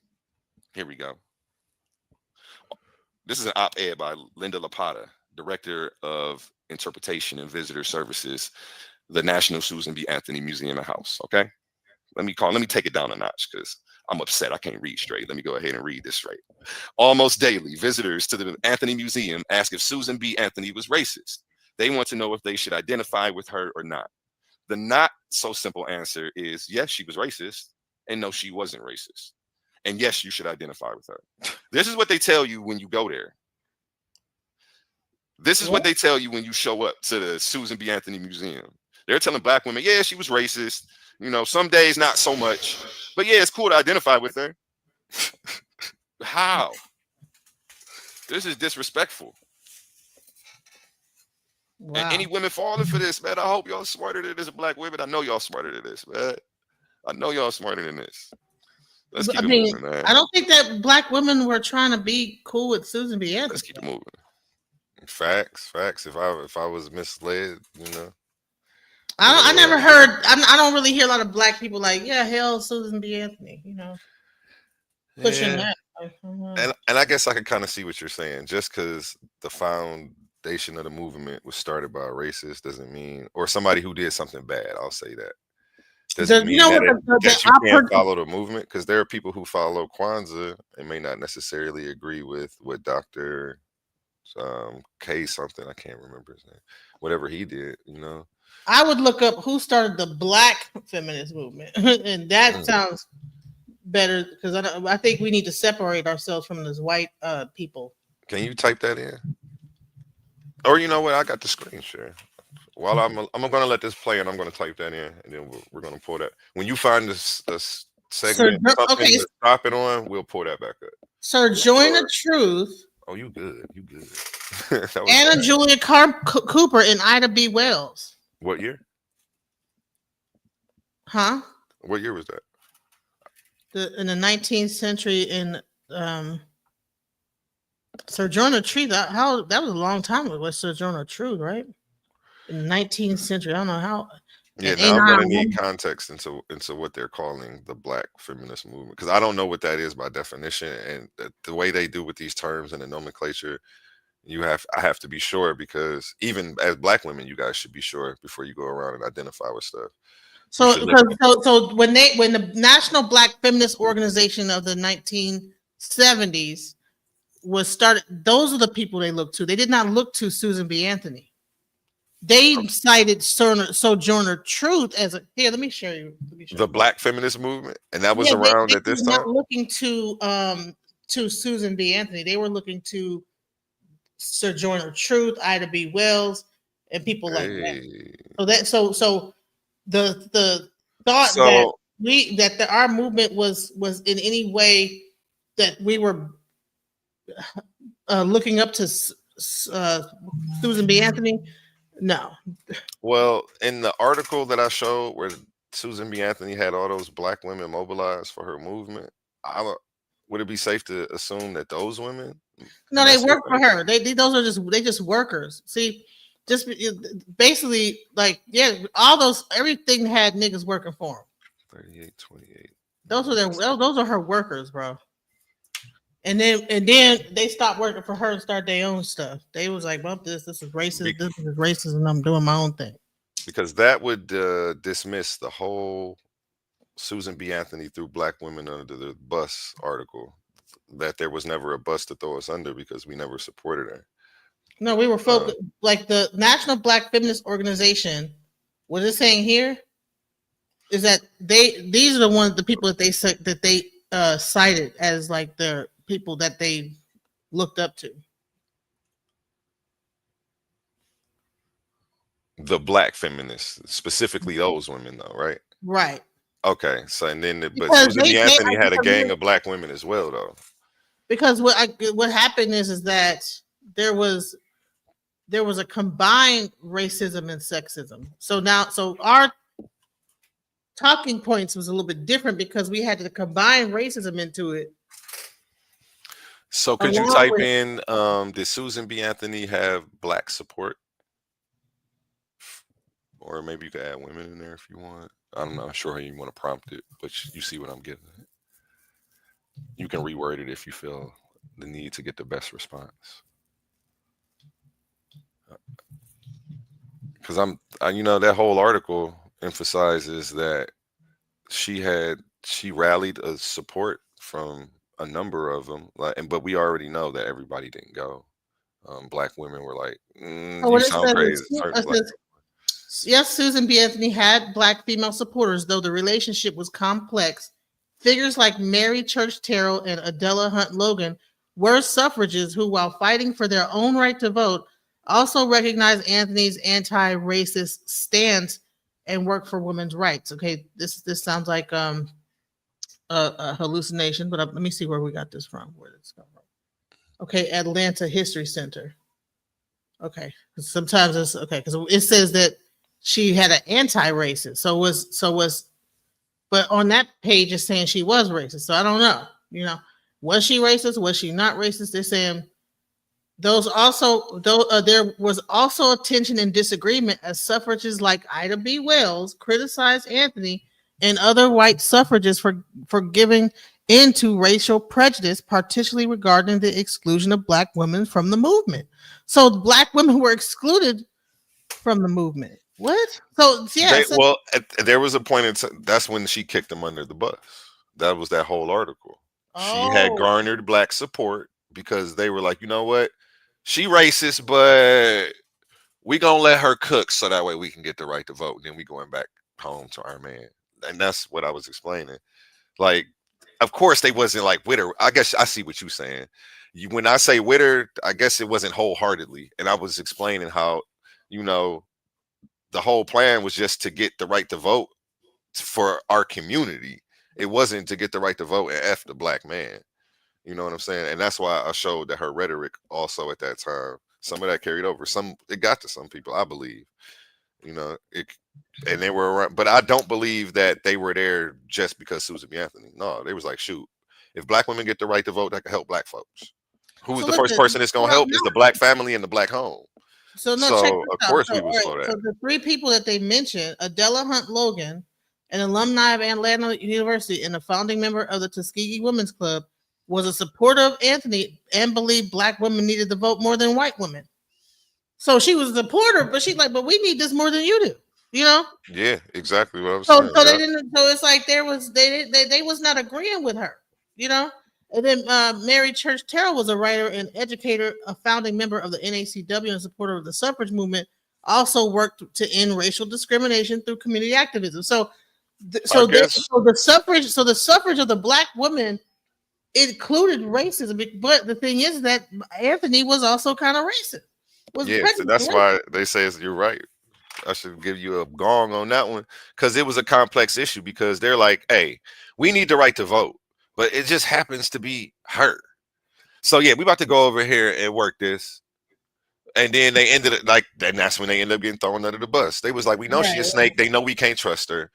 Speaker 6: Here we go. This is an op-ed by Linda Lapata, Director of Interpretation and Visitor Services, the National Susan B. Anthony Museum and House. Okay, let me take it down a notch because I'm upset. I can't read straight. Let me go ahead and read this straight. Almost daily, visitors to the Anthony Museum ask if Susan B. Anthony was racist. They want to know if they should identify with her or not. The not so simple answer is yes, she was racist, and no, she wasn't racist. And yes, you should identify with her. This is what they tell you when you go there. This is what they tell you when you show up to the Susan B. Anthony Museum. They're telling black women, yeah, she was racist. You know, some days not so much. But yeah, it's cool to identify with her. How? This is disrespectful. Wow. And any women falling for this, man, I hope y'all smarter than this, black women. I know y'all smarter than this, man. I know y'all smarter than this. Let's keep it moving, man.
Speaker 4: I don't think that black women were trying to be cool with Susan B. Anthony.
Speaker 6: Let's keep it moving. Facts. If I was misled, you know.
Speaker 4: I never heard. I don't really hear a lot of black people like, yeah, hell, Susan B. Anthony, you know, pushing that.
Speaker 6: And I guess I can kind of see what you're saying. Just because the foundation of the movement was started by a racist doesn't mean, or somebody who did something bad. I'll say that. Doesn't mean that you can't follow the movement, because there are people who follow Kwanzaa and may not necessarily agree with what Dr. K something, I can't remember his name, whatever he did, you know.
Speaker 4: I would look up who started the black feminist movement, and that sounds better, because I think we need to separate ourselves from this white people.
Speaker 6: Can you type that in? Or you know what? I got the screen share. Well, I'm going to let this play, and I'm going to type that in, and then we're going to pull that. When you find this segment, to stop it on, we'll pull that back up.
Speaker 4: Sir Joyner Truth.
Speaker 6: Oh, you good.
Speaker 4: Anna Julia Cooper and Ida B. Wells.
Speaker 6: What year?
Speaker 4: Huh?
Speaker 6: What year was that?
Speaker 4: In the 19th century in Sojourner Truth. That was a long time ago. Was Sojourner Truth, right? In the 19th century. I don't know how.
Speaker 6: Yeah, now I'm going to need context into what they're calling the black feminist movement, because I don't know what that is by definition, and the way they do with these terms and the nomenclature, I have to be sure, because even as black women, you guys should be sure before you go around and identify with stuff.
Speaker 4: So when the National Black Feminist Organization of the 1970s was started. Those are the people they looked to. They did not look to Susan B. Anthony. They cited Sojourner Truth as a here. Let me show you.
Speaker 6: The Black feminist movement, and that was
Speaker 4: Yeah,
Speaker 6: around
Speaker 4: they
Speaker 6: at
Speaker 4: were
Speaker 6: this
Speaker 4: not
Speaker 6: time.
Speaker 4: looking to Susan B. Anthony. They were looking to Sojourner Truth, Ida B. Wells, and people like that.
Speaker 6: Hey,
Speaker 4: So the thought that
Speaker 6: so
Speaker 4: our movement was in any way that we were looking up to Susan B. Anthony. No,
Speaker 6: well, in the article that I showed where Susan B. Anthony had all those black women mobilized for her movement, would it be safe to assume that those women?
Speaker 4: no, they work for her. Those are just workers. See, just basically like yeah, all those everything had niggas working for them.
Speaker 6: 38, 28.
Speaker 4: Those are her workers, bro. And then they stopped working for her and started their own stuff. They was like, "Bump this. This is racist. This is racist, and I'm doing my own thing."
Speaker 6: Because that would dismiss the whole Susan B. Anthony threw black women under the bus article. That there was never a bus to throw us under because we never supported her.
Speaker 4: No, we were focused like the National Black Feminist Organization. What it's saying here is that these are the people that they cited as like the people that they looked up to.
Speaker 6: The black feminists, specifically those women, though, right?
Speaker 4: Right.
Speaker 6: Okay, so and then but
Speaker 4: Because
Speaker 6: Susan B. Anthony had a
Speaker 4: because
Speaker 6: gang of black women as well, though.
Speaker 4: Because what happened is that there was a combined racism and sexism. So our talking points was a little bit different because we had to combine racism into it.
Speaker 6: So could you type in did Susan B. Anthony have black support? Or maybe you could add women in there if you want. I'm not sure how you want to prompt it, but you see what I'm getting at. You can reword it if you feel the need to get the best response. Because that whole article emphasizes that she rallied a support from a number of them, but we already know that everybody didn't go. Black women were like, "You sound crazy."
Speaker 4: Yes, Susan B. Anthony had black female supporters, though the relationship was complex. Figures like Mary Church Terrell and Adela Hunt Logan were suffragists who, while fighting for their own right to vote, also recognized Anthony's anti-racist stance and worked for women's rights. Okay, this sounds like a hallucination, but let me see where we got this from. Where did this come from? Okay, Atlanta History Center. Okay, sometimes it's okay because it says that she had an anti-racist. But on that page it's saying she was racist. So I don't know. Was she racist? Was she not racist? They're saying there was also tension and disagreement as suffragists like Ida B. Wells criticized Anthony and other white suffragists for giving into racial prejudice, particularly regarding the exclusion of black women from the movement. So black women were excluded from the movement. What? So yeah.
Speaker 6: There was a point that's when she kicked them under the bus. That was that whole article. She had garnered black support because they were like, you know what? She racist, but we gonna let her cook so that way we can get the right to vote. And then we going back home to our man. And that's what I was explaining. Like, of course they wasn't like with her. I guess I see what you're saying. When I say with her, I guess it wasn't wholeheartedly. And I was explaining how, the whole plan was just to get the right to vote for our community. It wasn't to get the right to vote and F the black man. You know what I'm saying? And that's why I showed that her rhetoric also at that time, some of that carried over. It got to some people, I believe. And they were around, but I don't believe that they were there just because Susan B. Anthony. No, they was like, shoot, if black women get the right to vote, that can help black folks. Who's the first person it's gonna help is the black family and the black home.
Speaker 4: So of course we was for that. So the three people that they mentioned, Adela Hunt Logan, an alumni of Atlanta University and a founding member of the Tuskegee Women's Club, was a supporter of Anthony and believed black women needed to vote more than white women. So she was a supporter, but we need this more than you do.
Speaker 6: Yeah, exactly what I was saying.
Speaker 4: So they didn't. So it's like they was not agreeing with her. And then Mary Church Terrell was a writer and educator, a founding member of the NACW and supporter of the suffrage movement. Also worked to end racial discrimination through community activism. So,
Speaker 3: I guess.
Speaker 4: so the suffrage of the black woman included racism. But the thing is that Anthony was also kind of racist. Was
Speaker 3: Yeah, so
Speaker 4: prejudiced
Speaker 3: that's
Speaker 4: racist.
Speaker 3: why they say you're right. I should give you a gong on that one because it was a complex issue because they're like, hey, we need the right to vote, but it just happens to be her. So yeah, we about to go over here and work this. And then they ended it like, and that's when they ended up getting thrown under the bus. They was like, we know she a snake. They know we can't trust her.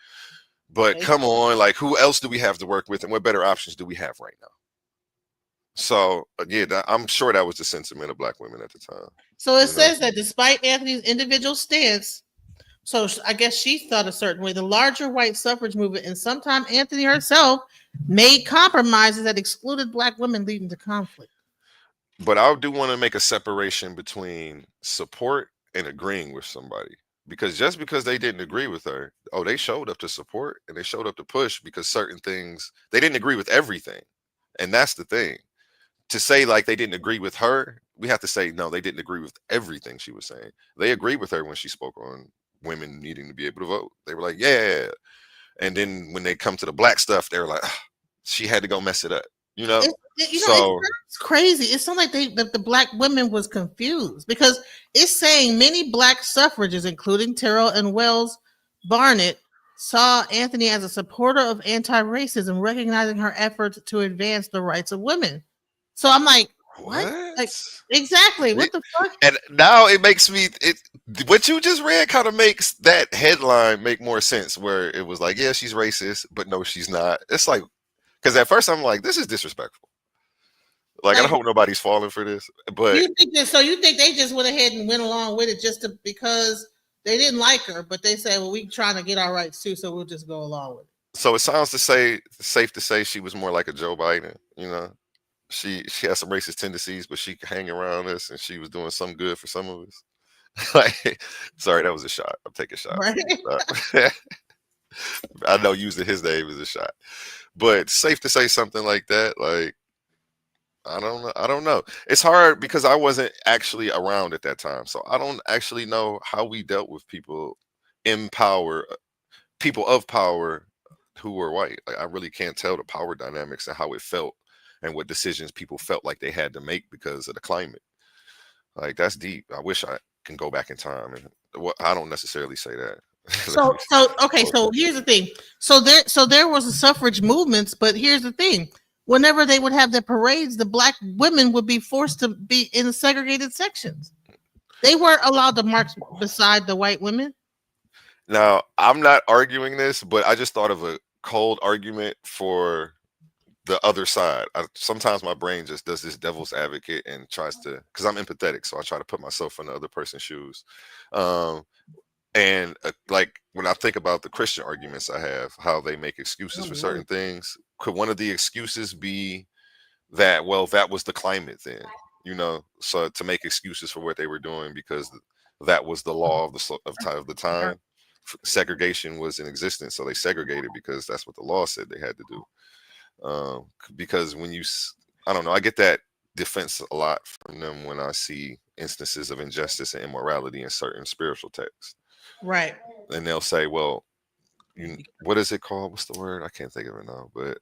Speaker 3: But come on, like, who else do we have to work with, and what better options do we have right now? So yeah, I'm sure that was the sentiment of black women at the time.
Speaker 4: So it says that despite Anthony's individual stance, so I guess she thought a certain way, the larger white suffrage movement and sometimes Anthony herself made compromises that excluded black women, leading to conflict.
Speaker 3: But I do want to make a separation between support and agreeing with somebody. Because just because they didn't agree with her, they showed up to support and they showed up to push because certain things, they didn't agree with everything. And that's the thing. To say like they didn't agree with her, we have to say, no, they didn't agree with everything she was saying. They agreed with her when she spoke on women needing to be able to vote. They were like, yeah. And then when they come to the black stuff, they were like, she had to go mess it up.
Speaker 4: It's crazy. It sounds like the black women was confused because it's saying many black suffragists, including Terrell and Wells Barnett, saw Anthony as a supporter of anti-racism, recognizing her efforts to advance the rights of women. So I'm like, what? Like, exactly. What the fuck?
Speaker 3: And now it makes me what you just read kind of makes that headline make more sense. Where it was like, yeah, she's racist, but no, she's not. It's like, because at first I'm like, this is disrespectful. Like I hope nobody's falling for this. But
Speaker 4: you think they just went ahead and went along with it because they didn't like her, but they said, well, we trying to get our rights too, so we'll just go along with it.
Speaker 3: So it sounds safe to say she was more like a Joe Biden, She has some racist tendencies, but she could hang around us and she was doing some good for some of us. Like, sorry, that was a shot. I'm taking shots. Right? I know using his name is a shot. But safe to say something like that, like I don't know. It's hard because I wasn't actually around at that time. So I don't actually know how we dealt with people in power, people of power who were white. Like I really can't tell the power dynamics and how it felt and what decisions people felt like they had to make because of the climate. Like that's deep. I wish I can go back in time, and I don't necessarily say that.
Speaker 4: So here's the thing. So there was a suffrage movements, but here's the thing. Whenever they would have their parades, the black women would be forced to be in segregated sections. They weren't allowed to march beside the white women.
Speaker 3: Now, I'm not arguing this, but I just thought of a cold argument for the other side. Sometimes my brain just does this devil's advocate and tries to, because I'm empathetic, so I try to put myself in the other person's shoes. Like when I think about the Christian arguments I have, how they make excuses for certain things, could one of the excuses be that, well, that was the climate then, so to make excuses for what they were doing because that was the law of the time. Segregation was in existence, so they segregated because that's what the law said they had to do. Because when I don't know, I get that defense a lot from them when I see instances of injustice and immorality in certain spiritual texts.
Speaker 4: Right.
Speaker 3: And they'll say, well, what is it called? What's the word? I can't think of it now, but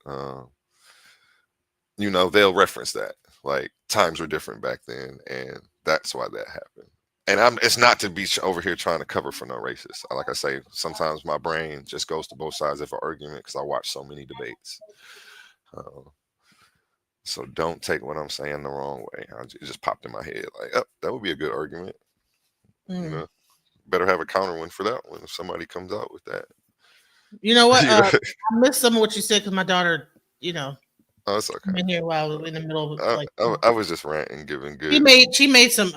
Speaker 3: they'll reference that. Like times were different back then, and that's why that happened. And it's not to be over here trying to cover for no racist. Like I say, sometimes my brain just goes to both sides of an argument because I watch so many debates. So don't take what I'm saying the wrong way. It just popped in my head like, oh, that would be a good argument. Better have a counter one for that one if somebody comes out with that.
Speaker 4: You know what? I missed some of what you said because my daughter,
Speaker 3: oh, it's okay.
Speaker 4: In here while in the middle of
Speaker 3: I was just ranting, giving good.
Speaker 4: She made some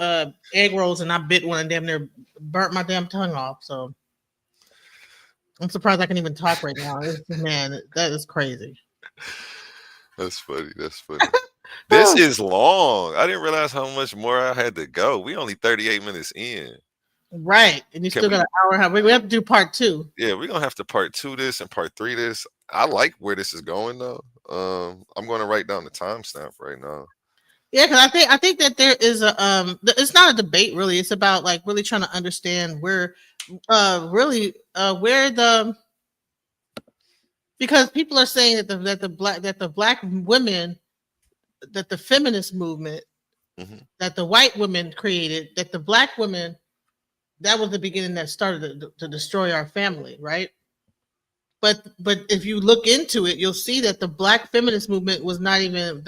Speaker 4: egg rolls and I bit one and damn near burnt my damn tongue off. So I'm surprised I can even talk right now. Man, that is crazy.
Speaker 3: That's funny. This is long. I didn't realize how much more I had to go. We only 38 minutes in.
Speaker 4: Right. And you still got an hour and a half. We have to do part 2.
Speaker 3: Yeah, we're gonna have to part 2 this and part 3 this. I like where this is going though.
Speaker 6: I'm going to write down the timestamp right now.
Speaker 4: Yeah, because I think that there is a it's not a debate really. It's about like really trying to understand where really where the because people are saying that the black women that the feminist movement
Speaker 6: Hmm.
Speaker 4: that the white women created that the black women that was the beginning that started to destroy our family, right? But if you look into it, you'll see that the black feminist movement was not even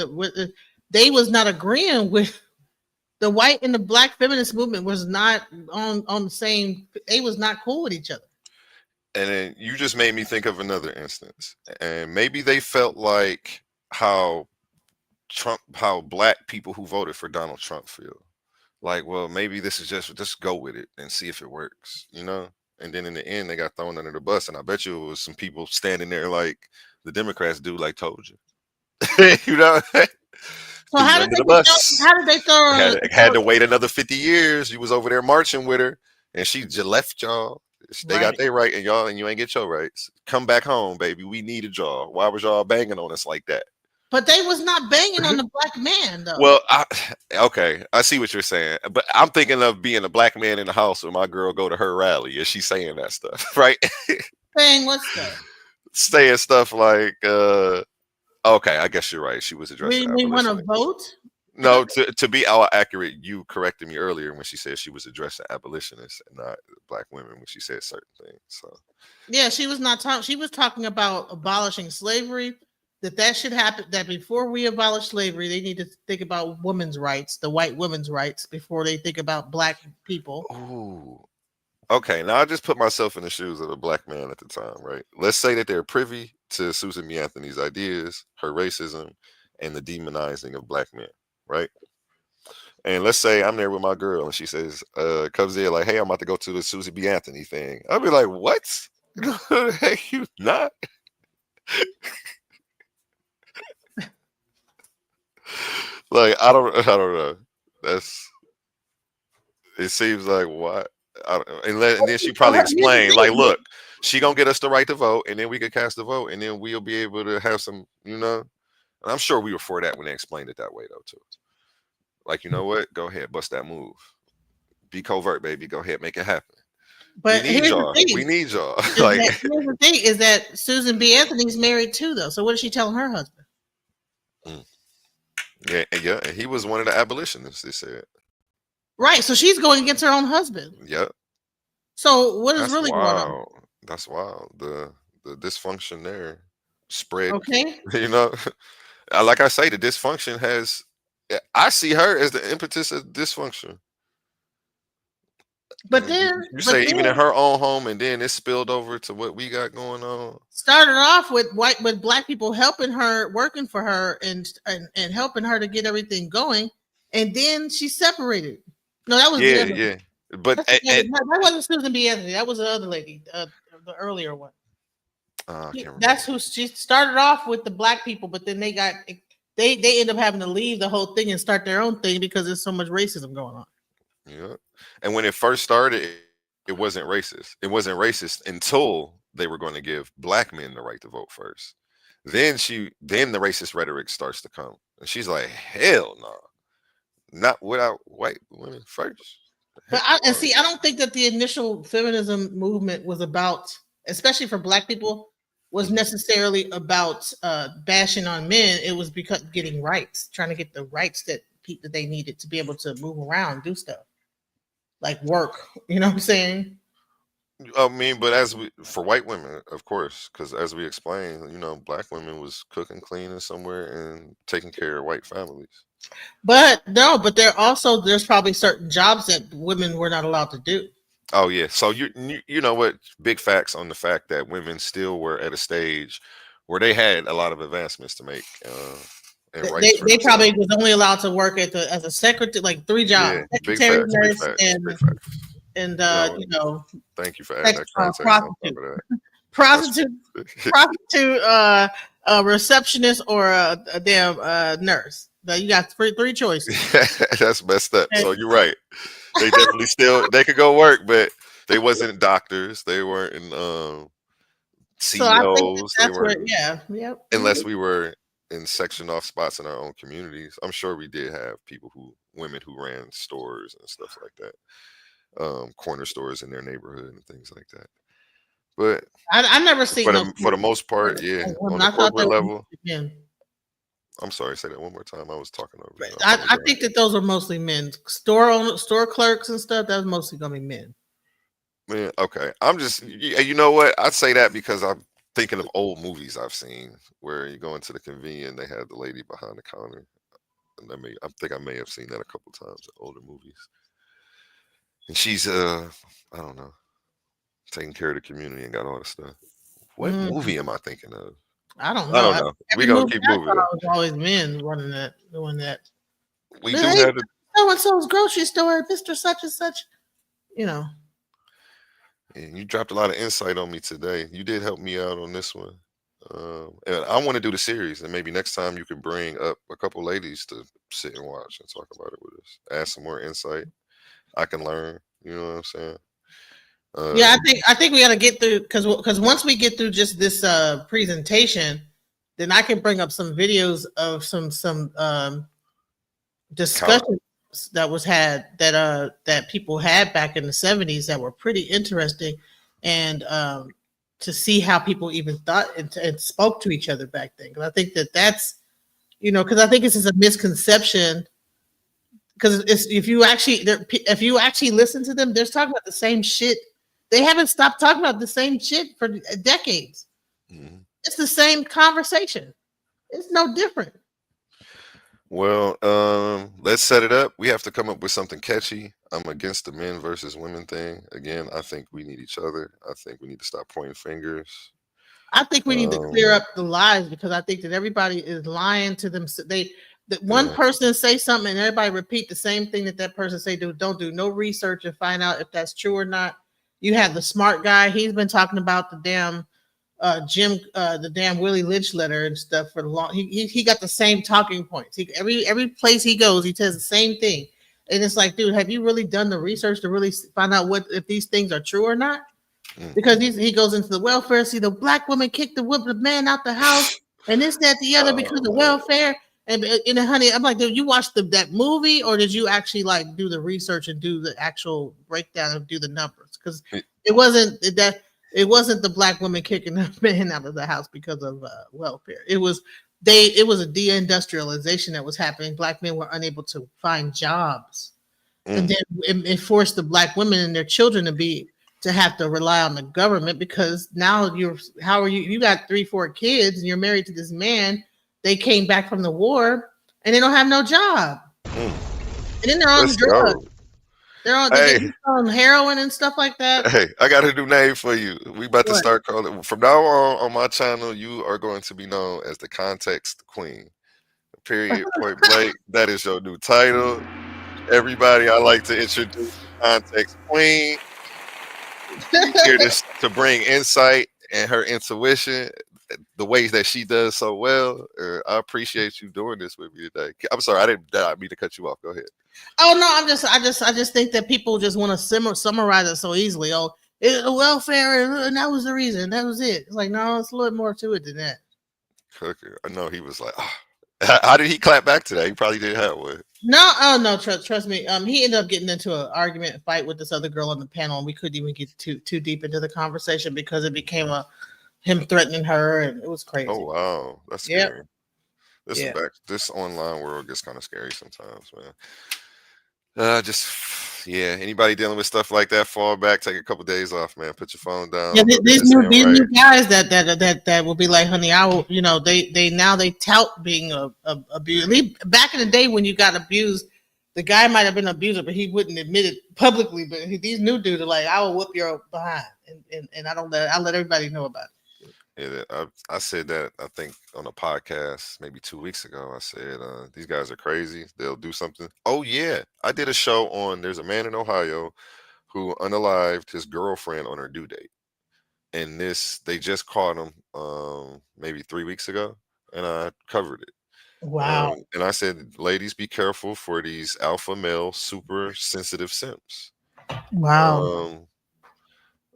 Speaker 4: they was not agreeing with the white and the black feminist movement was not on the same. They was not cool with each other.
Speaker 6: And then you just made me think of another instance. And maybe they felt like how how black people who voted for Donald Trump feel. Like, well, maybe this is just go with it and see if it works, you know? And then in the end, they got thrown under the bus. And I bet you it was some people standing there like the Democrats do, like, told you. You know,
Speaker 4: So
Speaker 6: threw you
Speaker 4: how did
Speaker 6: under
Speaker 4: they
Speaker 6: the bus.
Speaker 4: how did they throw?
Speaker 6: Had to wait another 50 years. You was over there marching with her, and she just left y'all. They got
Speaker 4: Right,
Speaker 6: their right, and y'all, and you ain't get your rights. Come back home, baby. We needed y'all. Why was y'all banging on us like that?
Speaker 4: but they was not banging on the black man though.
Speaker 6: Well, okay, I see what you're saying, but I'm thinking of being a black man in the house when my girl go to her rally and she's saying that stuff, right?
Speaker 4: Saying what stuff?
Speaker 6: Saying stuff like, okay, I guess you're right. She was addressing
Speaker 4: We want to
Speaker 6: abolition.
Speaker 4: vote.
Speaker 6: No, to be all accurate, you corrected me earlier when she said she was addressing abolitionists and not black women when she said certain things. So
Speaker 4: Yeah, she was not talking. She was talking about abolishing slavery. That should happen. That before we abolish slavery, they need to think about women's rights, the white women's rights, before they think about black people.
Speaker 6: ooh, okay, now I just put myself in the shoes of a black man at the time, right? Let's say that they're privy to Susan B. Anthony's ideas, her racism, and the demonizing of black men, right? And let's say I'm there with my girl and she says, comes in like, hey, I'm about to go to the Susan B. Anthony thing. I'll be like, what? No, hey, you not? Like, I don't know. That's it seems like what I don't know. And then she probably
Speaker 4: Here's the
Speaker 6: explained, like,
Speaker 4: thing.
Speaker 6: look, she gonna get us the right to vote, and then we could cast the vote, and then we'll be able to have some, you know. And I'm sure we were for that when they explained it that way though, too. Like, you know what? Go ahead, bust that move. Be covert, baby. Go ahead, make it happen. We
Speaker 4: But
Speaker 6: need
Speaker 4: here's the
Speaker 6: y'all. We
Speaker 4: thing:
Speaker 6: need y'all.
Speaker 4: is
Speaker 6: Like,
Speaker 4: that here's the thing is that Susan B. Anthony's married too, though. So what is she telling her husband?
Speaker 6: mm, yeah, yeah. And he was one of the abolitionists. They said,
Speaker 4: Right. So she's going against her own husband.
Speaker 6: yep.
Speaker 4: So what is
Speaker 6: That's
Speaker 4: really going on?
Speaker 6: wild. That's wild. The dysfunction there spread.
Speaker 4: Okay.
Speaker 6: You know, like I say, the dysfunction has. I see her as the impetus of dysfunction.
Speaker 4: But
Speaker 6: And
Speaker 4: then,
Speaker 6: you
Speaker 4: but
Speaker 6: say even in
Speaker 4: then
Speaker 6: her own home, and then it spilled over to what we got going on.
Speaker 4: started off with black people helping her, working for her, and helping her to get everything going, and then she separated. No, that was the
Speaker 6: Yeah,
Speaker 4: other.
Speaker 6: yeah. But
Speaker 4: That's the other that wasn't Susan B. Anthony. That was the other lady, the earlier one.
Speaker 6: I can't remember.
Speaker 4: That's who she started off with the black people, but then they end up having to leave the whole thing and start their own thing because there's so much racism going on.
Speaker 6: Yeah. And when it first started, it wasn't racist. It wasn't racist until they were going to give black men the right to vote first. Then the racist rhetoric starts to come. And she's like, hell no. Not without white women first.
Speaker 4: But I don't think that the initial feminism movement was about, especially for black people, was necessarily about bashing on men. It was because getting rights, trying to get the rights that they needed to be able to move around, do stuff like work. You know what I'm saying?
Speaker 6: I mean, but for white women, of course, because as we explained, you know, black women was cooking, cleaning somewhere and taking care of white families.
Speaker 4: But no, but there's probably certain jobs that women were not allowed to do.
Speaker 6: Oh yeah, so you know what? Big facts on the fact that women still were at a stage where they had a lot of advancements to make and rights for
Speaker 4: They
Speaker 6: themselves.
Speaker 4: probably was only allowed to work as a secretary, like 3 jobs:
Speaker 6: Yeah, big
Speaker 4: secretary,
Speaker 6: facts, big
Speaker 4: nurse,
Speaker 6: facts, big facts.
Speaker 4: and
Speaker 6: No,
Speaker 4: you know,
Speaker 6: thank you for adding that context on top
Speaker 4: prostitute,
Speaker 6: of that.
Speaker 4: prostitute,
Speaker 6: That's
Speaker 4: prostitute, a receptionist, or a damn nurse. Now you got three choices.
Speaker 6: that's messed up.
Speaker 4: And
Speaker 6: So you're right. They definitely still they could go work, but they wasn't doctors. They weren't
Speaker 4: so I think
Speaker 6: CEOs. They
Speaker 4: that's where,
Speaker 6: weren't
Speaker 4: yeah, yep.
Speaker 6: unless we were and section off spots in our own communities. I'm sure we did have women who ran stores and stuff like that, corner stores in their neighborhood and things like that. But
Speaker 4: I never seen no
Speaker 6: for the most part, yeah, on the
Speaker 4: I thought that
Speaker 6: corporate
Speaker 4: was
Speaker 6: level.
Speaker 4: men.
Speaker 6: I'm sorry, say that one more time. I was talking over you.
Speaker 4: I think that those are mostly men. Store clerks and stuff. That's mostly gonna be men.
Speaker 6: Man, okay. I'm just, you know what? I'd say that because I'm thinking of old movies I've seen where you go into the convenience, they have the lady behind the counter. And I think I may have seen that a couple times in older movies. And she's, I don't know, taking care of the community and got all the stuff. What movie am I thinking of?
Speaker 4: I don't
Speaker 6: I
Speaker 4: know.
Speaker 6: don't know.
Speaker 4: Every
Speaker 6: We're gonna
Speaker 4: movie
Speaker 6: keep
Speaker 4: I
Speaker 6: moving.
Speaker 4: saw was always men running that, doing that.
Speaker 6: We do
Speaker 4: Hey,
Speaker 6: have the,
Speaker 4: so and so's grocery store, Mr. Such and Such. You know.
Speaker 6: and you dropped a lot of insight on me today. You did help me out on this one. And I want to do the series, and maybe next time you can bring up a couple ladies to sit and watch and talk about it with us. Add some more insight. I can learn. You know what I'm saying?
Speaker 4: Yeah, I think we got to get through because once we get through just this presentation, then I can bring up some videos of some discussions that was had that people had back in the 70s that were pretty interesting, and to see how people even thought and spoke to each other back then. Because I think that's because I think this is a misconception. Because if you actually listen to them, they're talking about the same shit. They haven't stopped talking about the same shit for decades.
Speaker 6: Mm-hmm.
Speaker 4: It's the same conversation. It's no different.
Speaker 6: Well, let's set it up. We have to come up with something catchy. I'm against the men versus women thing. Again, I think we need each other. I think we need to stop pointing fingers.
Speaker 4: I think we need to clear up the lies because I think that everybody is lying to them. That one person say something and everybody repeat the same thing that person say. Don't do no research and find out if that's true or not. You have the smart guy. He's been talking about the damn the damn Willie Lynch letter and stuff for the long. He got the same talking points. Every place he goes, he says the same thing. And it's like, dude, have you really done the research to really find out if these things are true or not? Because he goes into the welfare. See, the black woman kicked the man out the house, and this, that, the other because of welfare. And honey, I'm like, did you watch that movie, or did you actually like do the research and do the actual breakdown and do the numbers? Because it wasn't the black woman kicking the man out of the house because of welfare. It was a deindustrialization that was happening. Black men were unable to find jobs, and then it forced the black women and their children to have to rely on the government because now you got 3-4 kids and you're married to this man. They came back from the war and they don't have no job. And then they're on drugs. They're on heroin and stuff like that.
Speaker 6: Hey, I got a new name for you. We about to start calling from now on my channel. You are going to be known as the Context Queen. Period. Point blank. That is your new title. Everybody, I like to introduce the Context Queen. Here to bring insight and her intuition, the ways that she does so well. I appreciate you doing this with me today. I'm sorry, I didn't mean to cut you off. Go ahead.
Speaker 4: Oh no, I just think that people just want to summarize it so easily. Oh, welfare, and that was the reason. That was it. It's like, no, it's a little more to it than that.
Speaker 6: Cooker, I know he was like, oh. How did he clap back today? He probably didn't have one.
Speaker 4: No, oh no, trust me. He ended up getting into an argument and fight with this other girl on the panel, and we couldn't even get too deep into the conversation because it became him threatening her, and it was crazy.
Speaker 6: Oh wow, that's scary. This online world gets kind of scary sometimes, man. Anybody dealing with stuff like that, fall back, take a couple of days off, man. Put your phone down.
Speaker 4: Yeah, these new guys that will be like, honey, I will. They tout being abused. Back in the day when you got abused, the guy might have been an abuser, but he wouldn't admit it publicly. But these new dudes are like, I will whoop your behind, and I let everybody know about it.
Speaker 6: Yeah, I said that, I think, on a podcast maybe 2 weeks ago. I said, these guys are crazy. They'll do something. Oh, yeah. I did a show there's a man in Ohio who unalived his girlfriend on her due date. And they just caught him maybe 3 weeks ago, and I covered it.
Speaker 4: Wow.
Speaker 6: And I said, ladies, be careful for these alpha male super sensitive simps.
Speaker 4: Wow.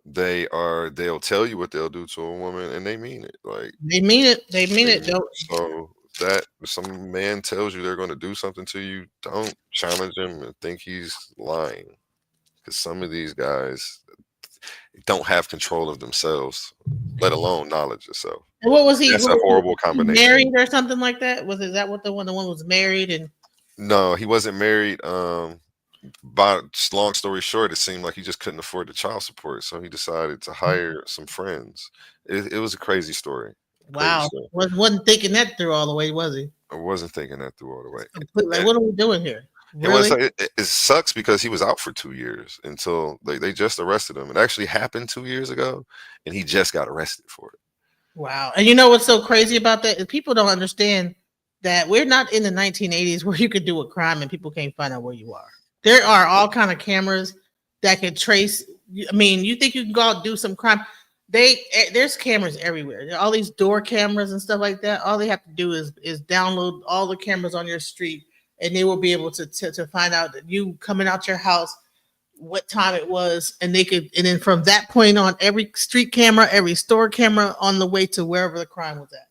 Speaker 6: They'll tell you what they'll do to a woman, and they mean it. Like
Speaker 4: they mean it. They mean it.
Speaker 6: So that if some man tells you they're going to do something to you, don't challenge him and think he's lying. Because some of these guys don't have control of themselves, let alone knowledge of self.
Speaker 4: And what was he?
Speaker 6: That's a horrible
Speaker 4: Was he
Speaker 6: combination.
Speaker 4: married or something like that? Was it that what the one was married and
Speaker 6: No, he wasn't married. But long story short, it seemed like he just couldn't afford the child support, so he decided to hire some friends. It was a crazy story. Crazy
Speaker 4: wow,
Speaker 6: story.
Speaker 4: wasn't thinking that through all the way, was he?
Speaker 6: I wasn't thinking that through all the way.
Speaker 4: Like, what are we doing here?
Speaker 6: It was
Speaker 4: Really?
Speaker 6: it sucks because he was out for 2 years until they just arrested him. It actually happened 2 years ago, and he just got arrested for it.
Speaker 4: Wow. And you know what's so crazy about that is people don't understand that we're not in the 1980s where you could do a crime and people can't find out where you are. There are all kind of cameras that can trace. I mean, you think you can go out and do some crime? There's cameras everywhere. There are all these door cameras and stuff like that. All they have to do is download all the cameras on your street, and they will be able to find out that you coming out your house, what time it was, and they could, and then from that point on, every street camera, every store camera on the way to wherever the crime was at,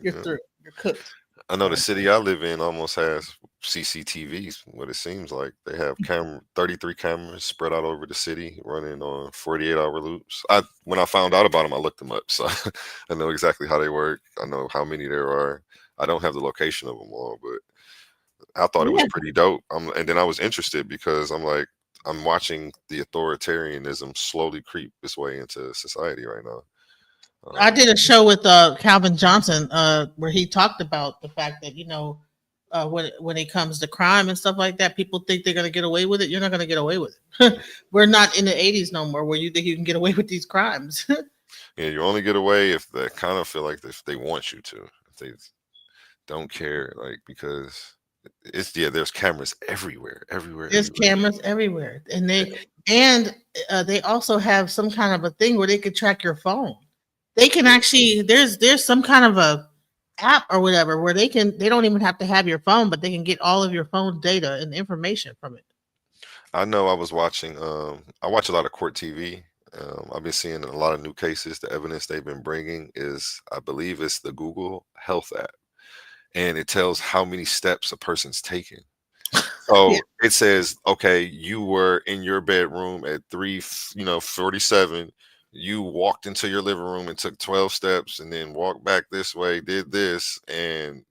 Speaker 4: you're
Speaker 6: Yeah.
Speaker 4: through. You're cooked.
Speaker 6: I know the city I live in almost has CCTVs. What it seems like they have 33 cameras spread out over the city, running on 48-hour loops. When I found out about them, I looked them up, so I know exactly how they work. I know how many there are. I don't have the location of them all, but I thought it was
Speaker 4: Yeah.
Speaker 6: pretty dope. And then I was interested because I'm like, I'm watching the authoritarianism slowly creep its way into society right now.
Speaker 4: I did a show with Calvin Johnson where he talked about the fact that when it comes to crime and stuff like that, people think they're going to get away with it. You're not going to get away with it. We're not in the 80s no more where you think you can get away with these crimes.
Speaker 6: Yeah, you only get away if they kind of feel like if they want you to. If they don't care, like because there's cameras everywhere, everywhere,
Speaker 4: There's
Speaker 6: everywhere.
Speaker 4: cameras everywhere, and they also have some kind of a thing where they could track your phone. They can actually there's some kind of a app or whatever where they don't even have to have your phone, but they can get all of your phone data and information from it.
Speaker 6: I know I was watching. I watch a lot of court TV. I've been seeing a lot of new cases. The evidence they've been bringing is, I believe, it's the Google Health app, and it tells how many steps a person's taking. So
Speaker 4: Yeah.
Speaker 6: it says, okay, you were in your bedroom at 3:47. You walked into your living room and took 12 steps, and then walked back this way, did this, and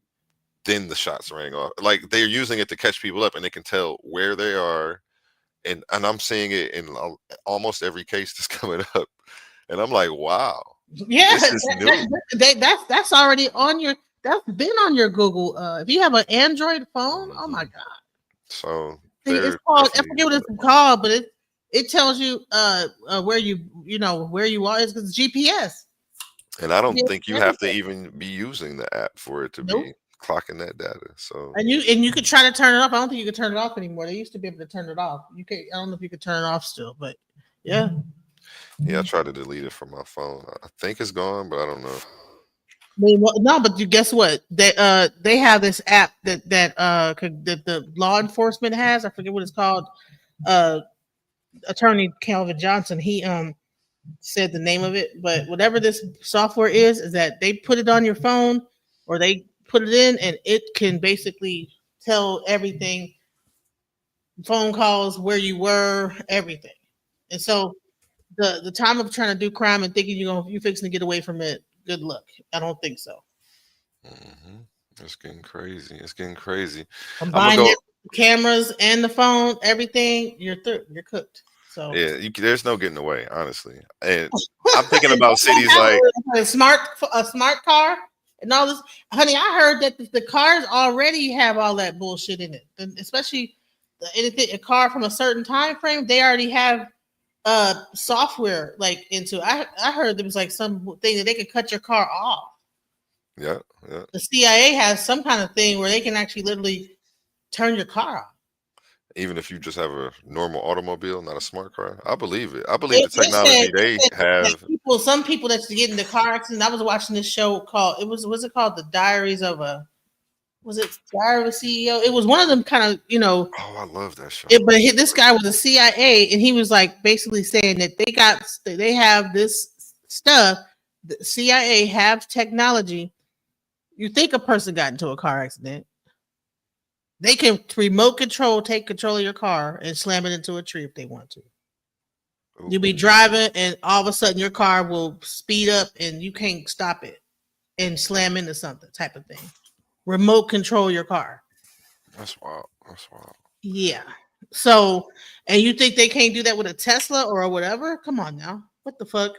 Speaker 6: then the shots rang off. Like they're using it to catch people up, and they can tell where they are. And I'm seeing it in almost every case that's coming up, and I'm like, wow,
Speaker 4: Yeah,
Speaker 6: this is new.
Speaker 4: that's already on your that's been on your Google. If you have an Android phone, oh my
Speaker 6: Mhm.
Speaker 4: god.
Speaker 6: So
Speaker 4: See, it's
Speaker 6: they're
Speaker 4: called. I
Speaker 6: definitely
Speaker 4: forget what
Speaker 6: using
Speaker 4: it's called, but it tells you where where you are. It's GPS.
Speaker 6: it. And I don't
Speaker 4: Yeah,
Speaker 6: think you have to
Speaker 4: everything.
Speaker 6: even be using the app for it to
Speaker 4: Nope.
Speaker 6: be clocking that data. So
Speaker 4: And you could try to turn it off. I don't think you can turn it off anymore. They used to be able to turn it off. You can. I don't know if you could turn it off still, but yeah.
Speaker 6: yeah, I tried to delete it from my phone. I think it's gone, but I don't know.
Speaker 4: No, but you guess what? They have this app that the law enforcement has. I forget what it's called. Uh, Attorney Calvin Johnson. He said the name of it, but whatever this software is that they put it on your phone or they put it in, and it can basically tell everything, phone calls, where you were, everything. And so the time of trying to do crime and thinking you're fixing to get away from it, good luck. I don't think so.
Speaker 6: hmm It's getting crazy. It's getting crazy. I'm gonna
Speaker 4: Combine
Speaker 6: go.
Speaker 4: cameras and the phone, everything, you're through. You're cooked. So
Speaker 6: Yeah, there's no getting away, honestly. And I'm thinking about cities like,
Speaker 4: a smart car and all this. Honey, I heard that the cars already have all that bullshit in it, and especially anything a car from a certain time frame. They already have software like into. I heard there was like some thing that they could cut your car off.
Speaker 6: yeah, yeah.
Speaker 4: The CIA has some kind of thing where they can actually literally turn your car off.
Speaker 6: Even if you just have a normal automobile, not a smart car, I believe it. I believe
Speaker 4: It,
Speaker 6: the
Speaker 4: it said,
Speaker 6: technology they
Speaker 4: that
Speaker 6: have.
Speaker 4: some people that get into car accidents. I was watching this show called was it called The Diaries of a was it Diary of a CEO? It was one of them kind of
Speaker 6: Oh, I love that show.
Speaker 4: this guy was a CIA and he was like basically saying that they have this stuff. The CIA have technology You think a person got into a car accident. They can remote control, take control of your car and slam it into a tree if they want to. You'll be driving and all of a sudden your car will speed up and you can't stop it and slam into something type of thing. Remote control your car.
Speaker 6: That's wild. That's wild.
Speaker 4: Yeah. So, and you think they can't do that with a Tesla or whatever? Come on now. What the fuck?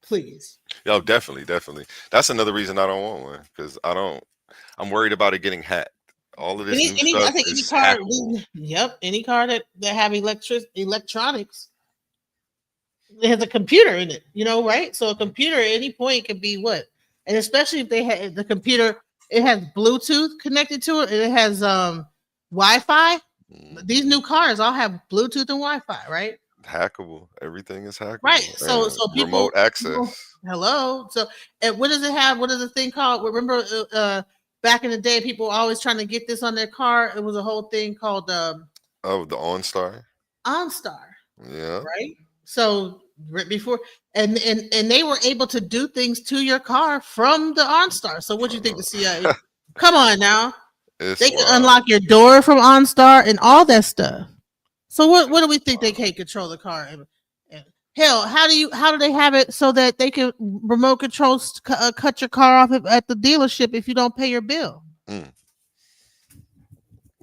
Speaker 4: Please.
Speaker 6: Yo, definitely, definitely. That's another reason I don't want one because I'm worried about it getting hacked. All of this new
Speaker 4: I
Speaker 6: stuff
Speaker 4: think any
Speaker 6: is
Speaker 4: car,
Speaker 6: hackable.
Speaker 4: yep, any car that have electronics, it has a computer in it, right? So a computer at any point can be what, and especially if they have the computer, it has Bluetooth connected to it, and it has Wi-Fi. These new cars all have Bluetooth and Wi-Fi, right?
Speaker 6: Hackable. Everything is hackable.
Speaker 4: Right. So
Speaker 6: And
Speaker 4: people,
Speaker 6: remote access.
Speaker 4: hello. So and what does it have? What is the thing called? Remember, back in the day, people were always trying to get this on their car. It was a whole thing called
Speaker 6: Oh, the OnStar.
Speaker 4: OnStar.
Speaker 6: Yeah.
Speaker 4: Right. So right before, and they were able to do things to your car from the OnStar. So what do you think the CIA? Come on now,
Speaker 6: It's
Speaker 4: they can
Speaker 6: wild.
Speaker 4: unlock your door from OnStar and all that stuff. So what do we think they can't control the car? And hell, how do they have it so that they can remote control cut your car off at the dealership if you don't pay your bill?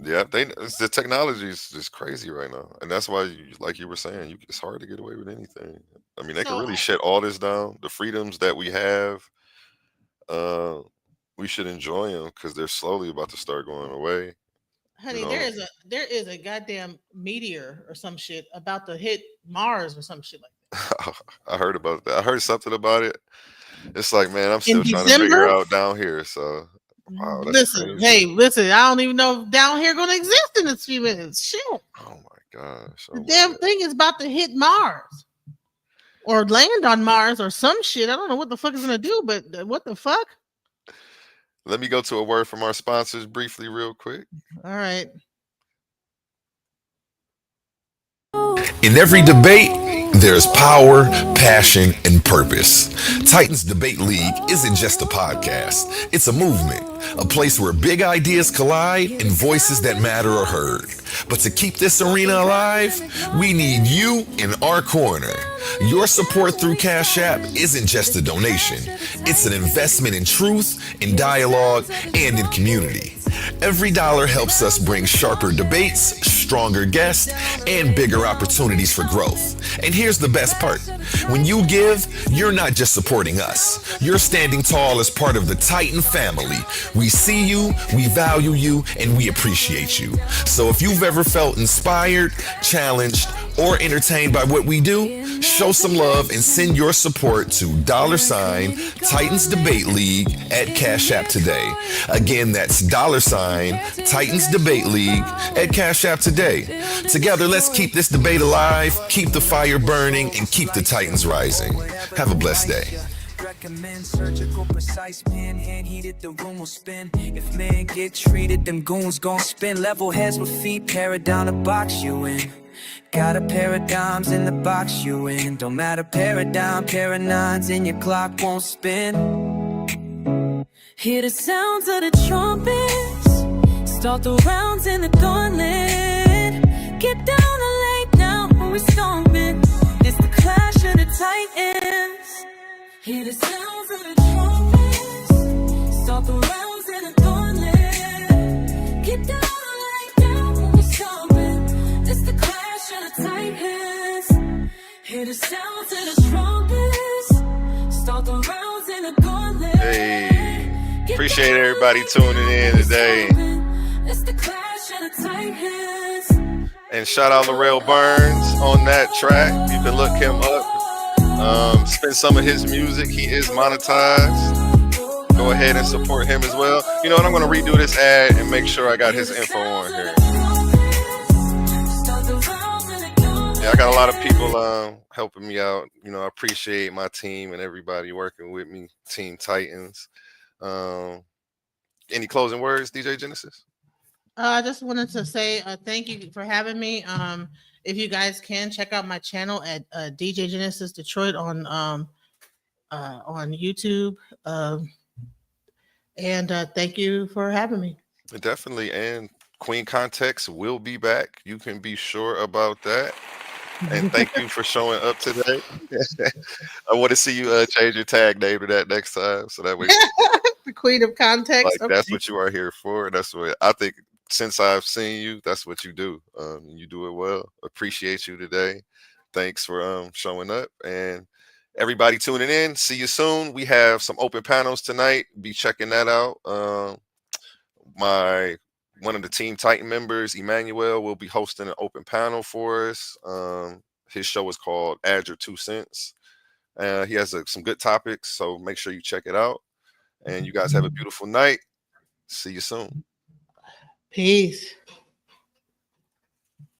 Speaker 6: Yeah, the technology is just crazy right now, and that's why, like you were saying, it's hard to get away with anything. I mean, they can
Speaker 4: So
Speaker 6: really shut all this down. The freedoms that we have, uh, we should enjoy them because they're slowly about to start going away. You
Speaker 4: honey,
Speaker 6: know,
Speaker 4: there is a goddamn meteor or some shit about to hit Mars or some shit like
Speaker 6: I heard about that. I heard something about it. It's like, man, I'm
Speaker 4: that. In
Speaker 6: still trying to figure
Speaker 4: December.
Speaker 6: out down here. So, wow, that's
Speaker 4: Listen,
Speaker 6: crazy.
Speaker 4: hey, listen, I don't even know if down here gonna exist in a few minutes. Shit.
Speaker 6: Oh my gosh.
Speaker 4: The
Speaker 6: Oh my
Speaker 4: damn
Speaker 6: God.
Speaker 4: thing is about to hit Mars or land on Mars or some shit. I don't know what the fuck it's gonna do, but what the fuck?
Speaker 6: Let me go to a word from our sponsors briefly, real quick.
Speaker 4: All right.
Speaker 7: In every debate, there's power, passion, and purpose. Titans Debate League isn't just a podcast, it's a movement, a place where big ideas collide and voices that matter are heard. But to keep this arena alive, we need you in our corner. Your support through Cash App isn't just a donation, it's an investment in truth, in dialogue, and in community. Every dollar helps us bring sharper debates, stronger guests, and bigger opportunities for growth. And here's the best part. When you give, you're not just supporting us. You're standing tall as part of the Titan family. We see you, we value you, and we appreciate you. So if you've ever felt inspired, challenged, or entertained by what we do, show some love and send your support to $Titans Debate League at Cash App today. Again, that's $Titans Debate League at Cash App today. Together, let's keep this debate alive, keep the fire burning, and keep the Titans rising. Have a blessed day.
Speaker 2: Recommend surgical precise pen, hand heated, the room will spin. If men get treated, them goons gon' spin. Level heads with feet, paradigm to box you in. Got a pair of dimes in the box you in. Don't matter, paradigm, pair of nines, and your clock won't spin. Hear the sounds of the trumpets, start the rounds in the gauntlet. Get down and lay down when we're stomping. It's the clash of the titans. Hear the sounds of the trumpets, start the rounds in the gauntlet. Get down and lay down when we're stomping. It's the clash of the titans. Hear the sounds of the trumpets, start the rounds in the gauntlet.
Speaker 6: Hey. Appreciate everybody tuning in today. And shout out Laurel Burns on that track. You can look him up. Spin some of his music. He is monetized. Go ahead and support him as well. You know what? I'm going to redo this ad and make sure I got his info on here. Yeah, I got a lot of people helping me out. You know, I appreciate my team and everybody working with me. Team Titans. Any closing words, DJ Genesis?
Speaker 4: I just wanted to say thank you for having me. If you guys can check out my channel at DJ Genesis Detroit on YouTube. And thank you for having me.
Speaker 3: Definitely. And Queen Context will be back. You can be sure about that. And thank you for showing up today. I want to see you change your tag name to that next time, so that way,
Speaker 4: The queen of
Speaker 3: like,
Speaker 4: context.
Speaker 3: that's
Speaker 4: Okay.
Speaker 3: what you are here for. That's what I think. Since I've seen you, that's what you do. You do it well. Appreciate you today. Thanks for showing up, and everybody tuning in. See you soon. We have some open panels tonight. Be checking that out. My One of the Team Titan members, Emmanuel, will be hosting an open panel for us. His show is called Add Your Two Cents. He has some good topics, so make sure you check it out. And you guys have a beautiful night. See you soon.
Speaker 4: Peace.